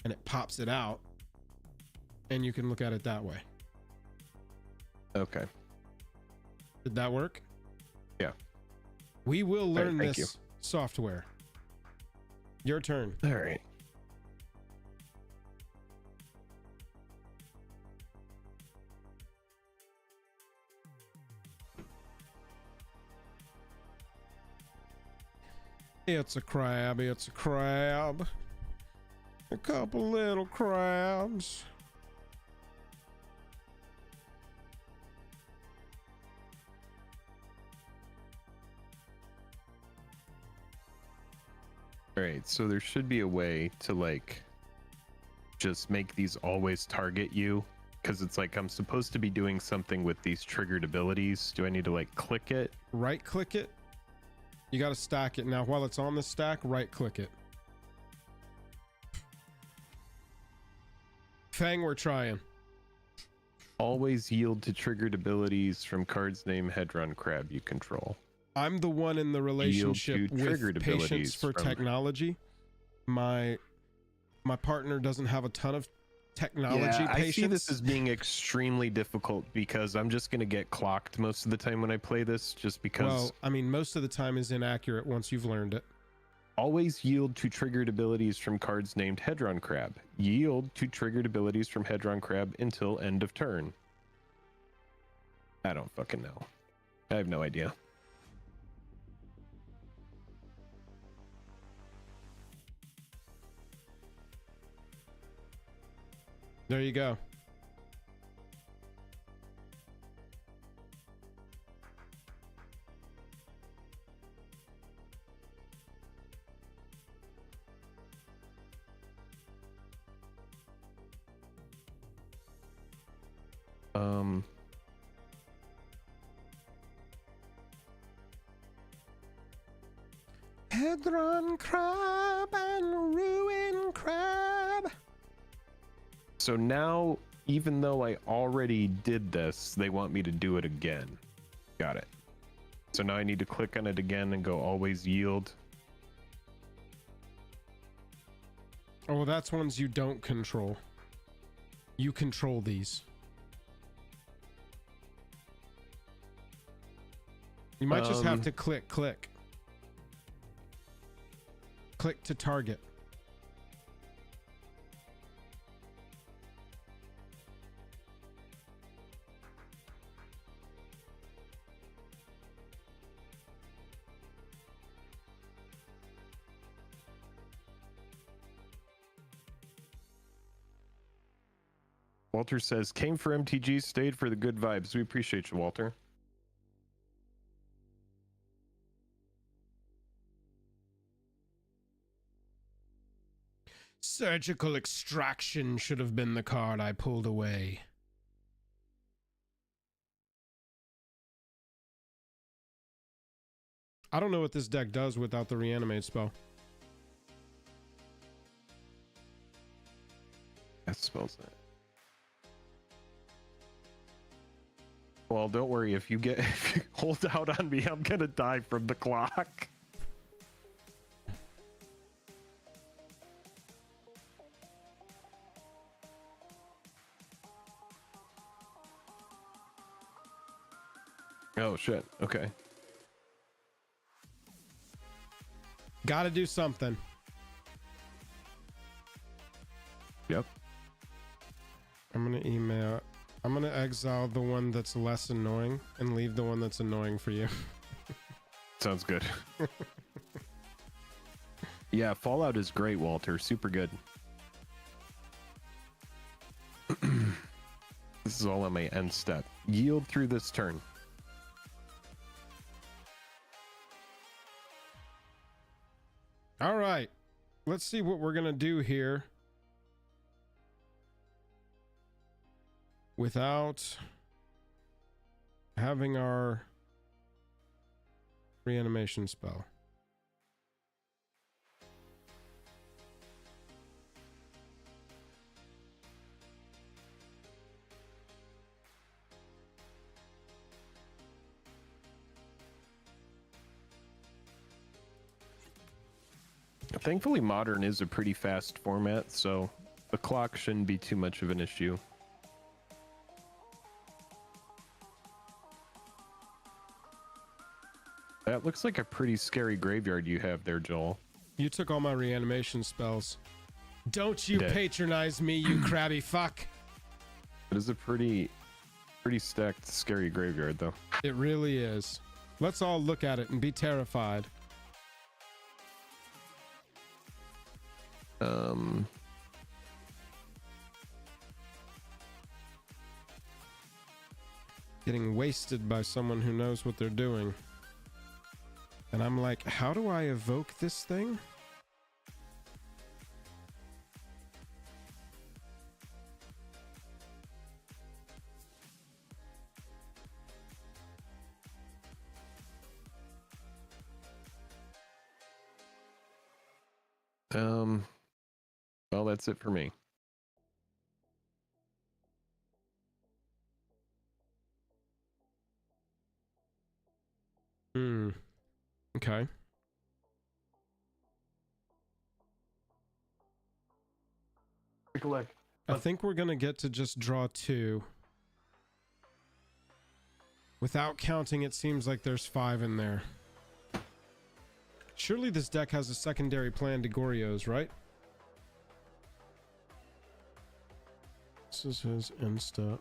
Speaker 1: and it pops it out and you can look at it that way.
Speaker 2: Okay.
Speaker 1: Did that work?
Speaker 2: Yeah.
Speaker 1: We will learn this software. Your turn.
Speaker 2: All right.
Speaker 1: It's a crab. It's a crab. A couple little crabs.
Speaker 2: All right, so there should be a way to like just make these always target you, because it's like I'm supposed to be doing something with these triggered abilities. Do I need to like click it?
Speaker 1: Right click it. You got to stack it. Now while it's on the stack, right click it. Fang, we're trying.
Speaker 2: Always yield to triggered abilities from cards named Hedron Crab you control.
Speaker 1: I'm the one in the relationship with patience for technology. My partner doesn't have a ton of technology patience.
Speaker 2: I see this as being extremely difficult because I'm just going to get clocked most of the time when I play this, just because.
Speaker 1: Well, I mean, most of the time is inaccurate once you've learned it.
Speaker 2: Always yield to triggered abilities from cards named Hedron Crab. Yield to triggered abilities from Hedron Crab until end of turn. I don't fucking know. I have no idea.
Speaker 1: There you go. Hedron Crab and Ruin Crab.
Speaker 2: So now, even though I already did this, they want me to do it again. Got it. So now I need to click on it again and go always yield.
Speaker 1: Oh, well, that's ones you don't control. You control these. You might just have to click. Click to target.
Speaker 2: Walter says, came for MTG, stayed for the good vibes. We appreciate you, Walter.
Speaker 1: Surgical extraction should have been the card I pulled away. I don't know what this deck does without the reanimate spell.
Speaker 2: That spells that. Well, don't worry. If you hold out on me, I'm gonna die from the clock. Oh shit. Okay.
Speaker 1: Gotta do something.
Speaker 2: Yep.
Speaker 1: I'm gonna exile the one that's less annoying and leave the one that's annoying for you.
Speaker 2: Sounds good. Yeah, Fallout is great, Walter. Super good. This is all on my end step. Yield through this turn.
Speaker 1: All right. Let's see what we're gonna do here without having our reanimation spell.
Speaker 2: Thankfully, Modern is a pretty fast format, so the clock shouldn't be too much of an issue. That looks like a pretty scary graveyard you have there, Joel.
Speaker 1: You took all my reanimation spells. Don't you
Speaker 2: Dead.
Speaker 1: patronize me, you crabby fuck.
Speaker 2: It is a pretty stacked, scary graveyard, though.
Speaker 1: It really is. Let's all look at it and be terrified. Getting wasted by someone who knows what they're doing. And I'm like, how do I evoke this thing?
Speaker 2: Well, that's it for me.
Speaker 1: Okay.
Speaker 2: Take a look.
Speaker 1: I think we're gonna get to just draw two. Without counting, it seems like there's 5 in there. Surely this deck has a secondary plan to Goryo's, right? This is his end step.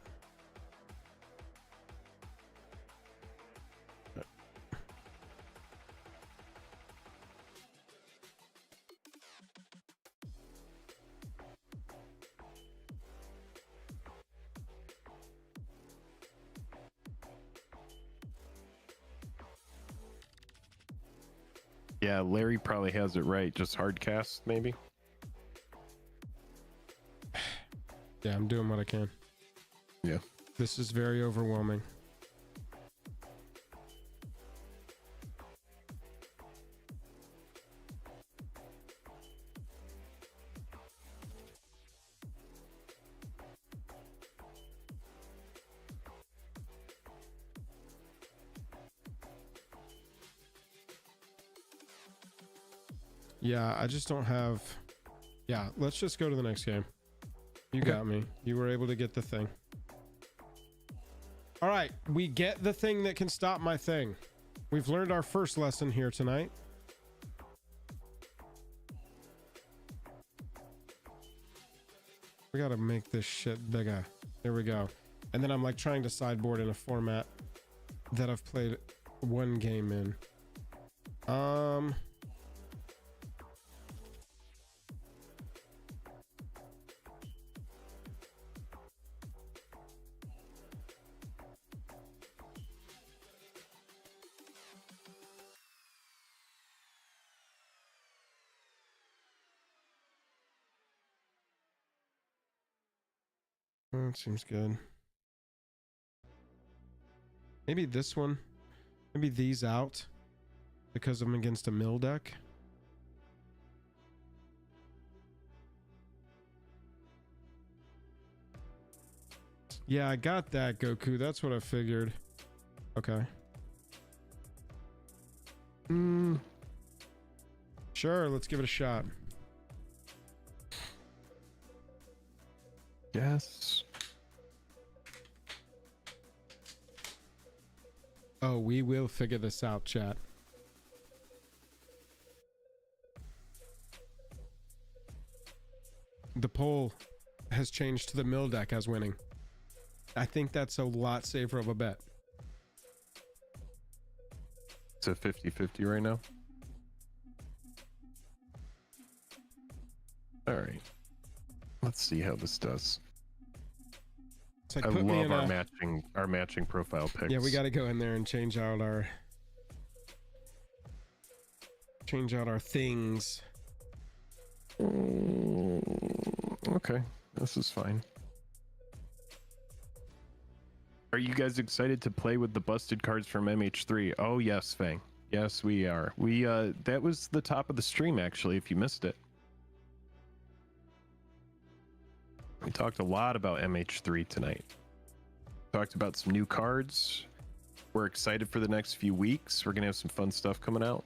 Speaker 2: Yeah, Larry probably has it right. Just hard cast, maybe?
Speaker 1: Yeah, I'm doing what I can.
Speaker 2: Yeah.
Speaker 1: This is very overwhelming. Yeah, I just don't have... Yeah, let's just go to the next game. You got me. You were able to get the thing. All right, we get the thing that can stop my thing. We've learned our first lesson here tonight. We gotta make this shit bigger. There we go. And then I'm like trying to sideboard in a format that I've played one game in. That seems good. Maybe this one. Maybe these out because I'm against a mill deck. Yeah, I got that, Goku. That's what I figured. Okay. Sure, let's give it a shot.
Speaker 2: Yes.
Speaker 1: Oh, we will figure this out, chat. The poll has changed to the mill deck as winning. I think that's a lot safer of a bet.
Speaker 2: It's a 50-50 right now. All right. Let's see how this does.
Speaker 1: Like
Speaker 2: I love our matching profile picks.
Speaker 1: Yeah, we got to go in there and change out our things.
Speaker 2: Okay, this is fine. Are you guys excited to play with the busted cards from MH3? Oh yes, Fang. Yes, we are. We that was the top of the stream actually, if you missed it. We talked a lot about MH3 tonight. Talked about some new cards. We're excited for the next few weeks. We're gonna have some fun stuff coming out.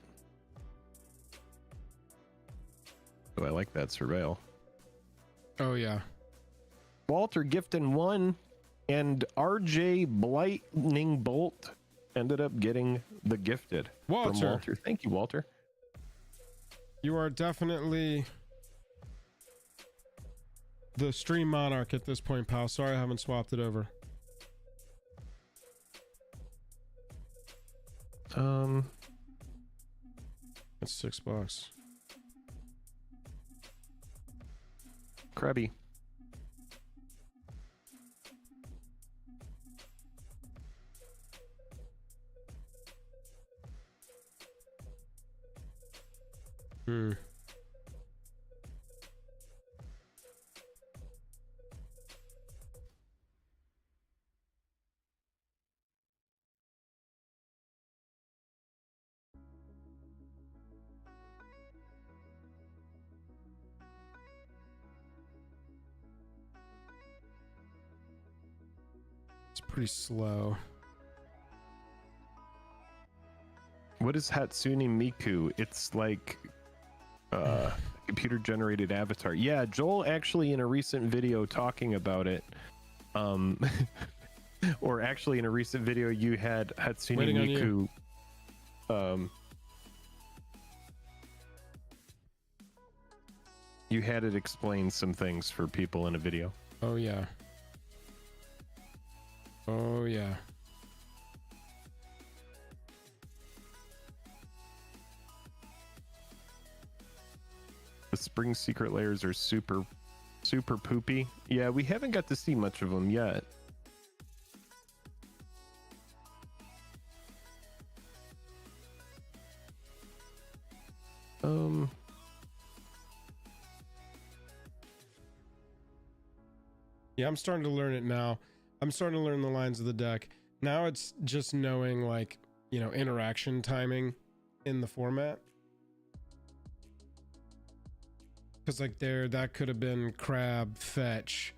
Speaker 2: Oh, I like that surveil.
Speaker 1: Oh yeah.
Speaker 2: Walter gifting one, and RJ Lightning Bolt ended up getting the gifted.
Speaker 1: Walter.
Speaker 2: From Walter. Thank you, Walter.
Speaker 1: You are definitely the stream monarch at this point, pal. Sorry I haven't swapped it over. That's $6.
Speaker 2: Krabby.
Speaker 1: It's pretty slow.
Speaker 2: What is Hatsune Miku? It's like computer generated avatar. Yeah, Joel actually in a recent video talking about it. Or actually in a recent video you had Hatsune Miku you had it explain some things for people in a video.
Speaker 1: Oh yeah. Oh yeah.
Speaker 2: The spring secret layers are super poopy. Yeah, we haven't got to see much of them yet.
Speaker 1: Yeah, I'm starting to learn it now. I'm starting to learn the lines of the deck. Now it's just knowing, like, you know, interaction timing in the format. Because, like, that could have been crab, fetch,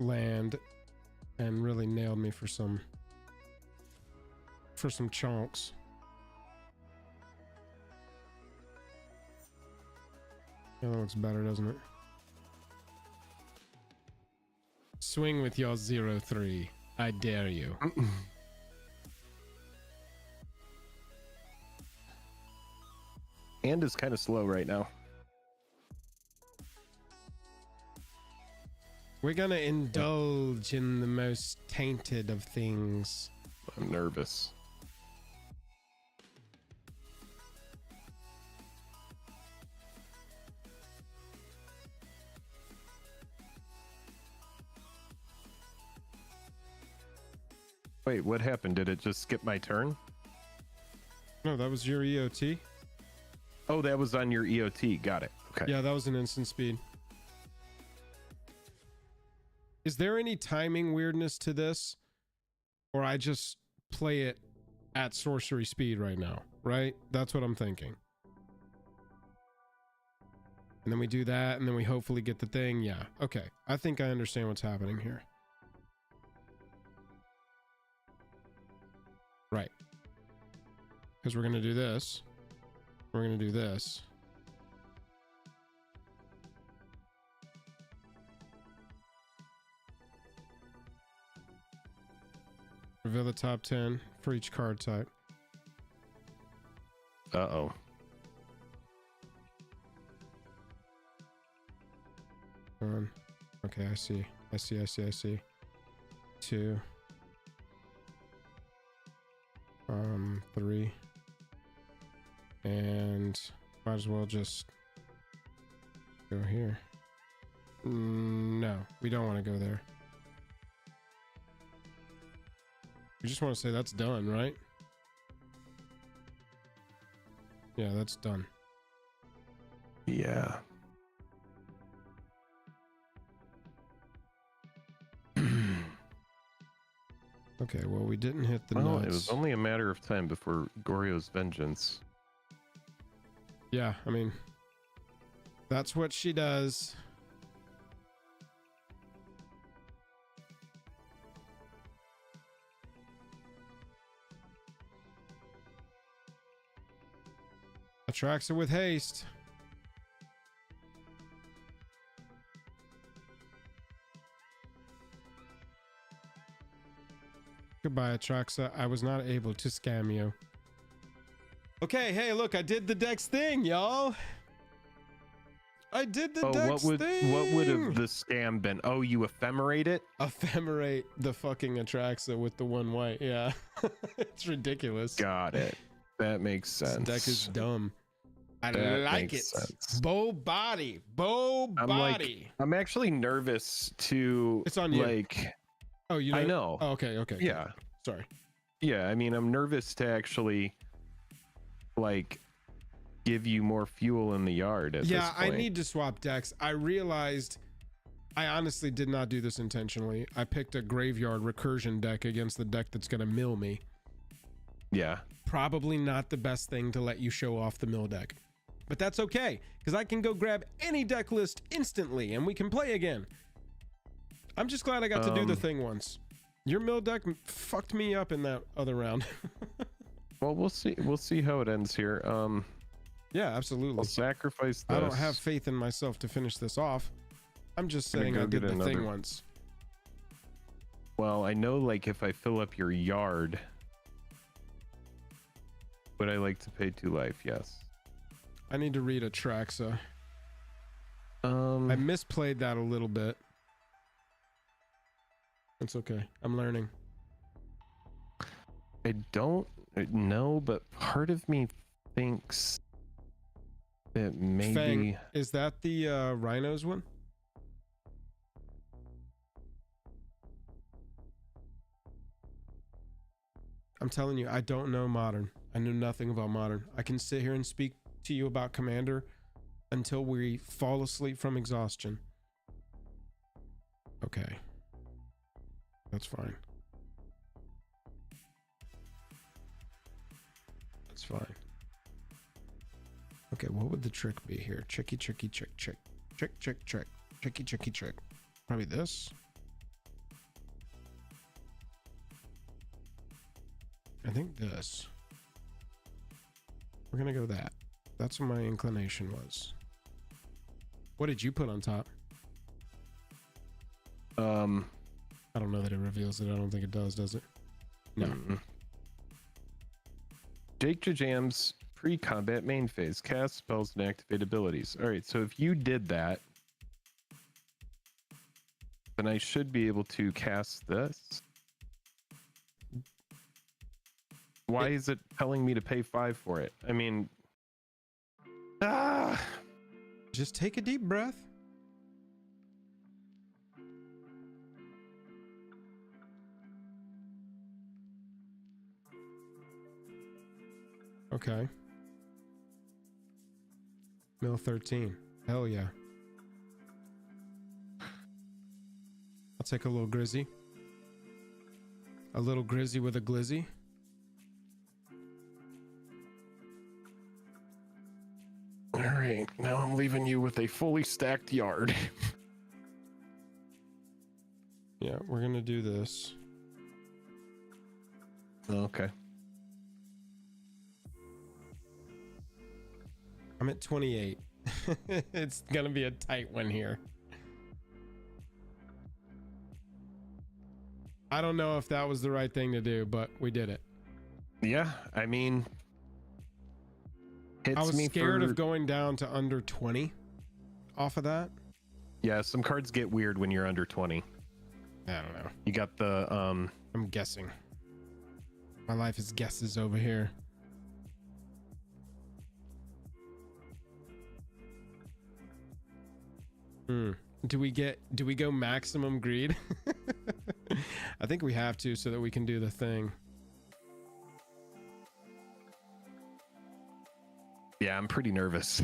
Speaker 1: land, and really nailed me for some chunks. That looks better, doesn't it? Swing with your 0-3. I dare you.
Speaker 2: And is kind of slow right now.
Speaker 1: We're gonna indulge in the most tainted of things.
Speaker 2: I'm nervous. Wait, what happened? Did it just skip my turn?
Speaker 1: No, that was your EOT.
Speaker 2: Oh, that was on your EOT. Got it. Okay.
Speaker 1: Yeah, that was an instant speed. Is there any timing weirdness to this? Or I just play it at sorcery speed right now, right? That's what I'm thinking. And then we do that, and then we hopefully get the thing. Yeah, okay. I think I understand what's happening here. Right. Because we're going to do this. We're going to do this. Reveal the top 10 for each card type.
Speaker 2: Uh-oh.
Speaker 1: One. Okay, I see. I see. 2. 3. And might as well just go here. No, we don't want to go there. We just want to say that's done, right? Yeah, that's done.
Speaker 2: Yeah.
Speaker 1: Okay, well, we didn't hit the
Speaker 2: Well,
Speaker 1: nuts.
Speaker 2: it was only a matter of time before Goryo's vengeance.
Speaker 1: Yeah, I mean, that's what she does. Attracts her with haste. Goodbye, Atraxa. I was not able to scam you. Okay, hey, look, I did the Dex thing, y'all. I did the Dex thing.
Speaker 2: What would have the scam been? Oh, you ephemerate it?
Speaker 1: Ephemerate the fucking Atraxa with the 1 white. Yeah. It's ridiculous.
Speaker 2: Got it. That makes sense.
Speaker 1: This deck is dumb. I
Speaker 2: That
Speaker 1: like it.
Speaker 2: makes sense.
Speaker 1: Bow body.
Speaker 2: I'm actually nervous to.
Speaker 1: It's on you.
Speaker 2: Like,
Speaker 1: oh, you know?
Speaker 2: I know.
Speaker 1: Oh, okay.
Speaker 2: Yeah.
Speaker 1: Sorry.
Speaker 2: Yeah, I mean, I'm nervous to actually, like, give you more fuel in the yard at this point.
Speaker 1: I need to swap decks. I realized I honestly did not do this intentionally. I picked a graveyard recursion deck against the deck that's going to mill me.
Speaker 2: Yeah.
Speaker 1: Probably not the best thing to let you show off the mill deck. But that's okay, because I can go grab any deck list instantly and we can play again. I'm just glad I got to do the thing once. Your mill deck fucked me up in that other round.
Speaker 2: Well, we'll see. We'll see how it ends here.
Speaker 1: Yeah, absolutely.
Speaker 2: I'll sacrifice this.
Speaker 1: I don't have faith in myself to finish this off. I'm just saying I did the thing once.
Speaker 2: Well, I know, like, if I fill up your yard, would I like to pay 2 life? Yes.
Speaker 1: I need to read Atraxa. I misplayed that a little bit. It's okay. I'm learning.
Speaker 2: I don't know, but part of me thinks that maybe...
Speaker 1: Fang, is that the Rhinos one? I'm telling you, I don't know Modern. I know nothing about Modern. I can sit here and speak to you about Commander until we fall asleep from exhaustion. Okay. That's fine. That's fine. Okay, what would the trick be here? Tricky, trick. Tricky, trick. Probably this. I think this. We're gonna go that. That's what my inclination was. What did you put on top? I don't know that it reveals it. I don't think it does it? No.
Speaker 2: JAJAM's pre-combat main phase. Cast spells and activate abilities. All right, so if you did that, then I should be able to cast this. Why is it telling me to pay 5 for it? I mean,
Speaker 1: just take a deep breath. Okay. Mill 13. Hell yeah. I'll take a little Grizzy. A little Grizzy with a Glizzy.
Speaker 2: All right, now I'm leaving you with a fully stacked yard.
Speaker 1: Yeah, we're gonna do this.
Speaker 2: Okay.
Speaker 1: I'm at 28. It's gonna be a tight one here. I don't know if that was the right thing to do, but we did it.
Speaker 2: Yeah, I mean,
Speaker 1: I was scared of going down to under 20 off of that.
Speaker 2: Yeah, some cards get weird when you're under 20.
Speaker 1: I don't know.
Speaker 2: You got the
Speaker 1: I'm guessing. My life is guesses over here. Do we go maximum greed? I think we have to so that we can do the thing.
Speaker 2: Yeah, I'm pretty nervous.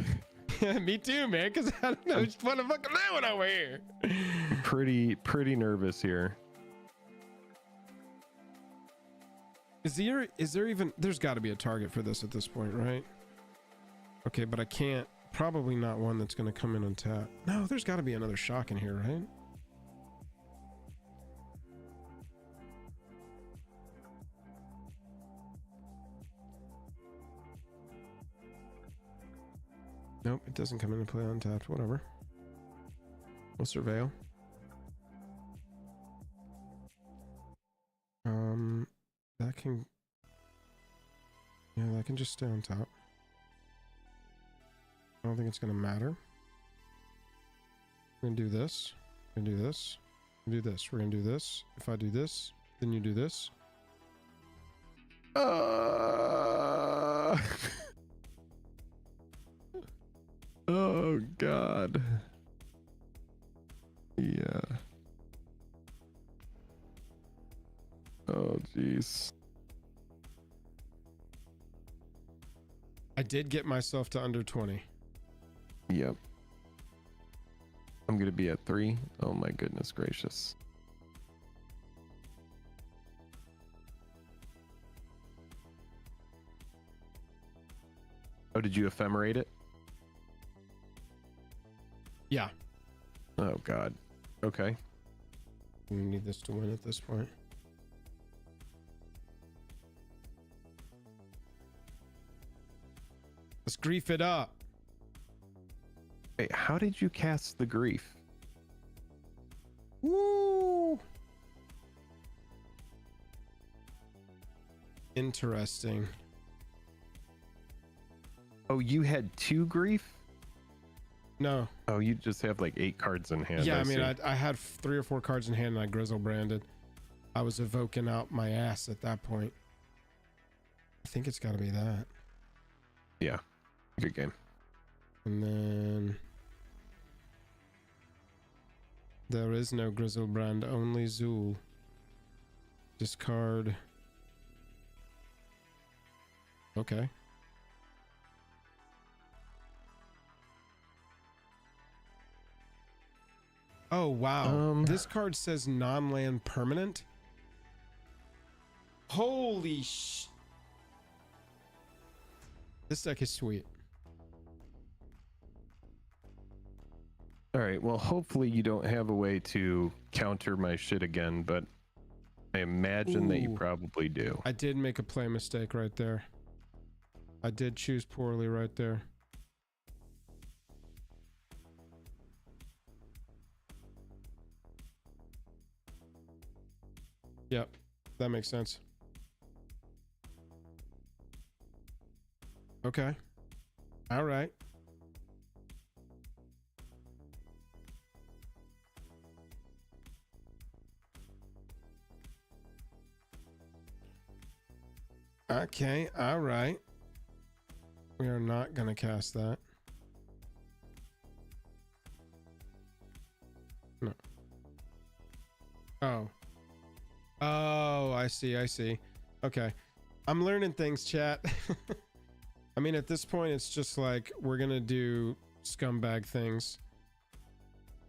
Speaker 1: Me too, man, because I don't know what the fuck I'm doing over here.
Speaker 2: Pretty nervous here.
Speaker 1: Is there even, there's got to be a target for this at this point, right? Okay, but I can't, probably not one that's going to come in on tap. No, there's got to be another shock in here, right? Nope, it doesn't come into play untapped. Whatever. We'll surveil. That can... Yeah, that can just stay on top. I don't think it's going to matter. We're going to do this. We're going to do this. We're going to do this. We're going to do this. If I do this, then you do this.
Speaker 2: Oh God. Yeah. Oh jeez.
Speaker 1: I did get myself to under 20.
Speaker 2: Yep. I'm gonna be at 3. Oh my goodness gracious. Oh, did you ephemerate it?
Speaker 1: Yeah.
Speaker 2: Oh God. Okay.
Speaker 1: We need this to win at this point. Let's grief it up.
Speaker 2: Wait, how did you cast the grief?
Speaker 1: Woo! Interesting.
Speaker 2: Oh, you had 2 grief?
Speaker 1: No.
Speaker 2: Oh, you just have like 8 cards in hand.
Speaker 1: Yeah, I mean, I had 3 or 4 cards in hand and I grizzle branded. I was evoking out my ass at that point. I think it's got to be that.
Speaker 2: Yeah. Good game.
Speaker 1: And then there is no Grizzlebrand, only Zool. Discard. Okay. Oh wow. This card says non-land permanent. Holy sh. This deck is sweet.
Speaker 2: All right, well, hopefully you don't have a way to counter my shit again, but I imagine that you probably do.
Speaker 1: I did make a play mistake right there. I did choose poorly right there. Yep, that makes sense. Okay. All right. Okay, all right. We are not going to cast that. No. Oh. Oh, I see, I see. Okay. I'm learning things, chat. I mean, at this point, it's just like we're going to do scumbag things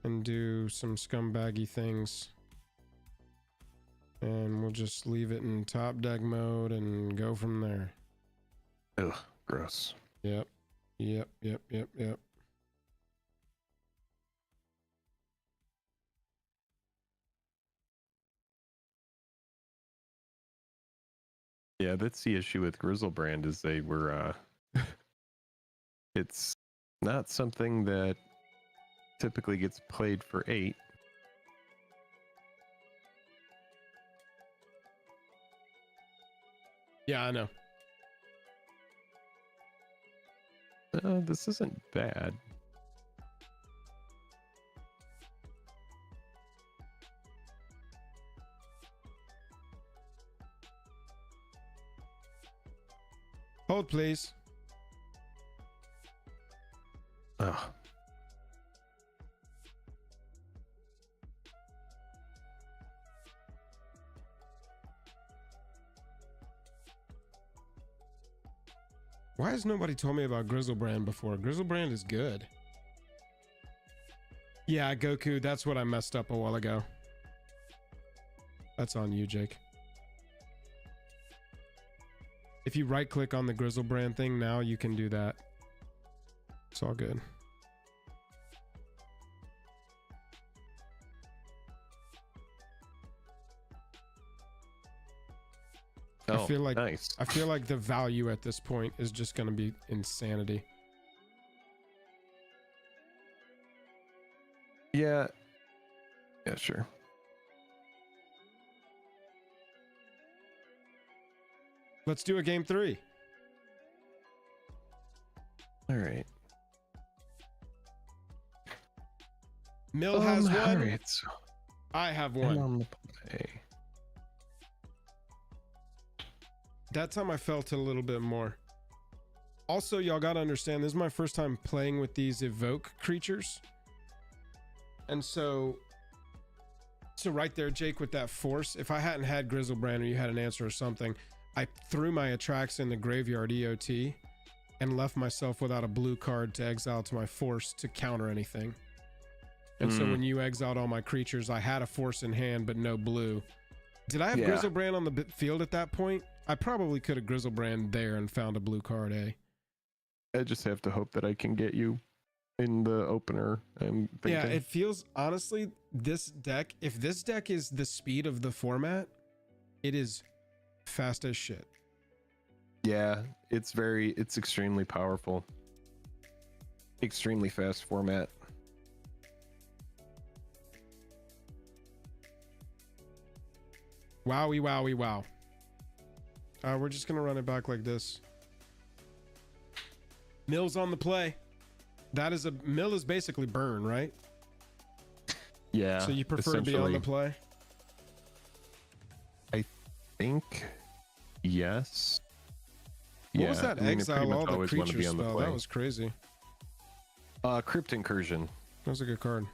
Speaker 1: and do some scumbaggy things. And we'll just leave it in top deck mode and go from there.
Speaker 2: Ugh, gross.
Speaker 1: Yep. Yep. Yep. Yep. Yep.
Speaker 2: Yeah, that's the issue with Grizzlebrand is they were it's not something that typically gets played for 8.
Speaker 1: Yeah, I know.
Speaker 2: This isn't bad.
Speaker 1: Hold, please.
Speaker 2: Oh.
Speaker 1: Why has nobody told me about Grizzlebrand before? Grizzlebrand is good. Yeah, Goku, that's what I messed up a while ago. That's on you, Jake. If you right click on the Grizzlebrand thing now, you can do that. It's all good.
Speaker 2: Oh,
Speaker 1: I feel like
Speaker 2: nice.
Speaker 1: I feel like the value at this point is just going to be insanity.
Speaker 2: Yeah. Yeah, sure.
Speaker 1: Let's do a game 3.
Speaker 2: All right.
Speaker 1: Mill has one.
Speaker 2: All right, so
Speaker 1: I have
Speaker 2: I'm
Speaker 1: one.
Speaker 2: on the play.
Speaker 1: That time I felt it a little bit more. Also, y'all got to understand, this is my first time playing with these evoke creatures. And so right there, Jake, with that force, if I hadn't had Grizzlebrand or you had an answer or something, I threw my Atrax in the graveyard EOT and left myself without a blue card to exile to my force to counter anything. And so when you exiled all my creatures, I had a force in hand, but no blue. Did I have Grizzlebrand on the field at that point? I probably could have Grizzlebrand there and found a blue card, eh?
Speaker 2: I just have to hope that I can get you in the opener. I'm thinking.
Speaker 1: Yeah, it feels, honestly, this deck, if this deck is the speed of the format, it is fast as shit.
Speaker 2: Yeah, it's extremely powerful. Extremely fast format.
Speaker 1: Wowie, wowie, wow. We're just going to run it back like this. Mill's on the play. That is Mill is basically burn, right?
Speaker 2: Yeah.
Speaker 1: So you prefer to be on the play?
Speaker 2: I think yes.
Speaker 1: What was that exile all the creatures spell? That was crazy.
Speaker 2: Crypt Incursion.
Speaker 1: That was a good card.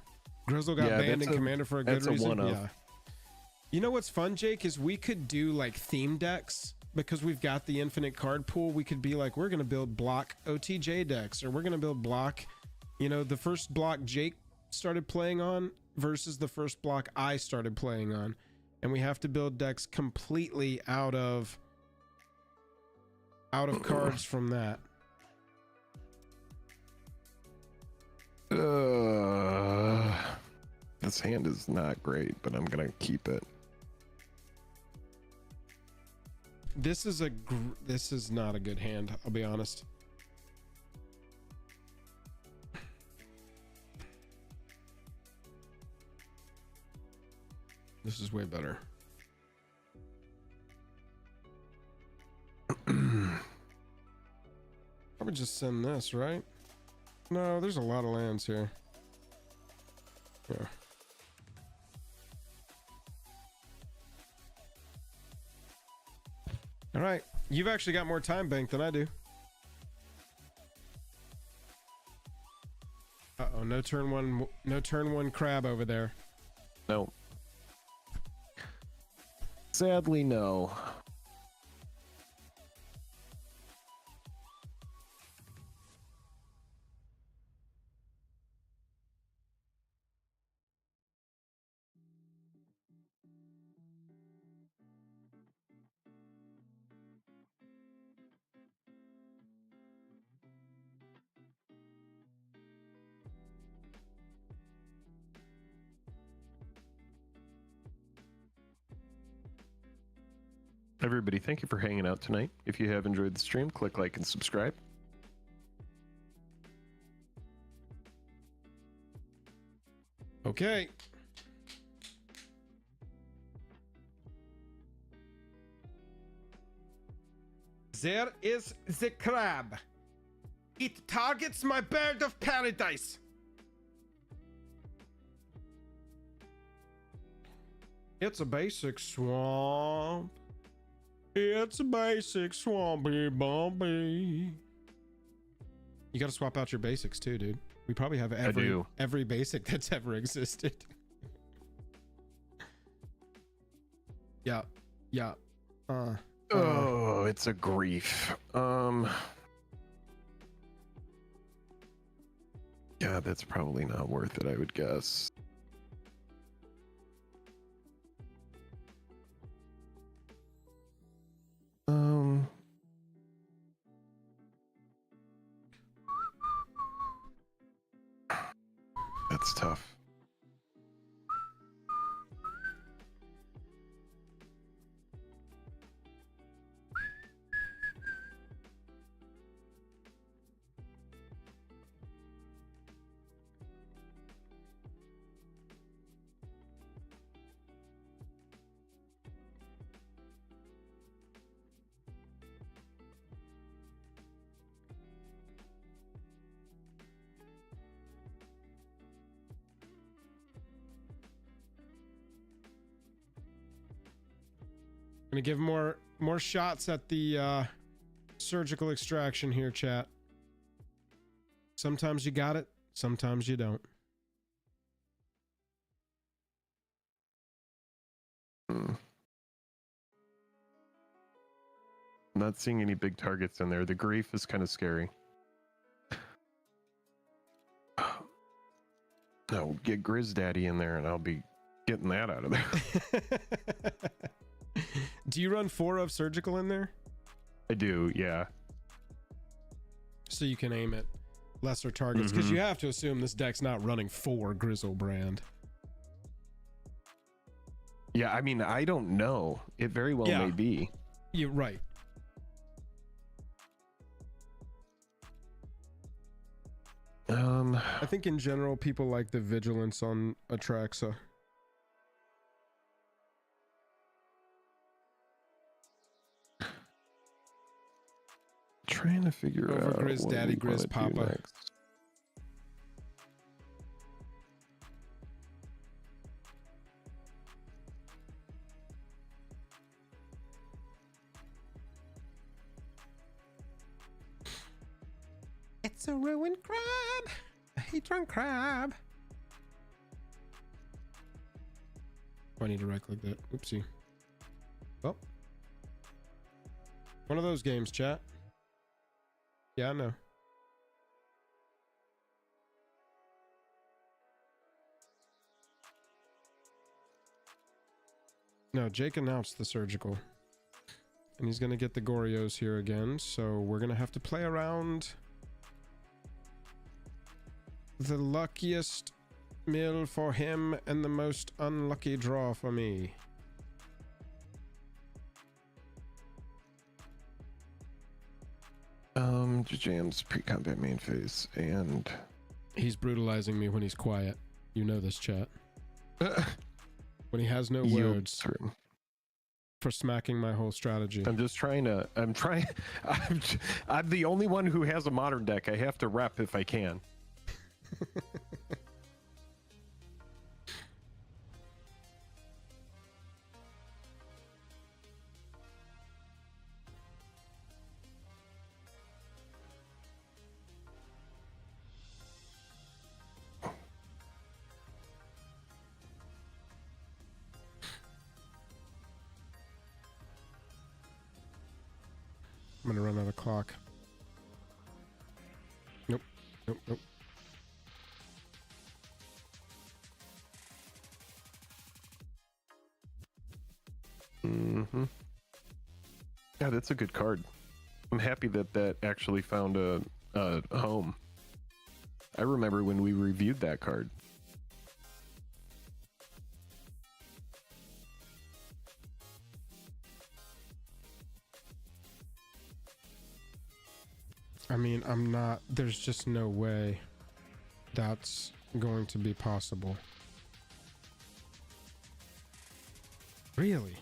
Speaker 1: Grizzle got banned in Commander for a good reason. Yeah. You know what's fun, Jake, is we could do like theme decks because we've got the infinite card pool. We could be like, we're going to build block OTJ decks, or we're going to build block, you know, the first block Jake started playing on versus the first block I started playing on. And we have to build decks completely out of cards from that.
Speaker 2: This hand is not great, but I'm going to keep it.
Speaker 1: This is not a good hand, I'll be honest. This is way better. Probably just send this, right? No, there's a lot of lands here. Yeah. All right. You've actually got more time bank than I do. Uh-oh, no turn one crab over there.
Speaker 2: No. Sadly, no. Everybody, thank you for hanging out tonight. If you have enjoyed the stream, click like and subscribe.
Speaker 1: Okay. There is the crab. It targets my bird of paradise. It's a basic swamp. It's a basic swampy bumpy. You gotta swap out your basics too, dude. We probably have every basic that's ever existed. Yeah. Yeah.
Speaker 2: Oh, it's a grief. Yeah, that's probably not worth it, I would guess. That's tough.
Speaker 1: Gonna give more shots at the surgical extraction here, chat. Sometimes you got it, sometimes you don't.
Speaker 2: I'm not seeing any big targets in there. The grief is kind of scary. No, get Grizz Daddy in there and I'll be getting that out of there.
Speaker 1: Do you run 4 of surgical in there?
Speaker 2: I do, yeah.
Speaker 1: So you can aim at lesser targets, because you have to assume this deck's not running 4 Grizzlebrand.
Speaker 2: Yeah, I mean, I don't know. It very well may be.
Speaker 1: You're right. I think in general, people like the vigilance on Atraxa.
Speaker 2: Trying to figure out
Speaker 1: Grizz Daddy, Grizz Papa. It's a ruined crab. A hate-run crab. Oh, I need to right-click that. Oopsie. Well. One of those games, chat. Yeah, I know. No, Jake announced the surgical. And he's going to get the Gorios here again, so we're going to have to play around the luckiest mill for him and the most unlucky draw for me.
Speaker 2: JAJAM's pre-combat main phase, and
Speaker 1: he's brutalizing me when he's quiet. You know this, chat. When he has no words. for smacking my whole strategy.
Speaker 2: I'm just trying to. I'm the only one who has a modern deck. I have to rep if I can.
Speaker 1: I'm gonna run out of clock. Nope. Nope. Nope.
Speaker 2: Mm-hmm. Yeah, that's a good card. I'm happy that that actually found a home. I remember when we reviewed that card.
Speaker 1: I mean, I'm not, there's just no way that's going to be possible. Really?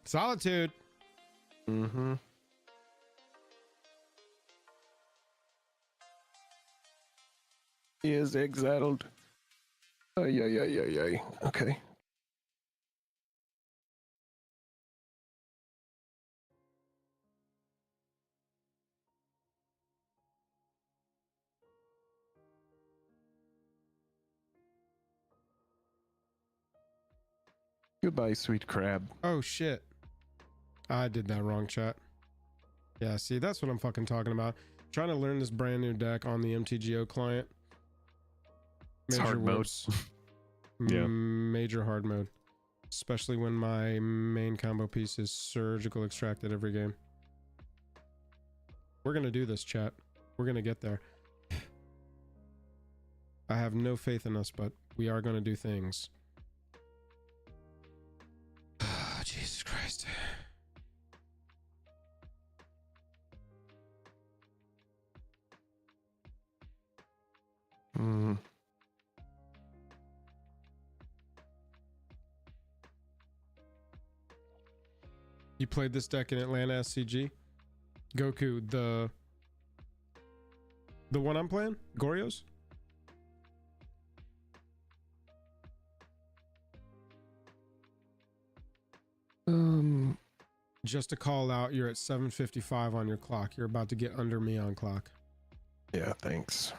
Speaker 1: Solitude.
Speaker 2: Mm-hmm. He is exiled. Ay, ay, ay, ay, ay. Okay. Goodbye, sweet crab.
Speaker 1: Oh shit. I did that wrong, chat. Yeah, see, that's what I'm fucking talking about. Trying to learn this brand new deck on the MTGO client.
Speaker 2: It's hard mode.
Speaker 1: Yeah. Major hard mode. Especially when my main combo piece is surgical extracted every game. We're gonna do this, chat. We're gonna get there. I have no faith in us, but we are gonna do things. Jesus Christ.
Speaker 2: Mm.
Speaker 1: You played this deck in Atlanta SCG? Goku, the one I'm playing? Goryo's? Just to call out, you're at 7:55 on your clock. You're about to get under me on clock.
Speaker 2: Yeah, thanks.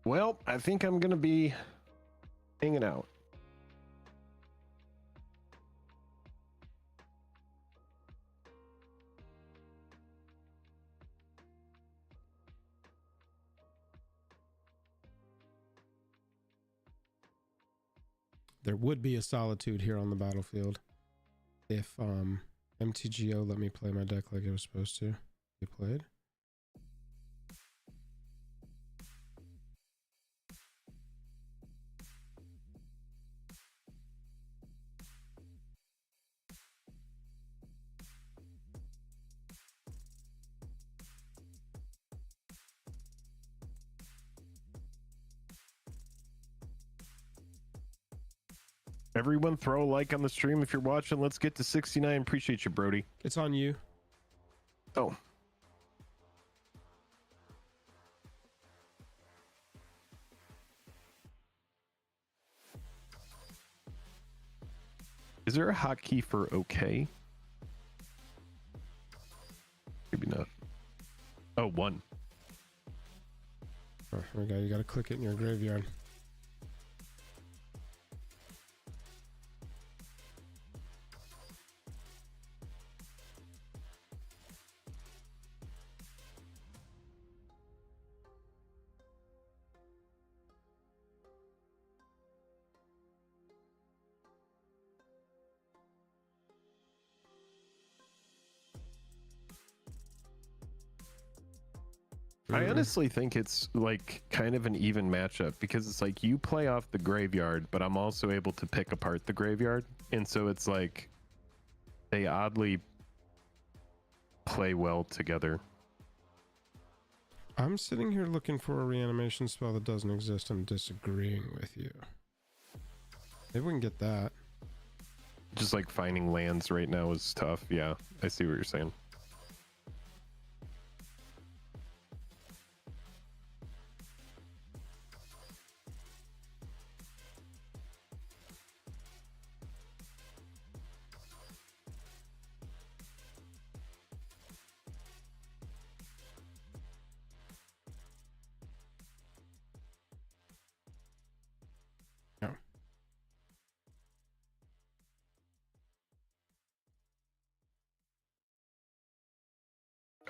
Speaker 2: Well, I think I'm gonna be hanging out.
Speaker 1: There would be a solitude here on the battlefield if MTGO let me play my deck like it was supposed to be played.
Speaker 2: Everyone throw a like on the stream if you're watching. Let's get to 69. Appreciate you, Brody.
Speaker 1: It's on you.
Speaker 2: Oh. Is there a hotkey for okay? Maybe not. Oh, one.
Speaker 1: Oh, here we go. You got to click it in your graveyard.
Speaker 2: I honestly think it's like kind of an even matchup because it's like you play off the graveyard, but I'm also able to pick apart the graveyard. And so it's like they oddly play well together.
Speaker 1: I'm sitting here looking for a reanimation spell that doesn't exist. I'm disagreeing with you. Maybe we can get that.
Speaker 2: Just like finding lands right now is tough. Yeah, I see what you're saying.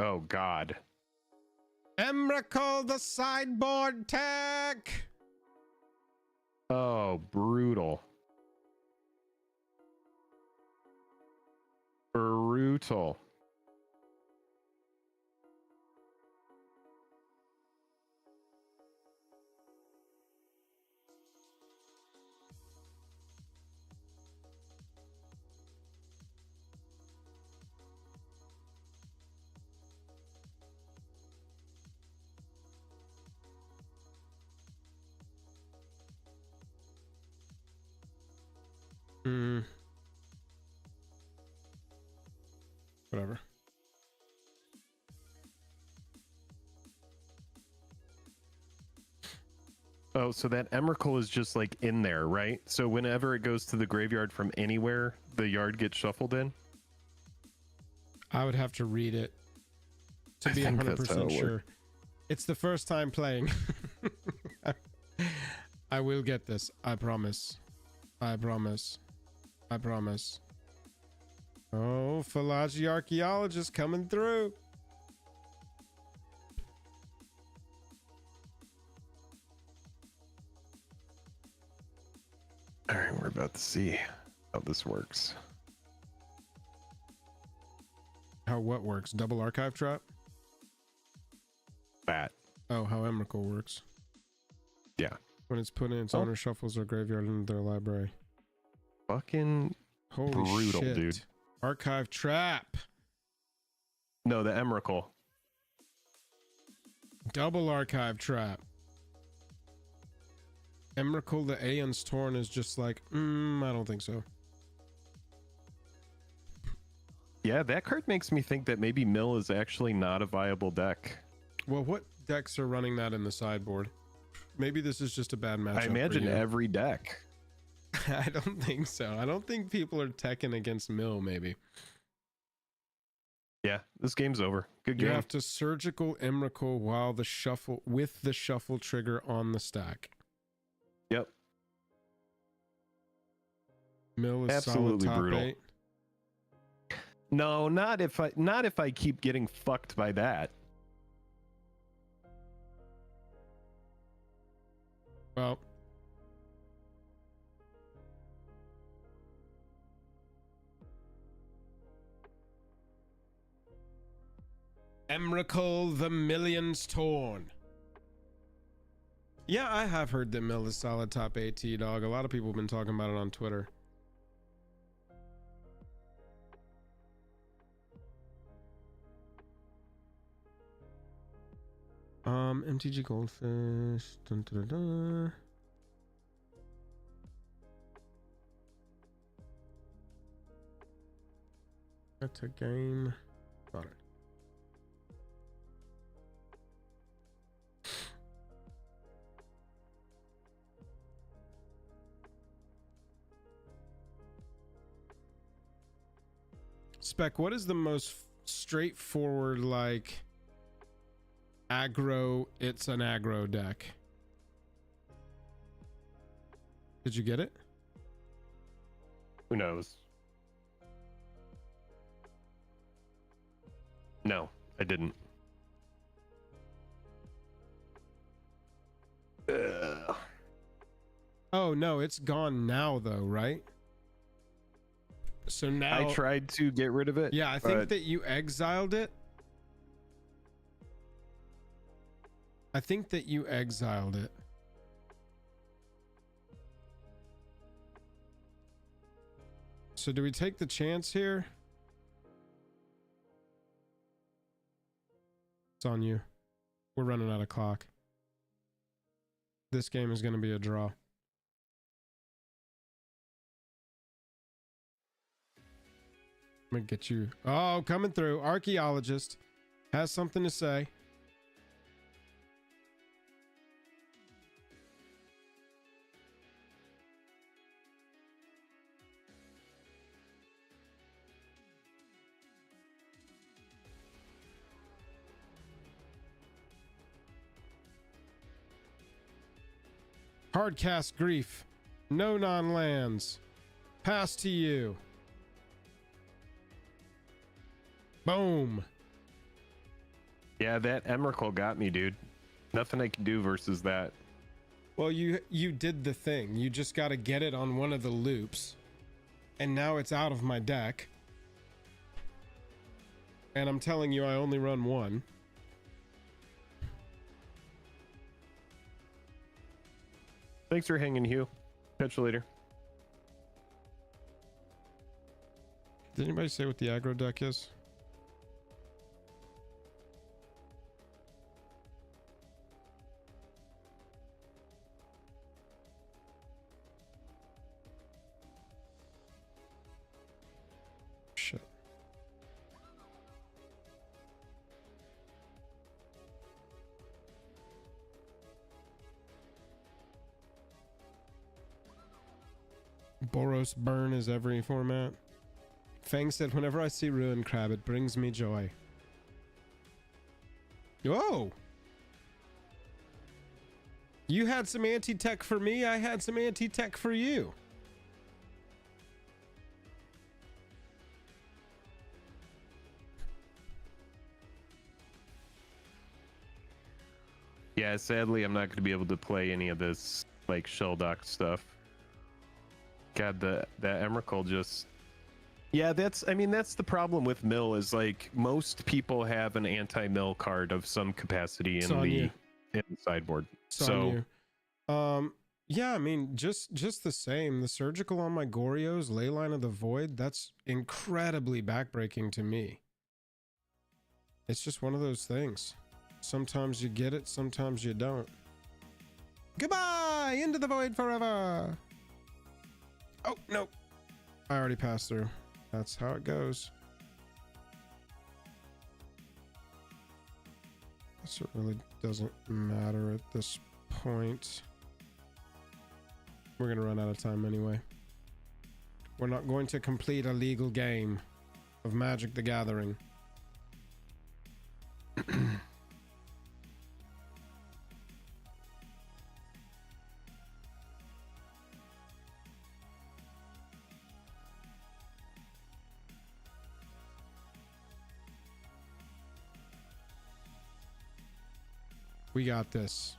Speaker 2: Oh God.
Speaker 1: Emrakul the sideboard tech.
Speaker 2: Oh, brutal. Brutal.
Speaker 1: Whatever.
Speaker 2: Oh, so that Emrakul is just like in there, right? So whenever it goes to the graveyard from anywhere, the yard gets shuffled in?
Speaker 1: I would have to read it to be 100% sure. It's the first time playing. I will get this. I promise. I promise. I promise. Oh, Philology Archaeologist coming through.
Speaker 2: All right, we're about to see how this works.
Speaker 1: How what works? Double archive trap?
Speaker 2: That.
Speaker 1: Oh, how Emrakul works.
Speaker 2: Yeah.
Speaker 1: When it's put in its owner shuffles or graveyard into their library.
Speaker 2: Fucking
Speaker 1: holy
Speaker 2: brutal,
Speaker 1: shit.
Speaker 2: dude.
Speaker 1: Archive trap.
Speaker 2: No, the Emrakul.
Speaker 1: Double archive trap. Emrakul the Aeon's Torn is just like, I don't think so.
Speaker 2: Yeah, that card makes me think that maybe Mill is actually not a viable deck.
Speaker 1: Well, what decks are running that in the sideboard? Maybe this is just a bad matchup.
Speaker 2: I imagine every deck.
Speaker 1: I don't think so. I don't think people are teching against Mill, maybe.
Speaker 2: Yeah, this game's over. Good game.
Speaker 1: You have to surgical Emrakul while the shuffle with the shuffle trigger on the stack.
Speaker 2: Yep.
Speaker 1: Mill is
Speaker 2: absolutely
Speaker 1: solid top
Speaker 2: brutal.
Speaker 1: 8.
Speaker 2: No, not if I keep getting fucked by that.
Speaker 1: Well, Emrakul the Millions Torn. Yeah, I have heard that Mill is solid top 8, dog. A lot of people have been talking about it on Twitter. MTG Goldfish. Dun, dun, dun, dun. That's a game. Got it. Spec, what is the most straightforward, like, aggro, it's an aggro deck. Did you get it?
Speaker 2: Who knows? No, I didn't.
Speaker 1: Oh no, it's gone now though, right? So now
Speaker 2: I tried to get rid of it.
Speaker 1: Yeah, I think that you exiled it. I think that you exiled it. So do we take the chance here? It's on you. We're running out of clock. This game is going to be a draw. I'm going to get you. Oh, coming through. Archaeologist has something to say. Hardcast grief. No non-lands. Pass to you. Boom.
Speaker 2: Yeah, that Emrakul got me, dude. Nothing I can do versus that.
Speaker 1: Well, you did the thing. You just got to get it on one of the loops. And now it's out of my deck. And I'm telling you, I only run one.
Speaker 2: Thanks for hanging, Hugh. Catch you later.
Speaker 1: Did anybody say what the aggro deck is? Shit. Boros burn is every format. Fang said, whenever I see Ruin Crab, it brings me joy. Whoa! You had some anti-tech for me, I had some anti-tech for you.
Speaker 2: Yeah, sadly, I'm not going to be able to play any of this, like, shell dock stuff. God, that Emrakul just... Yeah, that's the problem with mill is, like, most people have an anti-mill card of some capacity in the sideboard. So
Speaker 1: yeah, I mean, just the same. The surgical on my Goryo's Leyline of the Void, that's incredibly backbreaking to me. It's just one of those things. Sometimes you get it, sometimes you don't. Goodbye! Into the void forever! Oh, no. I already passed through. That's how it goes. So it really doesn't matter at this point. We're going to run out of time anyway. We're not going to complete a legal game of Magic the Gathering. We got this.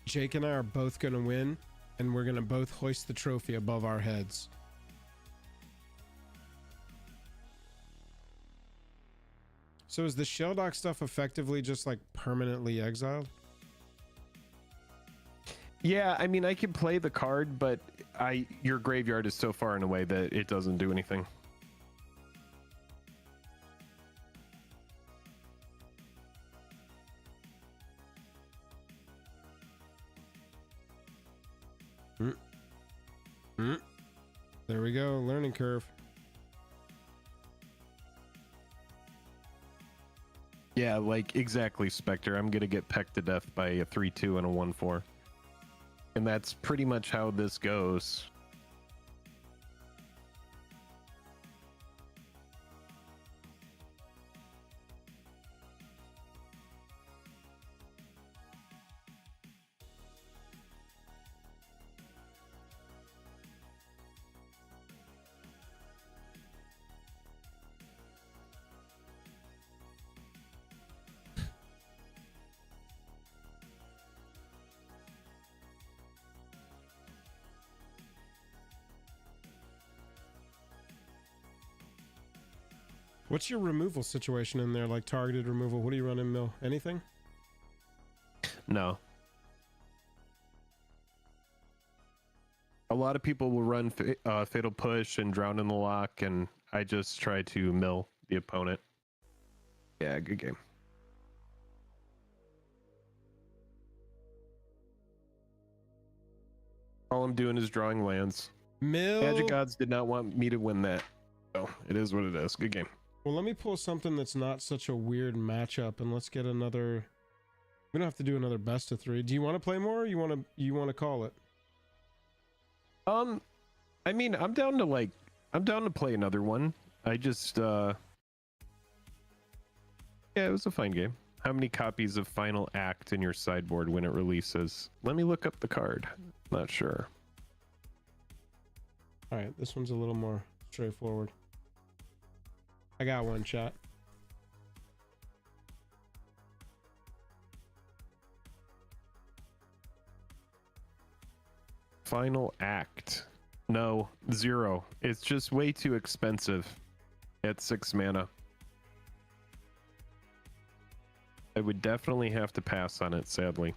Speaker 1: Jake and I are both going to win, and we're going to both hoist the trophy above our heads. So is the shell dock stuff effectively just like permanently exiled?
Speaker 2: yeah, I mean, I can play the card, but your graveyard is so far and away that it doesn't do anything.
Speaker 1: There we go, learning curve.
Speaker 2: Yeah, like exactly, Spectre. I'm gonna get pecked to death by a 3/2 and a 1/4. And that's pretty much how this goes.
Speaker 1: What's your removal situation in there? Like targeted removal? What do you run in mill? Anything?
Speaker 2: No. A lot of people will run Fatal Push and Drown in the Lock, and I just try to mill the opponent. Yeah, good game. All I'm doing is drawing lands. Magic Gods did not want me to win that. So it is what it is. Good game.
Speaker 1: Well, let me pull something that's not such a weird matchup, and let's get another. We don't have to do another best of 3. Do you want to play more, or you want to call it?
Speaker 2: I mean, I'm down to play another one. I just yeah, it was a fine game. How many copies of Final Act in your sideboard when it releases? Let me look up the card. Not sure.
Speaker 1: All right, this one's a little more straightforward. I got one, chat.
Speaker 2: Final Act. No, 0. It's just way too expensive at 6 mana. I would definitely have to pass on it, sadly.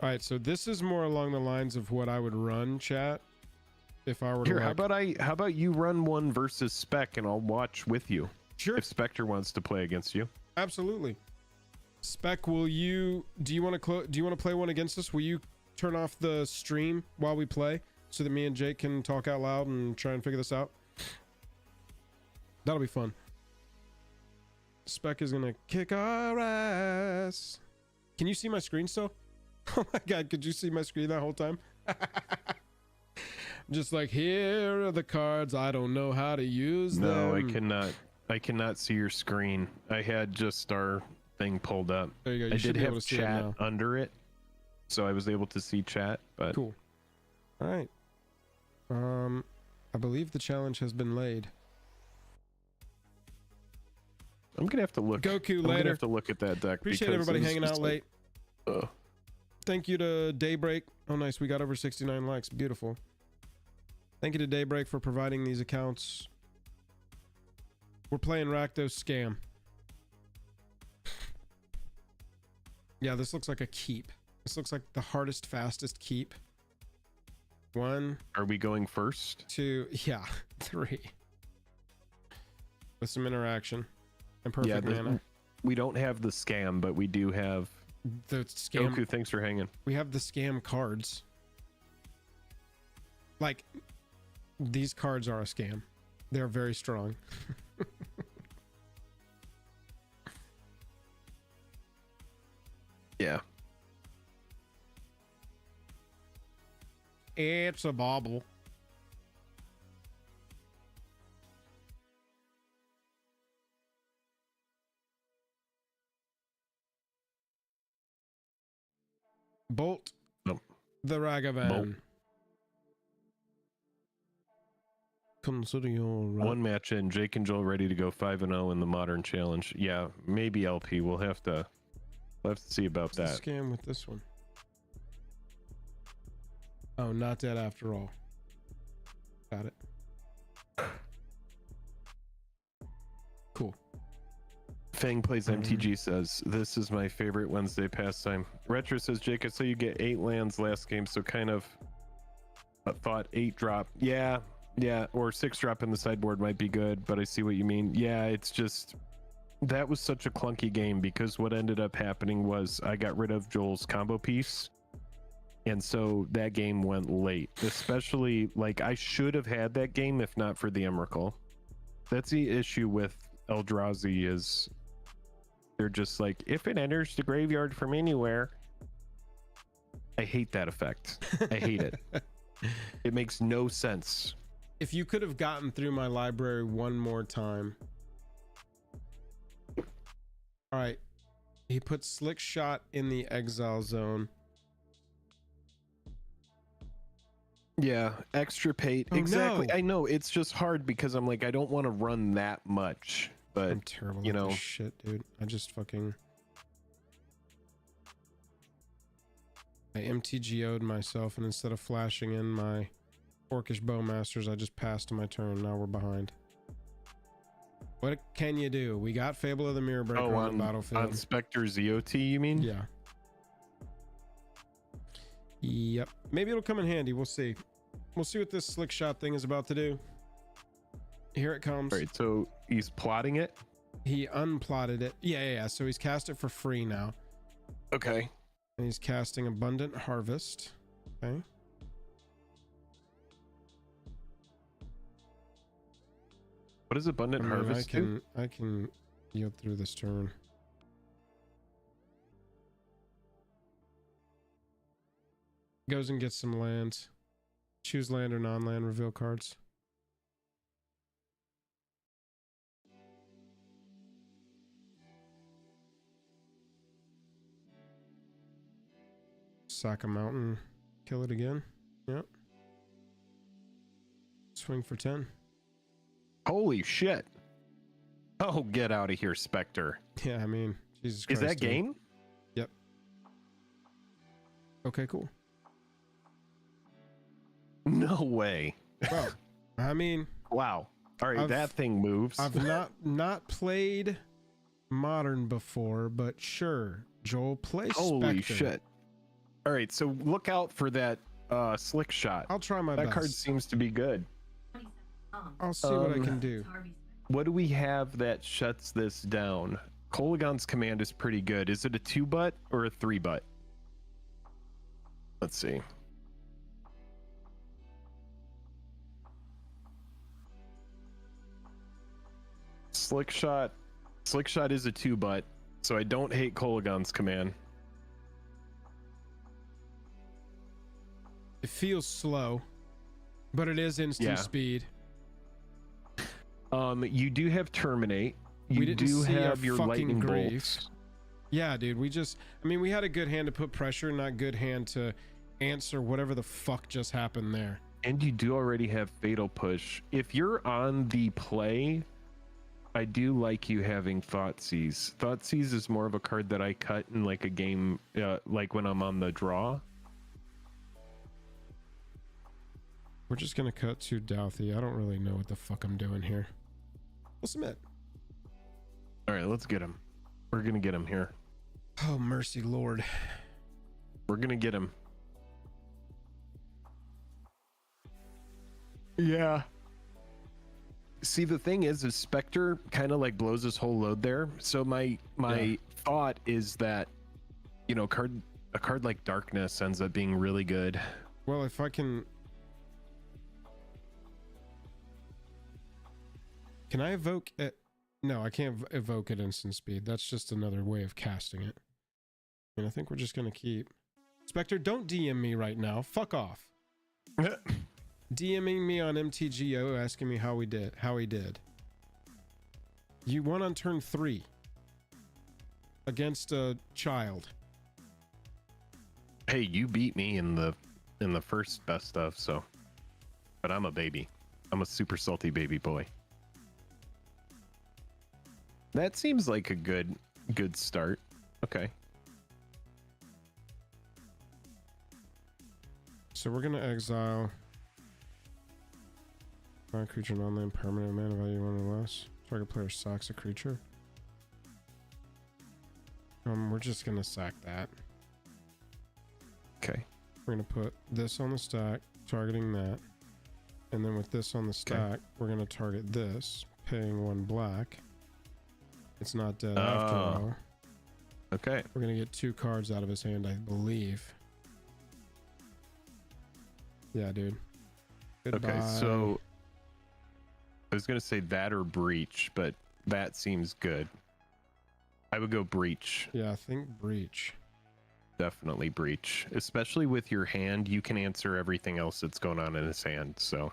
Speaker 1: All right, so this is more along the lines of what I would run, chat. If I were
Speaker 2: Here,
Speaker 1: to
Speaker 2: how about you run one versus Spec and I'll watch with you.
Speaker 1: Sure.
Speaker 2: If Spectre wants to play against you.
Speaker 1: Absolutely. Spec, do you want to play one against us? Will you turn off the stream while we play so that me and Jake can talk out loud and try and figure this out? That'll be fun. Spec is gonna kick our ass. Can you see my screen still? Oh my god, could you see my screen that whole time? Just like, here are the cards, I don't know how to use them.
Speaker 2: No, I cannot see your screen. I had just our thing pulled up.
Speaker 1: There you go.
Speaker 2: I did have chat under it, so I was able to see chat, but
Speaker 1: cool. All right. I believe the challenge has been laid.
Speaker 2: I'm gonna have to look.
Speaker 1: Goku,
Speaker 2: I'm
Speaker 1: later.
Speaker 2: gonna have to look at that deck.
Speaker 1: Appreciate everybody hanging out late.
Speaker 2: Like,
Speaker 1: thank you to Daybreak. Oh, nice. We got over 69 likes. Beautiful. Thank you to Daybreak for providing these accounts. We're playing Rakdos Scam. Yeah, this looks like a keep. This looks like the hardest, fastest keep. 1.
Speaker 2: Are we going first?
Speaker 1: 2. Yeah, 3. With some interaction and perfect mana.
Speaker 2: We don't have the scam, but we do have
Speaker 1: the scam.
Speaker 2: Goku, thanks for hanging.
Speaker 1: We have the scam cards. Like, these cards are a scam. They're very strong.
Speaker 2: Yeah.
Speaker 1: It's a bauble. Bolt.
Speaker 2: Nope.
Speaker 1: The Ragavan.
Speaker 2: Bolt.
Speaker 1: Consider your
Speaker 2: one match in. Jake and Joel ready to go 5-0 in the Modern Challenge. Yeah, maybe LP. We'll have to see about that.
Speaker 1: What's the scam with this one? Oh, not dead after all. Got it. Cool.
Speaker 2: Fang plays MTG says, this is my favorite Wednesday pastime. Retro says, Jake, I saw you get 8 lands last game, so kind of thought 8 drop. Yeah, or 6 drop in the sideboard might be good, but I see what you mean. Yeah, it's just, that was such a clunky game because what ended up happening was I got rid of Joel's combo piece. And so that game went late, especially like I should have had that game if not for the Emrakul. That's the issue with Eldrazi is they're just like, if it enters the graveyard from anywhere. I hate that effect. I hate it. It makes no sense.
Speaker 1: If you could have gotten through my library one more time. All right. He put Slick Shot in the exile zone.
Speaker 2: Yeah, extirpate.
Speaker 1: Oh,
Speaker 2: exactly.
Speaker 1: no.
Speaker 2: I know it's just hard because I'm like, I don't want to run that much, but
Speaker 1: I'm terrible
Speaker 2: you
Speaker 1: at
Speaker 2: know,
Speaker 1: this shit, dude. I just fucking I MTGO'd myself, and instead of flashing in my Orcish Bowmasters, I just passed my turn. Now we're behind. What can you do? We got Fable of the Mirror Breaker on the battlefield.
Speaker 2: On Spectre ZOT, you mean?
Speaker 1: Yeah. Yep. Maybe it'll come in handy. We'll see. We'll see what this slick shot thing is about to do. Here it comes.
Speaker 2: All right, so he's plotting it.
Speaker 1: He unplotted it. Yeah. So he's cast it for free now.
Speaker 2: Okay.
Speaker 1: And he's casting Abundant Harvest. Okay.
Speaker 2: What does Abundant Harvest do?
Speaker 1: I can yield through this turn. Goes and gets some lands. Choose land or non-land, reveal cards. Sack a mountain, kill it again. Yep. Swing for 10.
Speaker 2: Holy shit. Oh, get out of here, Spectre.
Speaker 1: Yeah, I mean, Jesus Christ.
Speaker 2: Is that game?
Speaker 1: Yep. Okay, cool.
Speaker 2: No way.
Speaker 1: Well, I mean,
Speaker 2: wow. All right, that thing moves.
Speaker 1: I've not played Modern before, but sure, Joel, play Spectre.
Speaker 2: Holy shit. All right, so look out for that slick shot.
Speaker 1: I'll try my best.
Speaker 2: That card seems to be good.
Speaker 1: I'll see what I can do.
Speaker 2: What do we have that shuts this down? Kolaghan's Command is pretty good. Is it a 2-butt or a 3-butt? Let's see. Slick shot is a 2-butt, so I don't hate Kolaghan's Command.
Speaker 1: It feels slow, but it is instant speed.
Speaker 2: You do have Terminate. You do have your Lightning Bolts.
Speaker 1: Yeah, dude, we had a good hand to put pressure, not good hand to answer whatever the fuck just happened there.
Speaker 2: And you do already have Fatal Push. If you're on the play, I do like you having Thoughtseize. Thoughtseize is more of a card that I cut in like a game, like when I'm on the draw.
Speaker 1: We're just gonna cut to Douthie. I don't really know what the fuck I'm doing here. We'll submit.
Speaker 2: All right, let's get him. We're gonna get him here.
Speaker 1: Oh, mercy Lord.
Speaker 2: We're gonna get him. Yeah. See, the thing is Spectre kind of like blows his whole load there. So my thought is that, you know, a card like Darkness ends up being really good.
Speaker 1: Well, if I can I evoke it? No, I can't evoke at instant speed. That's just another way of casting it. And I think we're just gonna keep. Spectre, don't DM me right now. Fuck off. DMing me on MTGO asking me how he did. You won on turn 3 against a child.
Speaker 2: Hey, you beat me in the first best of, so. But I'm a baby. I'm a super salty baby boy. That seems like a good start. Okay.
Speaker 1: So we're gonna exile a creature non-land permanent mana value 1 or less. Target player sacks a creature. We're just gonna sack that.
Speaker 2: Okay.
Speaker 1: We're gonna put this on the stack, targeting that, and then with this on the stack, we're gonna target this, paying 1 black. It's not dead after all.
Speaker 2: Okay.
Speaker 1: We're gonna get 2 cards out of his hand, I believe. Yeah, dude. Goodbye.
Speaker 2: Okay, so I was gonna say that or Breach, but that seems good. I would go Breach.
Speaker 1: Yeah, I think Breach.
Speaker 2: Definitely Breach. Especially with your hand, you can answer everything else that's going on in his hand, so.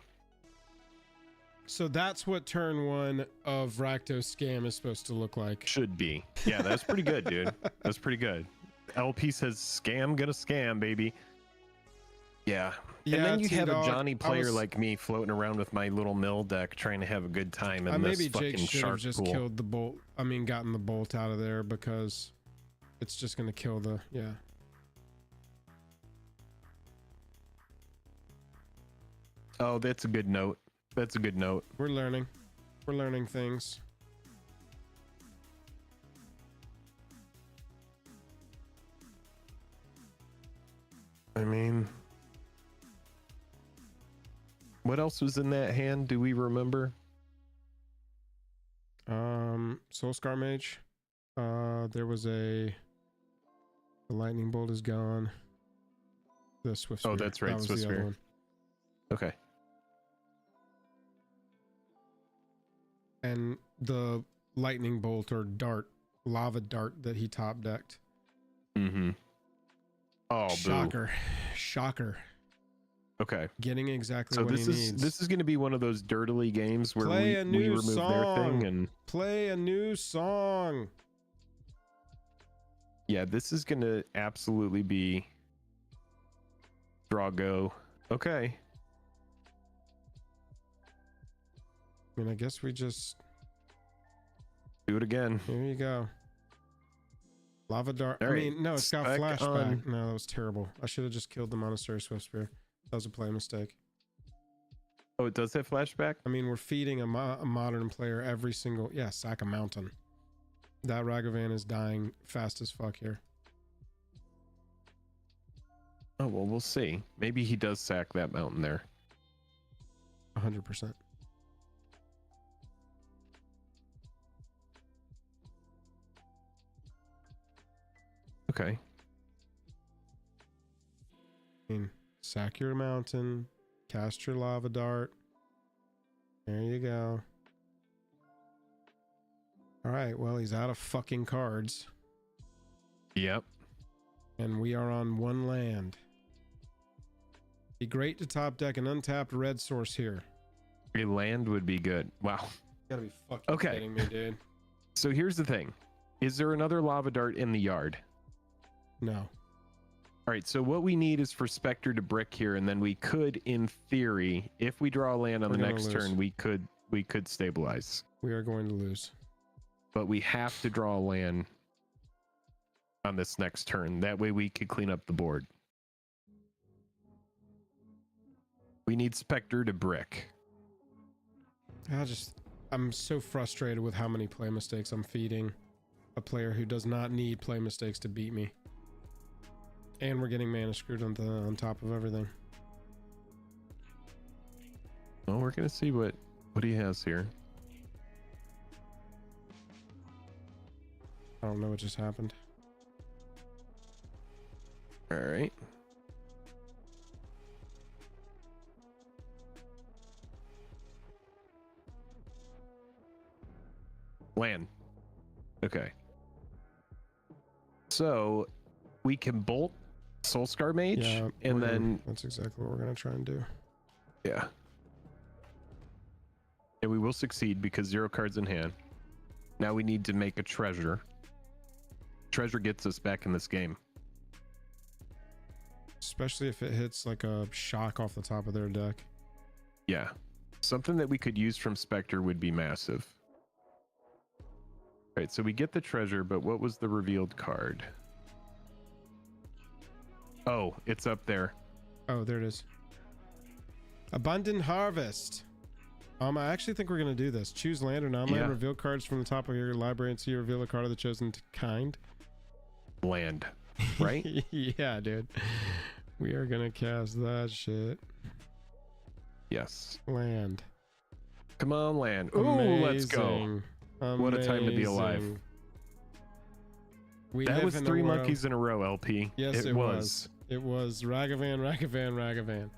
Speaker 1: So that's what turn 1 of Rakdos Scam is supposed to look like.
Speaker 2: Should be. Yeah, that's pretty good, dude. That's pretty good. LP says scam, gonna scam, baby. Yeah.
Speaker 1: Yeah,
Speaker 2: and then you have a
Speaker 1: T-Dog,
Speaker 2: Johnny player like me floating around with my little mill deck trying to have a good time in this
Speaker 1: maybe
Speaker 2: fucking
Speaker 1: Jake should
Speaker 2: shark
Speaker 1: have just
Speaker 2: pool.
Speaker 1: killed the bolt. I mean, gotten the bolt out of there because it's just going to kill the, yeah.
Speaker 2: Oh, that's a good note. That's a good note.
Speaker 1: We're learning. We're learning things.
Speaker 2: I mean, what else was in that hand? Do we remember?
Speaker 1: Soulscar Mage. There was the lightning bolt is gone. The Swift Spear.
Speaker 2: Oh, that's right,
Speaker 1: That was
Speaker 2: Swift
Speaker 1: the other
Speaker 2: Spear.
Speaker 1: one.
Speaker 2: Okay.
Speaker 1: And the lightning bolt or dart, lava dart that he top decked.
Speaker 2: Mm-hmm. Oh,
Speaker 1: shocker.
Speaker 2: Boo.
Speaker 1: Shocker.
Speaker 2: Okay.
Speaker 1: Getting exactly
Speaker 2: So
Speaker 1: what he needs.
Speaker 2: This is going to be one of those dirtily games where
Speaker 1: Play a new
Speaker 2: we remove
Speaker 1: song.
Speaker 2: their thing and
Speaker 1: play a new song.
Speaker 2: yeah, this is going to absolutely be draw go. Okay.
Speaker 1: I mean, I guess we just
Speaker 2: Do it again.
Speaker 1: here you go. Lava dart.
Speaker 2: All
Speaker 1: I
Speaker 2: right.
Speaker 1: mean, no, it's got
Speaker 2: Spec
Speaker 1: flashback.
Speaker 2: on.
Speaker 1: No, that was terrible. I should have just killed the Monastery Swift Spear. That was a play mistake.
Speaker 2: Oh, it does have flashback?
Speaker 1: I mean, we're feeding a modern player every single... Yeah, sack a mountain. That Ragavan is dying fast as fuck here.
Speaker 2: Oh, well, we'll see. Maybe he does sack that mountain there.
Speaker 1: 100%.
Speaker 2: Okay.
Speaker 1: I mean, sack your mountain, cast your lava dart. There you go. All right, well, he's out of fucking cards.
Speaker 2: Yep.
Speaker 1: And we are on one land. Be great to top deck an untapped red source here.
Speaker 2: A land would be good. Wow.
Speaker 1: You gotta be fucking kidding me, dude.
Speaker 2: So here's the thing. Is there another lava dart in the yard?
Speaker 1: No.
Speaker 2: All right, so what we need is for Spectre to brick here, and then we could, in theory, if we draw a land on the next turn, we could stabilize.
Speaker 1: We are going to lose.
Speaker 2: But we have to draw a land on this next turn. That way we could clean up the board. We need Spectre to brick.
Speaker 1: I'm so frustrated with how many play mistakes I'm feeding a player who does not need play mistakes to beat me. And we're getting mana screwed on top of everything.
Speaker 2: Well, we're gonna see what he has here.
Speaker 1: I don't know what just happened.
Speaker 2: All right. Land. Okay. So we can bolt Soulscar Mage,
Speaker 1: Yeah,
Speaker 2: and then
Speaker 1: that's exactly what we're gonna try and do.
Speaker 2: yeah. And we will succeed because 0 cards in hand. Now we need to make a treasure. Treasure gets us back in this game.
Speaker 1: Especially if it hits like a shock off the top of their deck.
Speaker 2: Yeah. Something that we could use from Spectre would be massive. All right, so we get the treasure, but what was the revealed card? Oh, it's up there.
Speaker 1: Oh, there it is. Abundant Harvest. I actually think we're gonna do this. Choose land or non-land.
Speaker 2: Yeah.
Speaker 1: Reveal cards from the top of your library and see you reveal a card of the chosen kind.
Speaker 2: Land, right?
Speaker 1: Yeah, dude. We are gonna cast that shit.
Speaker 2: Yes.
Speaker 1: Land.
Speaker 2: Come on, land. Ooh, let's go.
Speaker 1: Amazing.
Speaker 2: What a time to be alive.
Speaker 1: Amazing. We
Speaker 2: That
Speaker 1: live
Speaker 2: was
Speaker 1: in
Speaker 2: 3
Speaker 1: a world-
Speaker 2: monkeys in a row, LP.
Speaker 1: Yes, it was. It was Ragavan, Ragavan, Ragavan.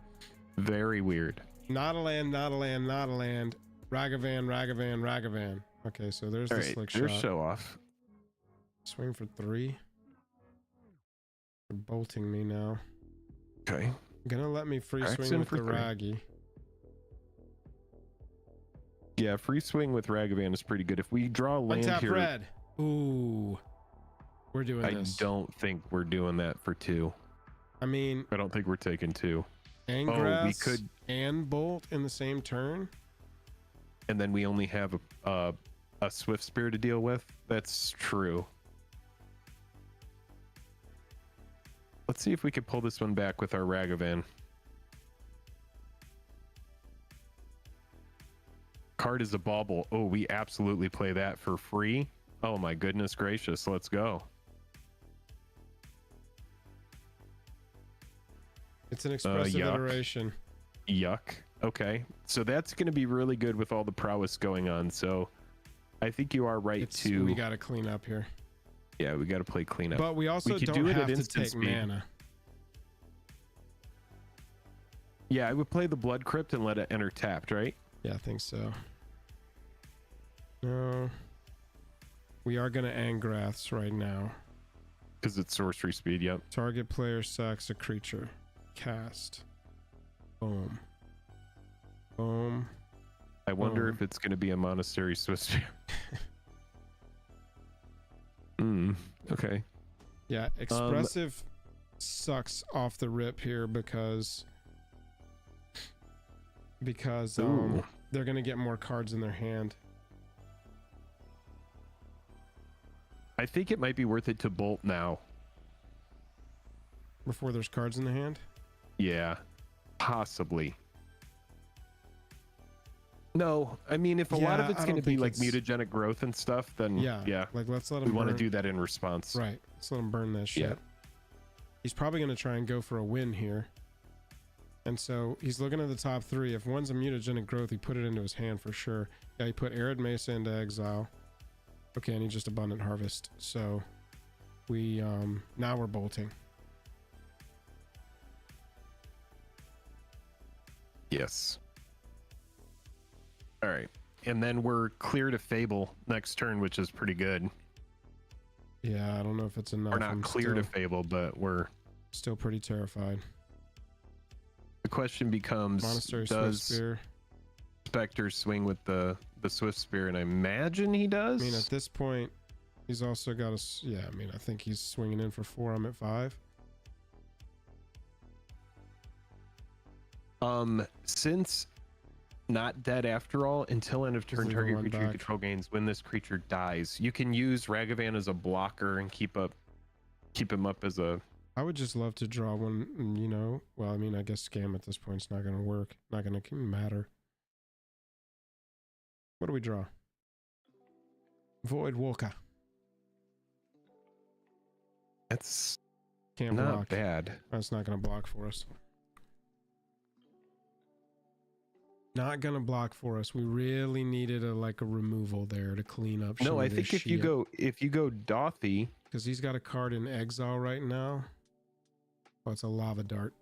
Speaker 2: Very weird.
Speaker 1: Not a land, not a land, not a land. Ragavan, Ragavan, Ragavan. Okay, so there's
Speaker 2: All
Speaker 1: the
Speaker 2: right,
Speaker 1: slick
Speaker 2: your
Speaker 1: shot.
Speaker 2: show off.
Speaker 1: Swing for 3. They're bolting me now.
Speaker 2: Okay.
Speaker 1: Gonna let me free
Speaker 2: Cracks
Speaker 1: swing
Speaker 2: in
Speaker 1: with
Speaker 2: for
Speaker 1: the
Speaker 2: 3.
Speaker 1: Raggy.
Speaker 2: Yeah, free swing with Ragavan is pretty good. If we draw a land
Speaker 1: Untap
Speaker 2: here,
Speaker 1: red. Ooh. We're doing
Speaker 2: I
Speaker 1: this.
Speaker 2: don't think we're doing that for 2.
Speaker 1: I mean,
Speaker 2: I don't think we're taking 2.
Speaker 1: Angrass
Speaker 2: we could,
Speaker 1: and Bolt in the same turn.
Speaker 2: and then we only have a Swift Spear to deal with. That's true. Let's see if we could pull this one back with our Ragavan. Card is a bauble. Oh, we absolutely play that for free. Oh my goodness gracious. Let's go.
Speaker 1: It's an expressive iteration.
Speaker 2: Yuck. Okay. So that's going to be really good with all the prowess going on. So I think you are right
Speaker 1: We got to clean up here.
Speaker 2: Yeah, we got to play cleanup.
Speaker 1: But we also don't have to take mana.
Speaker 2: Yeah, I would play the Blood Crypt and let it enter tapped, right?
Speaker 1: Yeah, I think so. No. We are going to Angraths right now.
Speaker 2: Because it's sorcery speed, yep.
Speaker 1: Target player sacks a creature. Cast. Boom. Boom.
Speaker 2: I wonder if it's going to be a Monastery Swiss. Okay.
Speaker 1: Yeah, expressive sucks off the rip here because they're going to get more cards in their hand.
Speaker 2: I think it might be worth it to bolt now.
Speaker 1: Before there's cards in the hand?
Speaker 2: Yeah, possibly. No, I mean, if a lot of it's going to be like mutagenic growth and stuff, then yeah.
Speaker 1: Like, let's let him
Speaker 2: We want to do that in response.
Speaker 1: Right. Let's let him burn that shit.
Speaker 2: Yeah.
Speaker 1: He's probably going to try and go for a win here. And so he's looking at the top three. If one's a mutagenic growth, he put it into his hand for sure. Yeah, he put Arid Mesa into exile. Okay, and he just Abundant Harvest. So we now we're bolting.
Speaker 2: Yes. All right. And then we're clear to Fable next turn, which is pretty good.
Speaker 1: Yeah, I don't know if it's enough.
Speaker 2: We're not clear to Fable, but we're
Speaker 1: still pretty terrified.
Speaker 2: The question becomes,
Speaker 1: Monastery
Speaker 2: does
Speaker 1: Swift Spear
Speaker 2: Spectre swing with the Swift Spear? And I imagine he does.
Speaker 1: I mean, at this point, he's also got a... Yeah, I mean, I think he's swinging in for 4. I'm at 5.
Speaker 2: Since not dead after all, until end of turn, target creature you control gains when this creature dies. You can use Ragavan as a blocker and keep him up as a...
Speaker 1: I would just love to draw one, you know. Well, I mean, I guess Scam at this point is not going to work. Not going to matter. What do we draw? Void Walker.
Speaker 2: That's
Speaker 1: Can't
Speaker 2: not
Speaker 1: block.
Speaker 2: bad.
Speaker 1: That's not going to block for us. Not gonna block for us. We really needed a removal there to clean up.
Speaker 2: No, I think if you go Dothy,
Speaker 1: because he's got a card in exile right now. Oh, it's a Lava Dart.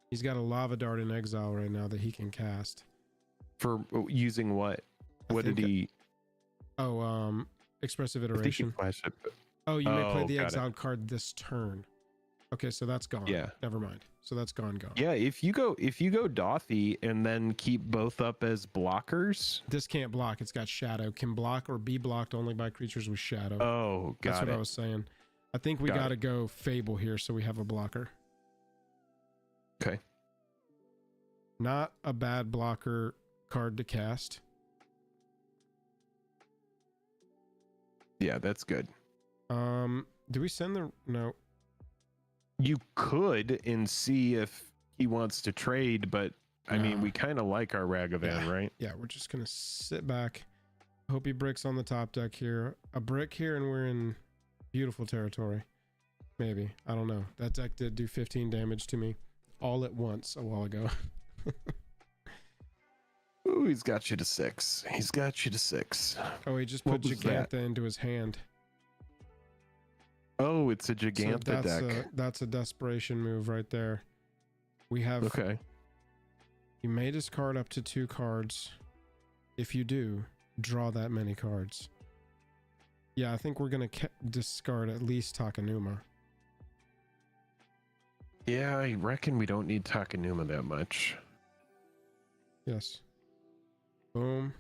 Speaker 1: He's got a Lava Dart in exile right now that he can cast.
Speaker 2: For using what? What did he?
Speaker 1: Oh, Expressive Iteration. Oh, you may play the exiled card this turn. Okay, so that's gone.
Speaker 2: Yeah.
Speaker 1: Never mind. So that's gone.
Speaker 2: Yeah, if you go Dothy and then keep both up as blockers.
Speaker 1: This can't block. It's got shadow. Can block or be blocked only by creatures with shadow.
Speaker 2: Oh, got it.
Speaker 1: That's what I was saying. I think we got to go Fable here so we have a blocker.
Speaker 2: Okay.
Speaker 1: Not a bad blocker card to cast.
Speaker 2: Yeah, that's good.
Speaker 1: Do we send the... No.
Speaker 2: You could and see if he wants to trade, but I mean, we kind of like our Ragavan, right?
Speaker 1: Yeah, we're just going to sit back. Hope he bricks on the top deck here. A brick here and we're in beautiful territory. Maybe. I don't know. That deck did do 15 damage to me all at once a while ago.
Speaker 2: Ooh, he's got you to 6. He's got you to 6.
Speaker 1: Oh, he just put Gigantha into his hand.
Speaker 2: Oh, it's a Gigantha deck.
Speaker 1: That's a desperation move right there. We have...
Speaker 2: Okay.
Speaker 1: You may discard up to 2 cards. If you do, draw that many cards. Yeah, I think we're going to discard at least Takenuma.
Speaker 2: Yeah, I reckon we don't need Takenuma that much.
Speaker 1: Yes. Boom.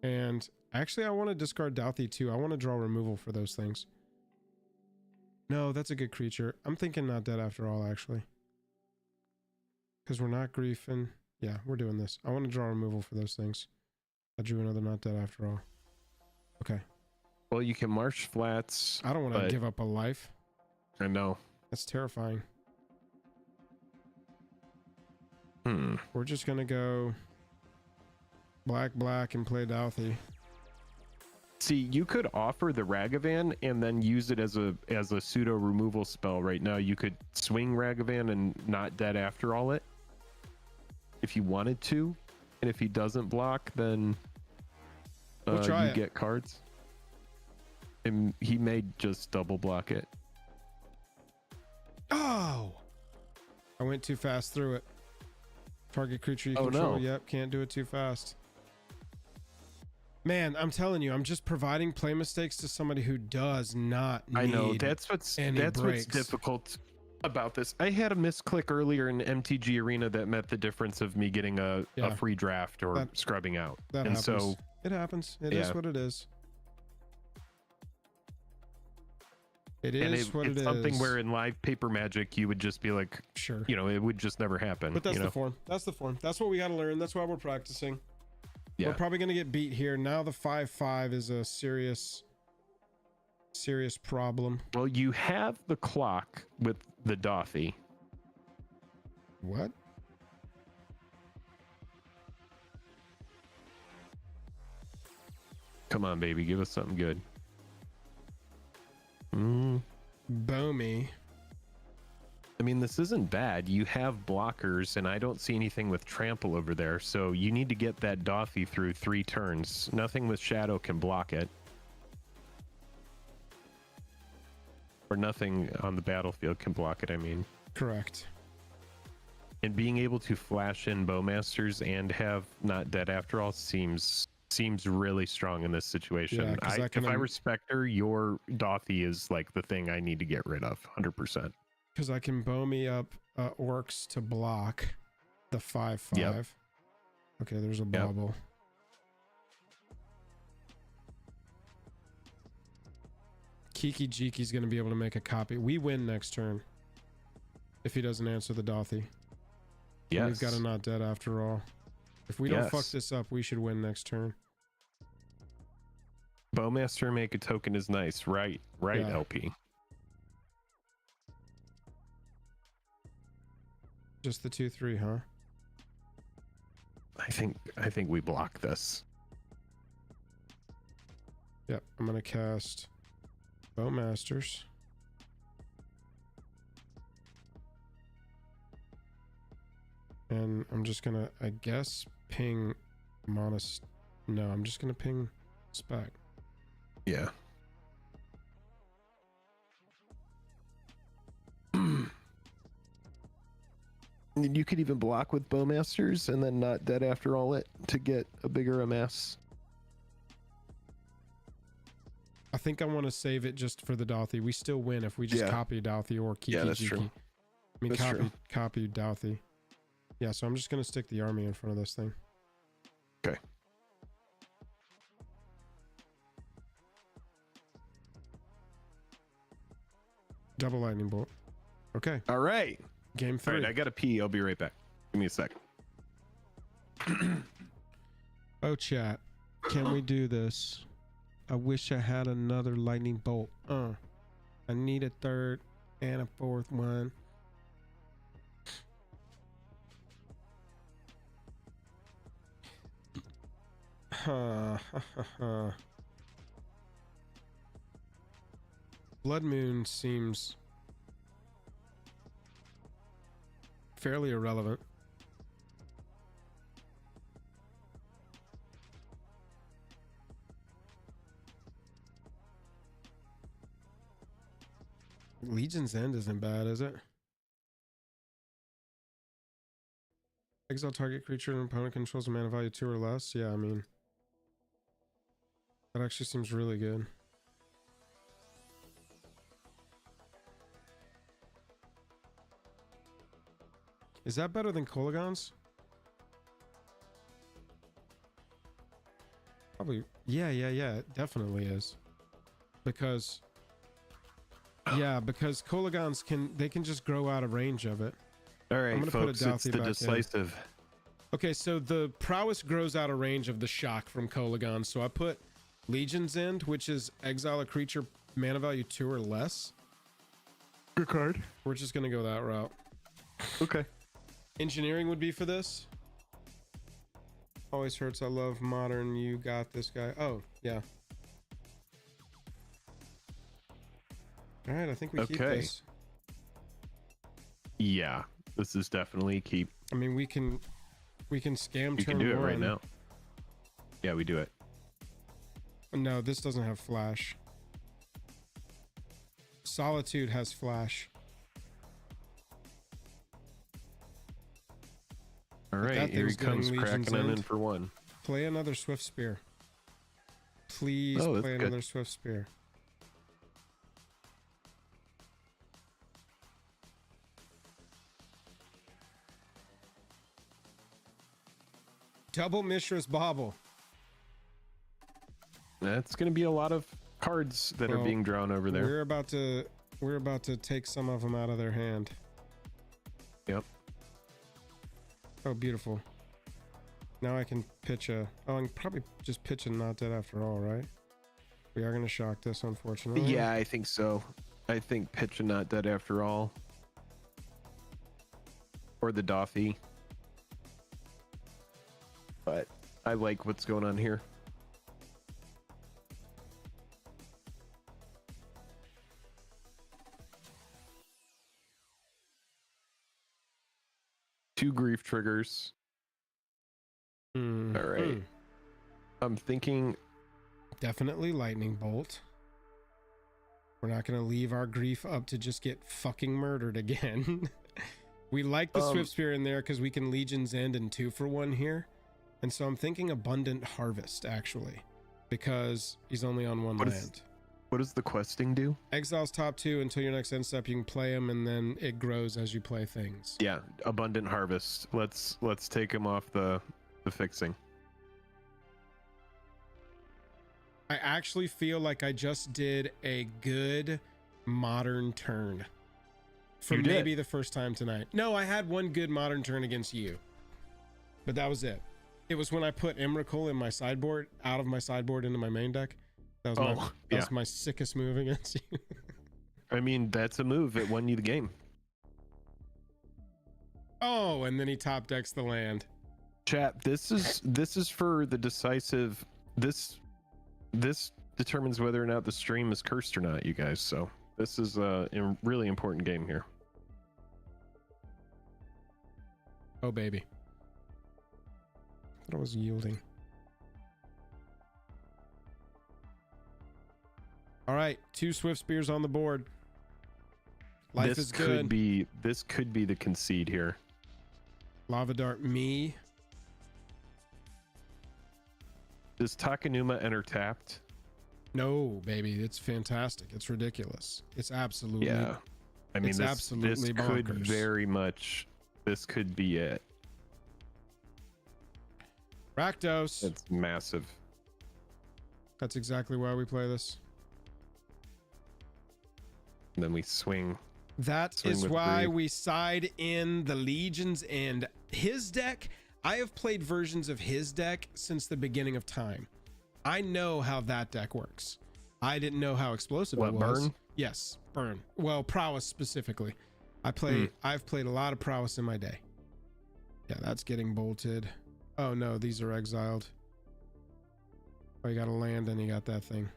Speaker 1: And actually, I want to discard Douthie too. I want to draw removal for those things. No, that's a good creature. I'm thinking not dead after all, actually. Because we're not griefing. Yeah, we're doing this. I want to draw removal for those things. I drew another not dead after all. Okay.
Speaker 2: Well, you can Marsh Flats.
Speaker 1: I don't want to give up a life.
Speaker 2: I know.
Speaker 1: That's terrifying.
Speaker 2: We're
Speaker 1: just going to go black and play Douthie.
Speaker 2: See, you could offer the Ragavan and then use it as a pseudo removal spell. Right now, you could swing Ragavan and not dead after all it if you wanted to, and if he doesn't block, then
Speaker 1: we'll
Speaker 2: you get cards. And he may just double block it.
Speaker 1: Oh, I went too fast through it. Target creature you control. No. Yep, can't do it too fast. Man, I'm telling you, I'm just providing play mistakes to somebody who does not need.
Speaker 2: I know that's what's difficult about this. I had a misclick earlier in MTG Arena that met the difference of me getting a free draft or scrubbing out.
Speaker 1: That happens. So it happens. It is what it is. It's
Speaker 2: something where in live paper Magic you would just be like,
Speaker 1: sure,
Speaker 2: you know, it would just never happen.
Speaker 1: But that's the form. That's the form. That's what we got to learn. That's why we're practicing.
Speaker 2: Yeah.
Speaker 1: We're probably gonna get beat here. Now the 5/5 is a serious problem.
Speaker 2: Well, you have the clock with the Dothy.
Speaker 1: What?
Speaker 2: Come on, baby, give us something good.
Speaker 1: Bomy.
Speaker 2: I mean, this isn't bad. You have blockers, and I don't see anything with trample over there. So you need to get that Dothy through 3 turns. Nothing with shadow can block it. Or nothing on the battlefield can block it, I mean.
Speaker 1: Correct.
Speaker 2: And being able to flash in Bowmasters and have not dead after all seems really strong in this situation.
Speaker 1: Yeah,
Speaker 2: if I respect her, your Dothy is like the thing I need to get rid of 100%.
Speaker 1: Because I can bow me up orcs to block the 5/5. Yep. Okay, there's a bobble. Kiki Jiki's going to be able to make a copy. We win next turn if he doesn't answer the Dothy.
Speaker 2: Yes.
Speaker 1: We've got a not dead after all. If we don't fuck this up, we should win next turn.
Speaker 2: Bowmaster make a token is nice, right? Right, LP.
Speaker 1: Just the 2/3, huh?
Speaker 2: I think we block this.
Speaker 1: Yep, I'm gonna cast Bowmasters. And I'm just gonna, I guess, ping Monos. No, I'm just gonna ping Spec.
Speaker 2: Yeah. You could even block with Bowmasters and then not dead after all it to get a bigger amass.
Speaker 1: I think I want to save it just for the Dothy. We still win if we just copy Dothy or Kiki Jiki.
Speaker 2: True.
Speaker 1: I mean, copy Dothy. Yeah, so I'm just going to stick the army in front of this thing.
Speaker 2: Okay.
Speaker 1: Double lightning bolt. Okay.
Speaker 2: All right.
Speaker 1: Game 3.
Speaker 2: All right, I got to pee. I'll be right back. Give me a sec.
Speaker 1: Oh, chat. Can we do this? I wish I had another lightning bolt. I need a third and a fourth one. Blood Moon seems fairly irrelevant. Legion's End isn't bad, is it? Exile target creature and opponent controls a mana value 2 or less. Yeah, I mean, that actually seems really good. Is that better than Kolaghan's? Probably. Yeah, it definitely is. Because Kolaghan's can just grow out of range of it.
Speaker 2: All right, folks, it's the decisive.
Speaker 1: Okay, so the prowess grows out of range of the shock from Kolaghan. So I put Legion's End, which is exile a creature mana value 2 or less.
Speaker 2: Good card.
Speaker 1: We're just gonna go that route.
Speaker 2: Okay.
Speaker 1: Engineering would be for this. Always hurts. I love modern. You got this guy. Oh, yeah. All right, I think we keep this.
Speaker 2: Yeah, this is definitely keep.
Speaker 1: I mean, we can scam.
Speaker 2: You can do it right now. Yeah, we do it.
Speaker 1: No, this doesn't have flash. Solitude has flash.
Speaker 2: All right, here he comes, cracking on in for one.
Speaker 1: Play another Swift Spear. Please play another Swift Spear. Double Mishra's Bauble.
Speaker 2: That's going to be a lot of cards that are being drawn over there.
Speaker 1: We're about to take some of them out of their hand.
Speaker 2: Yep.
Speaker 1: Oh, beautiful. Now I can pitch a... Oh, I can probably just pitch a Not Dead after all, right? We are going to shock this, unfortunately.
Speaker 2: Yeah, I think so. I think pitch a Not Dead after all. Or the Doffy. But I like what's going on here. Two grief triggers. All right. I'm thinking
Speaker 1: definitely lightning bolt. We're not going to leave our grief up to just get fucking murdered again. We like the Swift Spear in there because we can Legion's End and 2-for-1 here. And so I'm thinking Abundant Harvest, actually, because he's only on one land.
Speaker 2: What does the questing do?
Speaker 1: Exiles top 2 until your next end step. You can play them, and then it grows as you play things.
Speaker 2: Yeah, Abundant Harvest. Let's take him off the fixing.
Speaker 1: I actually feel like I just did a good modern turn for maybe the first time tonight. No, I had one good modern turn against you, but that was it. It was when I put Emrakul in my sideboard, out of my sideboard into my main deck. That was my sickest move against you.
Speaker 2: I mean, that's a move. It won you the game.
Speaker 1: Oh, and then he top decks the land.
Speaker 2: Chat, this is for the decisive. This determines whether or not the stream is cursed or not, you guys. So this is a really important game here.
Speaker 1: Oh, baby. I thought I was yielding. All right, 2 Swift Spears on the board. Life is good.
Speaker 2: This could be the concede here.
Speaker 1: Lava Dart me.
Speaker 2: Does Takenuma enter tapped?
Speaker 1: No, baby, it's fantastic. It's ridiculous. It's absolutely.
Speaker 2: Yeah, I mean,
Speaker 1: it's
Speaker 2: this
Speaker 1: absolutely
Speaker 2: could
Speaker 1: bonkers.
Speaker 2: very much. This could be it.
Speaker 1: Rakdos.
Speaker 2: It's massive.
Speaker 1: That's exactly why we play this.
Speaker 2: And then we swing.
Speaker 1: That is why we side in the Legion's End. His deck, I have played versions of his deck since the beginning of time. I know how that deck works. I didn't know how explosive it was.
Speaker 2: Burn?
Speaker 1: Yes, burn. Well, prowess specifically. I've played a lot of prowess in my day. Yeah, that's getting bolted. Oh no, these are exiled. Oh, you got a land and you got that thing.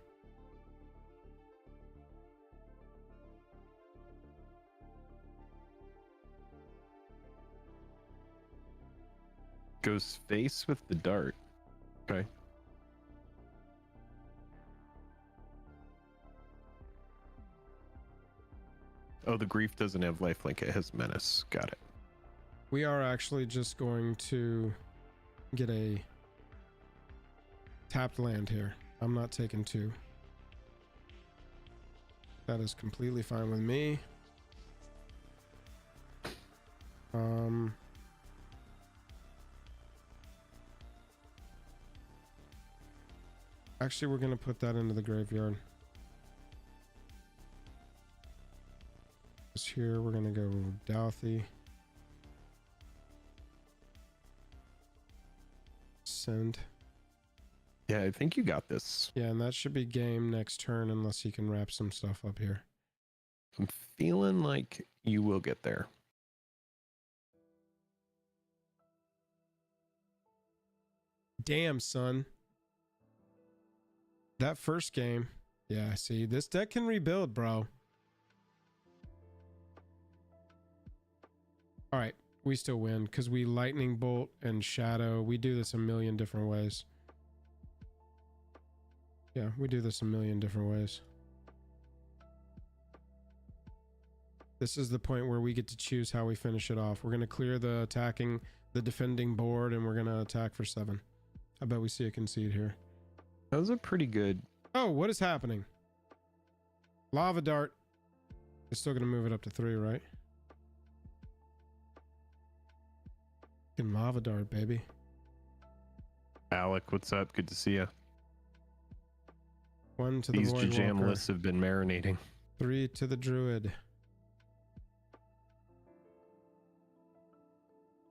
Speaker 2: Goes face with the dart. Okay. Oh, the grief doesn't have lifelink. It has menace. Got it.
Speaker 1: We are actually just going to get a tapped land here. I'm not taking 2. That is completely fine with me. Actually, we're going to put that into the graveyard. This here, we're going to go Douthy. Send.
Speaker 2: Yeah, I think you got this.
Speaker 1: Yeah, and that should be game next turn unless he can wrap some stuff up here.
Speaker 2: I'm feeling like you will get there.
Speaker 1: Damn, son. That first game. Yeah, see, this deck can rebuild, bro. All right, we still win because we lightning bolt and shadow. We do this a million different ways. Yeah, we do this a million different ways. This is the point where we get to choose how we finish it off. We're going to clear the defending board, and we're going to attack for 7. I bet we see a concede here.
Speaker 2: That was a pretty good.
Speaker 1: Oh, what is happening? Lava Dart is still going to move it up to 3, right? Fucking Lava Dart, baby.
Speaker 2: Alec, what's up? Good to see you.
Speaker 1: 1 to the
Speaker 2: These
Speaker 1: Void
Speaker 2: JAJAM
Speaker 1: Walker.
Speaker 2: lists have been marinating.
Speaker 1: 3 to the Druid.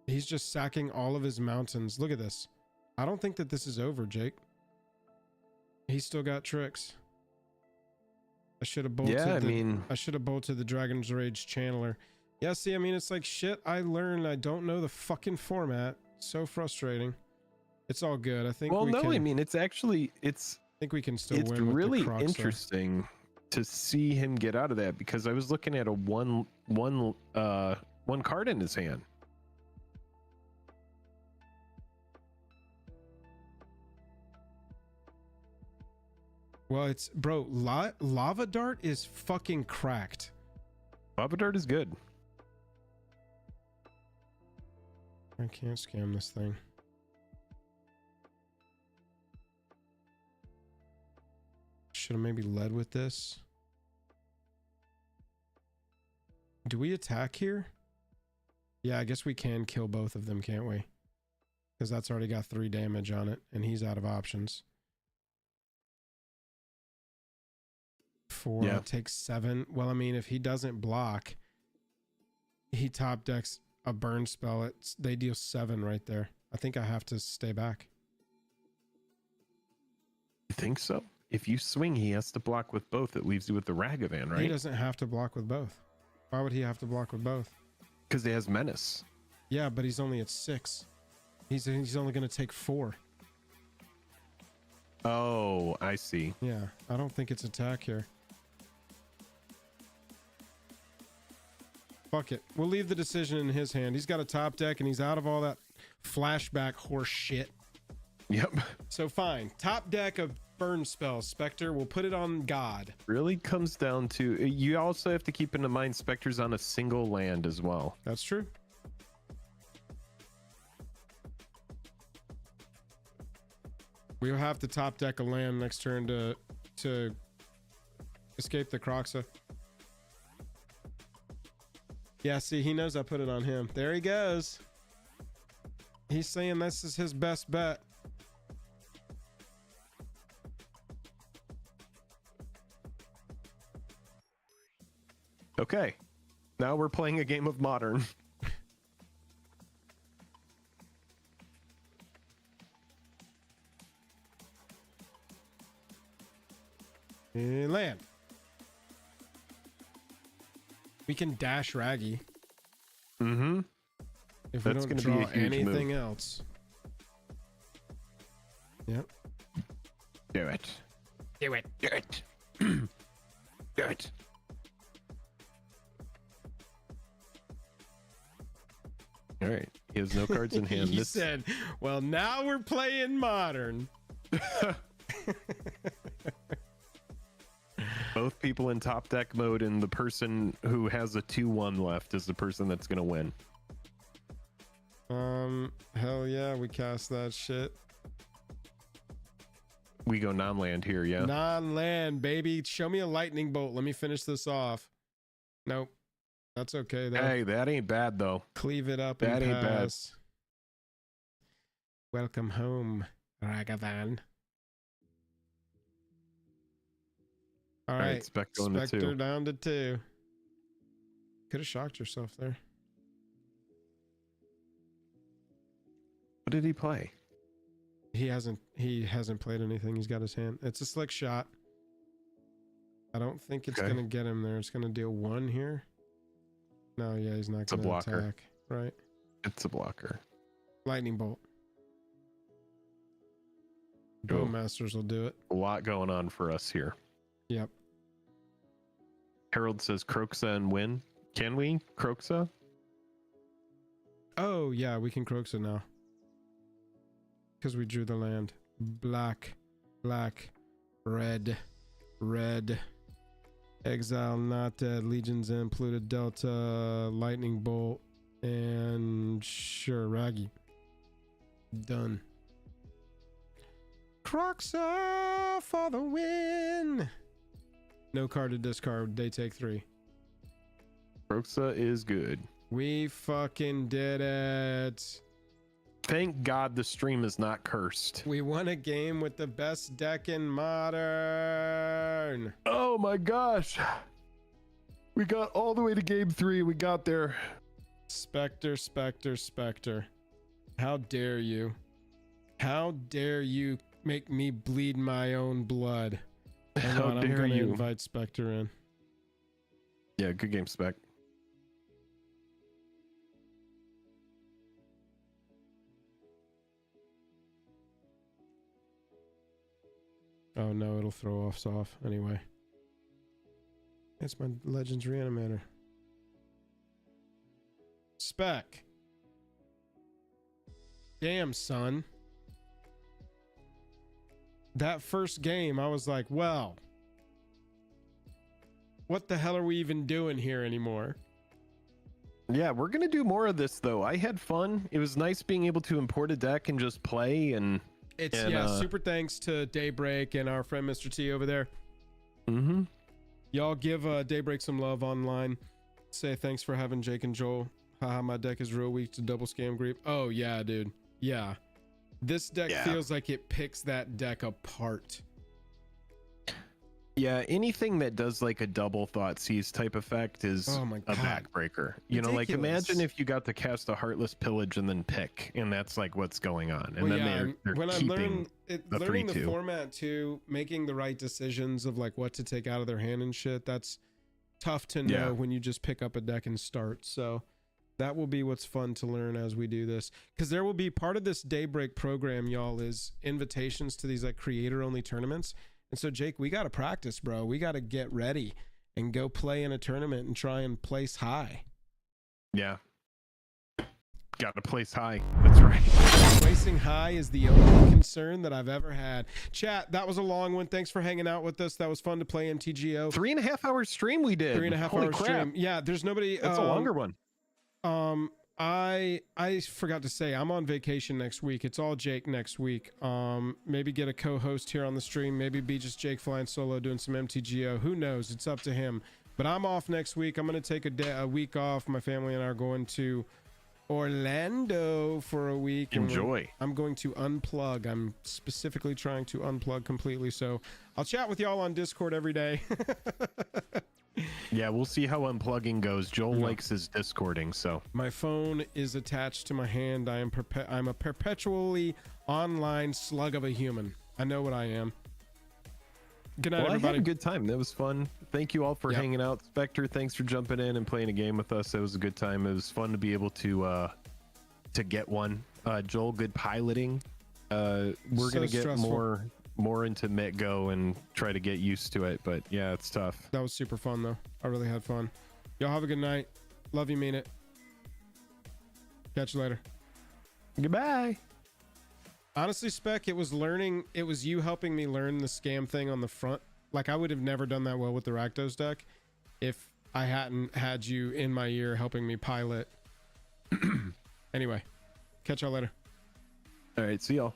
Speaker 1: He's just sacking all of his mountains. Look at this. I don't think that this is over, Jake. He's still got tricks. I should have bolted.
Speaker 2: Yeah, I
Speaker 1: should have bolted the Dragon's Rage Channeler. Yeah, see, I mean, it's like shit. I learned. I don't know the fucking format. So frustrating. It's all good. I think.
Speaker 2: Well, no,
Speaker 1: can,
Speaker 2: I mean, it's actually I
Speaker 1: think we can still win.
Speaker 2: It's
Speaker 1: with
Speaker 2: really
Speaker 1: the
Speaker 2: interesting to see him get out of that, because I was looking at a one card in his hand.
Speaker 1: Well, it's bro. Lava Dart is fucking cracked.
Speaker 2: Lava Dart is good.
Speaker 1: I can't scam this thing. Should have maybe led with this. Do we attack here? Yeah, I guess we can kill both of them, can't we? Because that's already got 3 damage on it, and he's out of options. 4,
Speaker 2: yeah.
Speaker 1: Takes 7. Well, I mean, if he doesn't block, he top decks a burn spell. They deal 7 right there. I think I have to stay back.
Speaker 2: You think so? If you swing, he has to block with both. It leaves you with the Ragavan, right?
Speaker 1: He doesn't have to block with both. Why would he have to block with both?
Speaker 2: Because he has Menace.
Speaker 1: Yeah, but he's only at 6. He's only going to take 4.
Speaker 2: Oh, I see.
Speaker 1: Yeah, I don't think it's attack here. Fuck it. We'll leave the decision in his hand. He's got a top deck, and he's out of all that flashback horse shit.
Speaker 2: Yep.
Speaker 1: So fine. Top deck of burn spells. Spectre, we'll put it on God.
Speaker 2: Really comes down to, you also have to keep in mind Spectre's on a single land as well.
Speaker 1: That's true. We'll have to top deck a land next turn to escape the Croxa. Yeah, see, he knows I put it on him. There he goes. He's saying this is his best bet.
Speaker 2: Okay. Now we're playing a game of Modern.
Speaker 1: And land. We can dash Raggy.
Speaker 2: Mm-hmm.
Speaker 1: If we
Speaker 2: That's
Speaker 1: don't
Speaker 2: gonna
Speaker 1: draw
Speaker 2: be a huge
Speaker 1: anything
Speaker 2: move.
Speaker 1: else. Yep.
Speaker 2: Do it.
Speaker 1: Do it.
Speaker 2: Do it. Do it. All right. He has no cards in hand.
Speaker 1: He said, well, now we're playing Modern.
Speaker 2: Both people in top deck mode, and the person who has a 2-1 left is the person that's going to win.
Speaker 1: Hell yeah, we cast that shit.
Speaker 2: We go non-land here, yeah.
Speaker 1: Non-land, baby. Show me a lightning bolt. Let me finish this off. Nope. That's okay though.
Speaker 2: Hey, that ain't bad though.
Speaker 1: Cleave it up
Speaker 2: That
Speaker 1: and
Speaker 2: ain't bad.
Speaker 1: pass. Welcome home, Ragavan. All right,
Speaker 2: Spec going to
Speaker 1: Spectre
Speaker 2: 2.
Speaker 1: down to 2. Could have shocked yourself there.
Speaker 2: What did he play?
Speaker 1: He hasn't played anything. He's got his hand. It's a slick shot. I don't think it's gonna get him there. It's gonna deal 1 here. No, yeah, he's not gonna
Speaker 2: blocker.
Speaker 1: attack. Right.
Speaker 2: It's a blocker.
Speaker 1: Lightning bolt. Bowmasters will do it.
Speaker 2: A lot going on for us here.
Speaker 1: Yep.
Speaker 2: Harold says Croxa and win. Can we? Croxa?
Speaker 1: Oh yeah, we can Croxa now. Because we drew the land. Black, black, red, red. Exile not dead. Legions in. Polluted Delta. Lightning bolt. And sure, Raggy. Done. Croxa for the win. No card to discard. They take 3.
Speaker 2: Croxa is good.
Speaker 1: We fucking did it.
Speaker 2: Thank God the stream is not cursed.
Speaker 1: We won a game with the best deck in Modern.
Speaker 2: Oh my gosh. We got all the way to game 3. We got there.
Speaker 1: Spectre, Spectre, Spectre. How dare you? How dare you make me bleed my own blood? Hang on, I'm gonna invite Spectre in.
Speaker 2: Yeah, good game, Spec.
Speaker 1: Oh no, it'll throw us off anyway. It's my Legends Reanimator. Spec. Damn, son. That first game, I was like, well, what the hell are we even doing here anymore?
Speaker 2: Yeah, we're gonna do more of this though. I had fun. It was nice being able to import a deck and just play and
Speaker 1: super thanks to Daybreak and our friend Mr. T over there.
Speaker 2: Mm-hmm.
Speaker 1: Y'all give Daybreak some love online. Say thanks for having Jake and Joel. Haha, my deck is real weak to double scam creep. Oh yeah, dude. Yeah. This deck feels like it picks that deck apart.
Speaker 2: Yeah, anything that does like a double Thoughtseize type effect is a backbreaker. You know, like imagine if you got to cast a Heartless Pillage and then pick, and that's like what's going on. And then they're
Speaker 1: when
Speaker 2: keeping
Speaker 1: learning the format too, making the right decisions of like what to take out of their hand and shit, that's tough to know when you just pick up a deck and start. So that will be what's fun to learn as we do this, because there will be part of this Daybreak program, y'all, is invitations to these like creator only tournaments. And so Jake, we got to practice, bro. We got to get ready and go play in a tournament and try and place high.
Speaker 2: Yeah. Got to place high. That's right.
Speaker 1: Placing high is the only concern that I've ever had. Chat, that was a long one. Thanks for hanging out with us. That was fun to play MTGO.
Speaker 2: 3.5 hour stream we did.
Speaker 1: 3.5 hour stream. Yeah, there's nobody.
Speaker 2: That's a longer one.
Speaker 1: I forgot to say I'm on vacation next week. It's all Jake next week. Maybe get a co-host here on the stream. Maybe be just Jake flying solo doing some MTGO. Who knows? It's up to him. But I'm off next week. I'm gonna take a week off. My family and I are going to Orlando for a week.
Speaker 2: Enjoy.
Speaker 1: I'm going to unplug. I'm specifically trying to unplug completely. So I'll chat with y'all on Discord every day.
Speaker 2: Yeah, we'll see how unplugging goes. Joel likes his Discording, so
Speaker 1: my phone is attached to my hand. I'm a perpetually online slug of a human. I know what I am. Good night, everybody.
Speaker 2: I had a good time. That was fun. Thank you all for hanging out. Spectre, thanks for jumping in and playing a game with us. It was a good time. It was fun to be able to get one. Joel, good piloting. We're gonna get more into MTGO and try to get used to it, but yeah, it's tough.
Speaker 1: That was super fun though. I really had fun. Y'all have a good night. Love you, mean it. Catch you later.
Speaker 2: Goodbye.
Speaker 1: Honestly, Spec, it was you helping me learn the scam thing on the front. Like, I would have never done that well with the Rakdos deck if I hadn't had you in my ear helping me pilot. Anyway, catch y'all later.
Speaker 2: All right, see y'all.